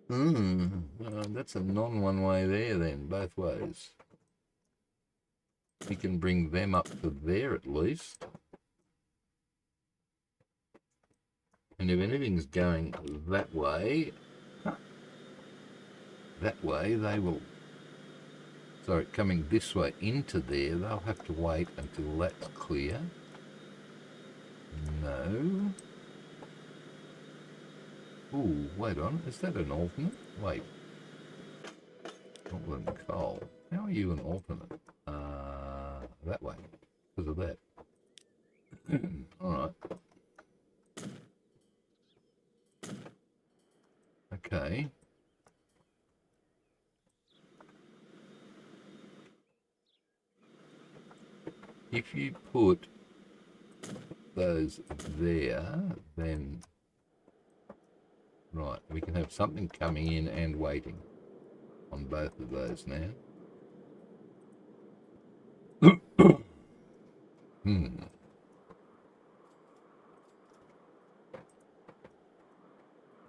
That's a non-one-way there then, both ways. We can bring them up to there at least. And if anything's going that way, they will... Sorry, coming this way into there, they'll have to wait until that's clear. No. Ooh, wait on. Is that an alternate? Wait. Alternate coal. How are you an alternate? That way. Because of that. Alright. Okay. If you put those there, then... Right, we can have something coming in and waiting on both of those now.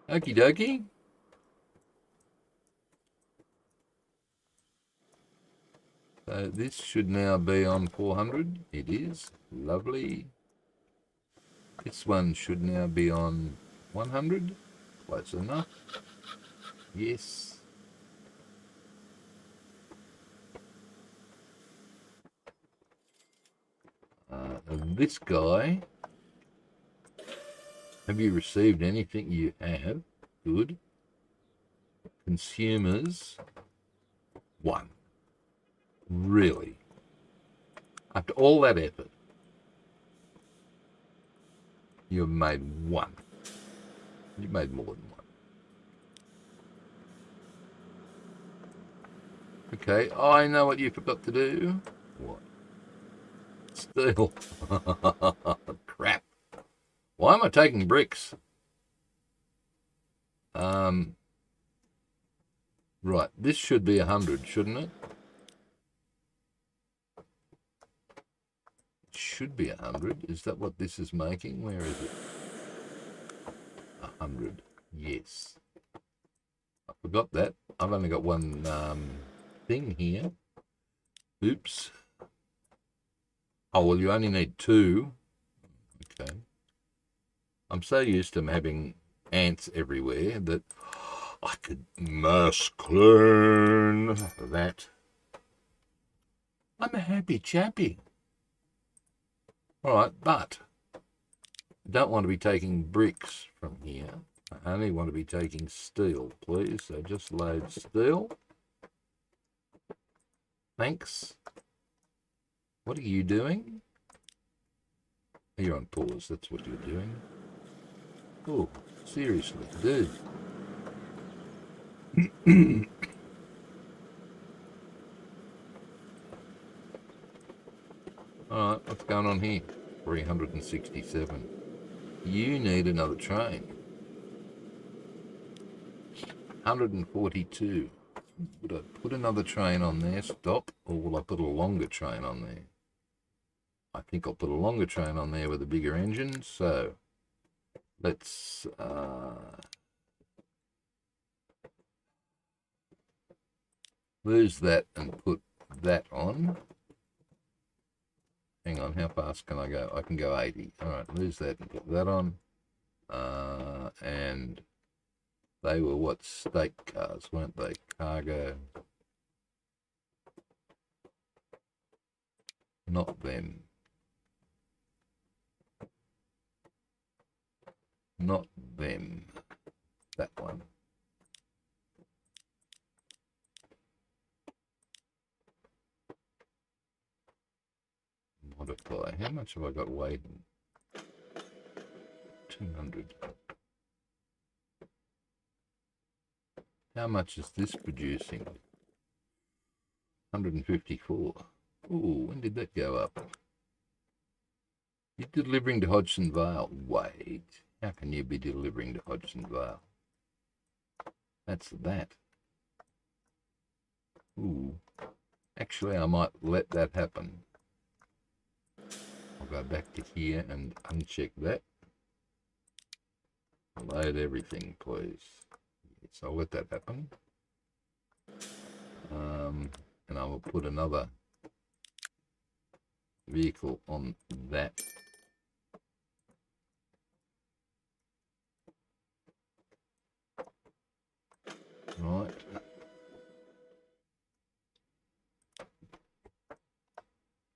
Okie dokie. So this should now be on 400. It is. Lovely. This one should now be on 100. Close enough. Yes. This guy. Have you received anything? You have. Good. Consumers. 1. Really? After all that effort, you've made 1. You've made more than 1. Okay, I know what you forgot to do. What? Steel. Crap. Why am I taking bricks? Right, this should be 100, shouldn't it? It should be 100. Is that what this is making? Where is it? 100. Yes. Forgot that. I've only got one thing here. Oops. Oh, well, you only need 2. Okay. I'm so used to having ants everywhere that I could mass clone that. I'm a happy chappy. All right, but I don't want to be taking bricks from here. I only want to be taking steel, please. So just load steel. Thanks. What are you doing? You're on pause. That's what you're doing. Oh, seriously, dude. All right, what's going on here? 367. You need another train. 142. Would I put another train on there, stop, or will I put a longer train on there? I think I'll put a longer train on there with a bigger engine. So let's lose that and put that on. Hang on, how fast can I go? I can go 80. All right, lose that and put that on. And they were what, state cars, weren't they? Cargo. Not them. Not them. That one. Modify. How much have I got waiting? 200. How much is this producing? 154. Ooh, when did that go up? You're delivering to Hodgson Vale. Wait, how can you be delivering to Hodgson Vale? That's that. Ooh, actually I might let that happen. I'll go back to here and uncheck that. Load everything, please. Yes, I'll let that happen. And I will put another vehicle on that. Right.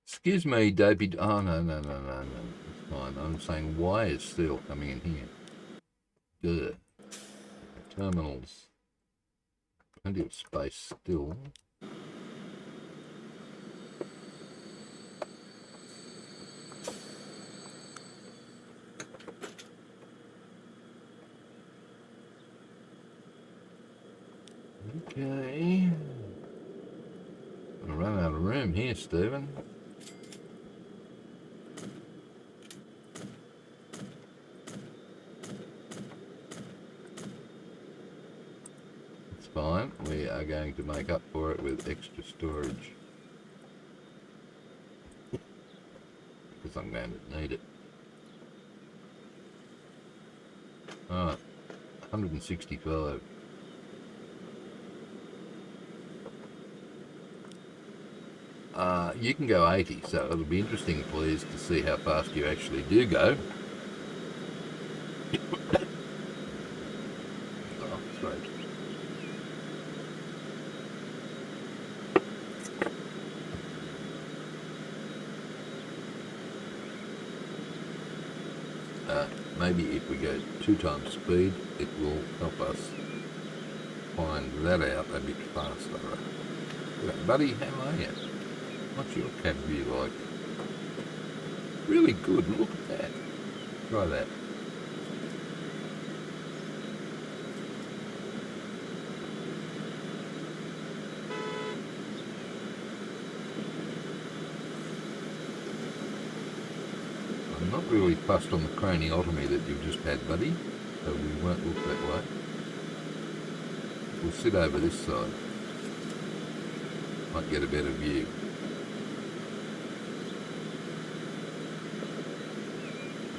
Excuse me, David. Oh, no. It's fine. I'm saying why is steel coming in here? Duh. Terminals. Plenty of space still. Okay. I'm gonna run out of room here, Stephen. It's fine. We are going to make up for it with extra storage. Because I'm going to need it. Alright. 165. You can go 80, so it'll be interesting, please, to see how fast you actually do go. Oh, sorry. Maybe if we go 2 times speed, it will help us find that out a bit faster. Buddy, how are you? What's your cab view like? Really good, look at that. Try that. I'm not really fussed on the craniotomy that you've just had, buddy, so we won't look that way. We'll sit over this side. Might get a better view.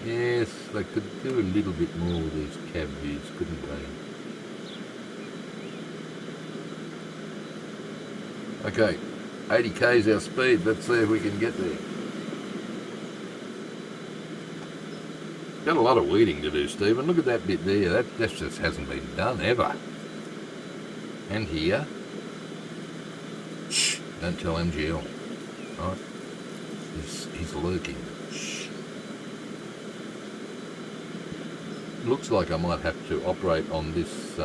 Yes, they could do a little bit more with these cab views, couldn't they? Okay, 80k is our speed. Let's see if we can get there. Got a lot of weeding to do, Stephen. Look at that bit there. That just hasn't been done ever. And here. Shh, don't tell MGL. Right? He's lurking. Shh. Looks like I might have to operate on this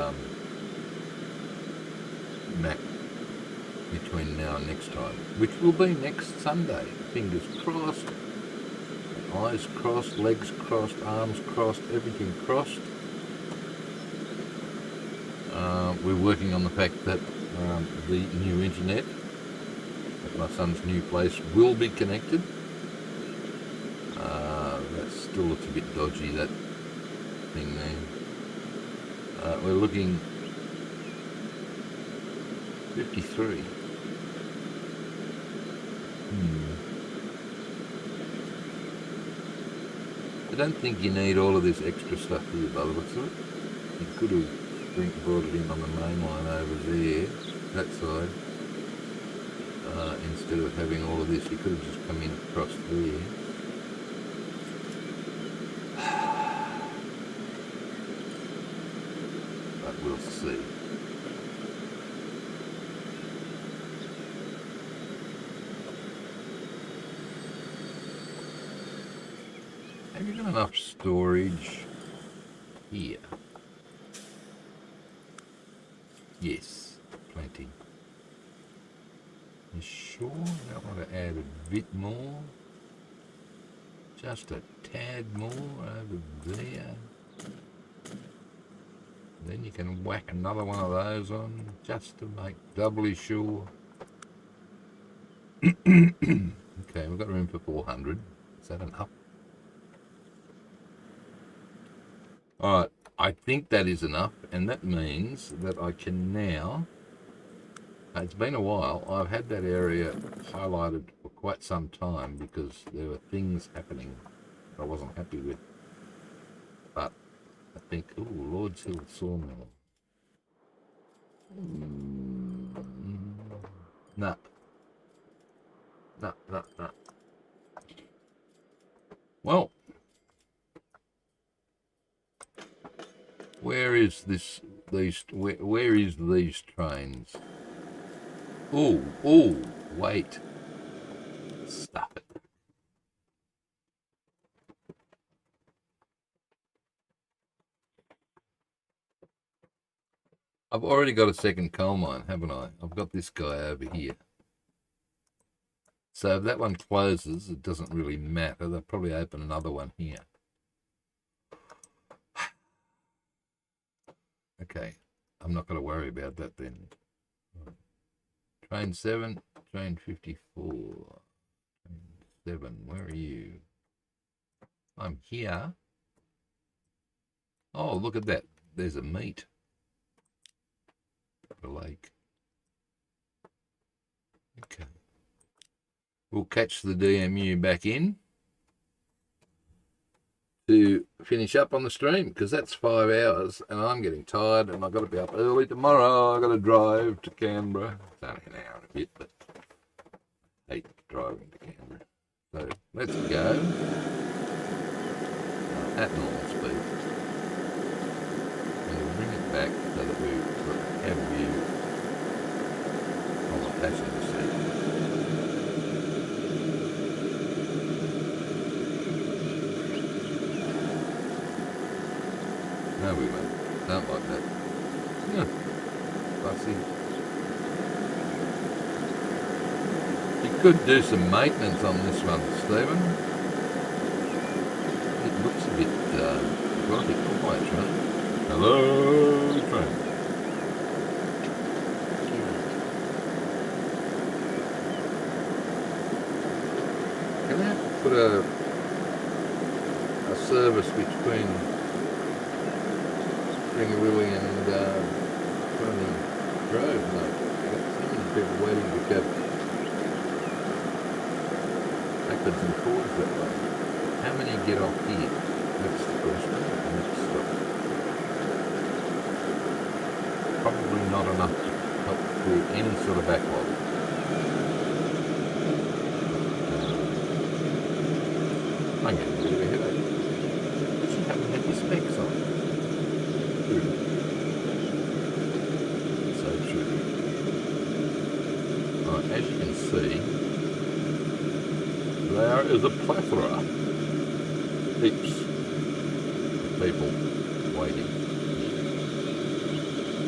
map between now and next time, which will be next Sunday. Fingers crossed, eyes crossed, legs crossed, arms crossed, everything crossed. We're working on the fact that the new internet at my son's new place will be connected. That still looks a bit dodgy, that thing there. We're looking 53. I don't think you need all of this extra stuff here by the looks of it. You could have brought it in on the main line over there, that side. Instead of having all of this, you could have just come in across there. But we'll see. Have you got enough storage here? Yes, plenty. You sure you don't want to add a bit more? Just a tad more over there. Then you can whack another one of those on just to make doubly sure. Okay, we've got room for 400. Is that enough? Alright, I think that is enough, and that means that I can now, it's been a while, I've had that area highlighted for quite some time because there were things happening that I wasn't happy with. But I think, oh, Lord's Hill Sawmill. Nah. Well, where is this? Where is these trains? Oh, wait. Stop it. I've already got a second coal mine, haven't I? I've got this guy over here. So if that one closes, it doesn't really matter. They'll probably open another one here. Okay, I'm not going to worry about that then. Train 7, train 54. Train 7, where are you? I'm here. Oh, look at that. There's a meet. The lake. Okay. We'll catch the DMU back in to finish up on the stream because that's 5 hours and I'm getting tired and I've got to be up early tomorrow. I've got to drive to Canberra. It's only an hour and a bit, but I hate driving to Canberra. So let's go at normal speed. And we'll bring it back so that we have view on the passenger seat. No, we won't. Don't like that. Yeah. Fussy. You could do some maintenance on this one, Stephen. It looks a bit exotic. Quiet train. Hello, train. Can I put a service between Willie and Tony Grove? No, I've got so many people waiting to go backwards and forwards that way. How many get off here? That's the question. Next stop. Probably not enough to help clear any sort of backlog. I'm getting a bit of a headache. But you haven't had your specs on. True. So true. Right, as you can see, there is a plethora, heaps of people waiting.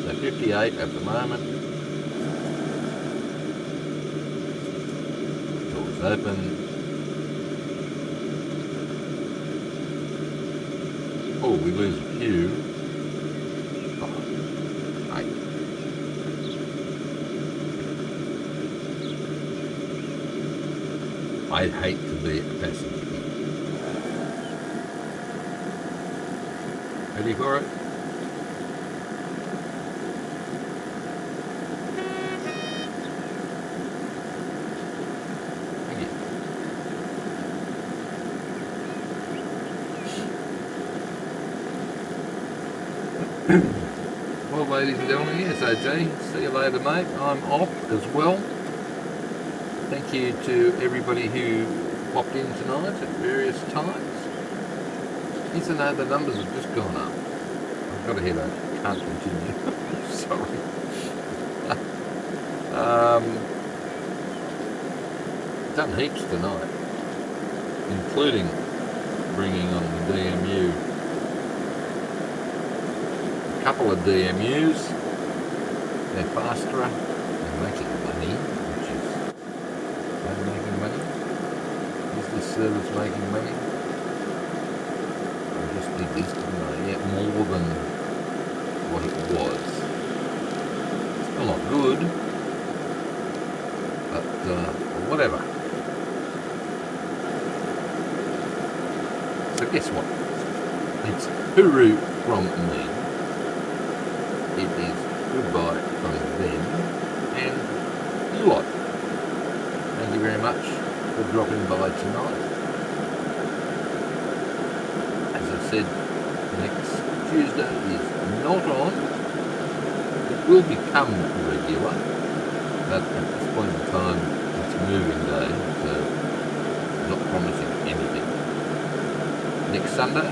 So 58 at the moment. Doors open. Oh, we lose a few. Oh, 8. I'd hate to be a passenger here. Ready for it? Thank you. Well, ladies and gentlemen, yes, AJ. See you later, mate. I'm off as well. Thank you to everybody who popped in tonight at various times. Yes, I know the numbers have just gone up. I've got to hit a can't continue. Sorry. Done heaps tonight, including bringing on the DMU. A couple of DMUs. They're faster. They're making money, which is they're making money. Is this service making money? I just did this, didn't I? Yeah, more than what it was. Still not good, but whatever. So guess what? It's hooroo from me. It is goodbye from them and you lot. Thank you very much for dropping by tonight. As I said, next Tuesday is not on. It will become regular, but at this point in time it's moving day, so I'm not promising anything. Next Sunday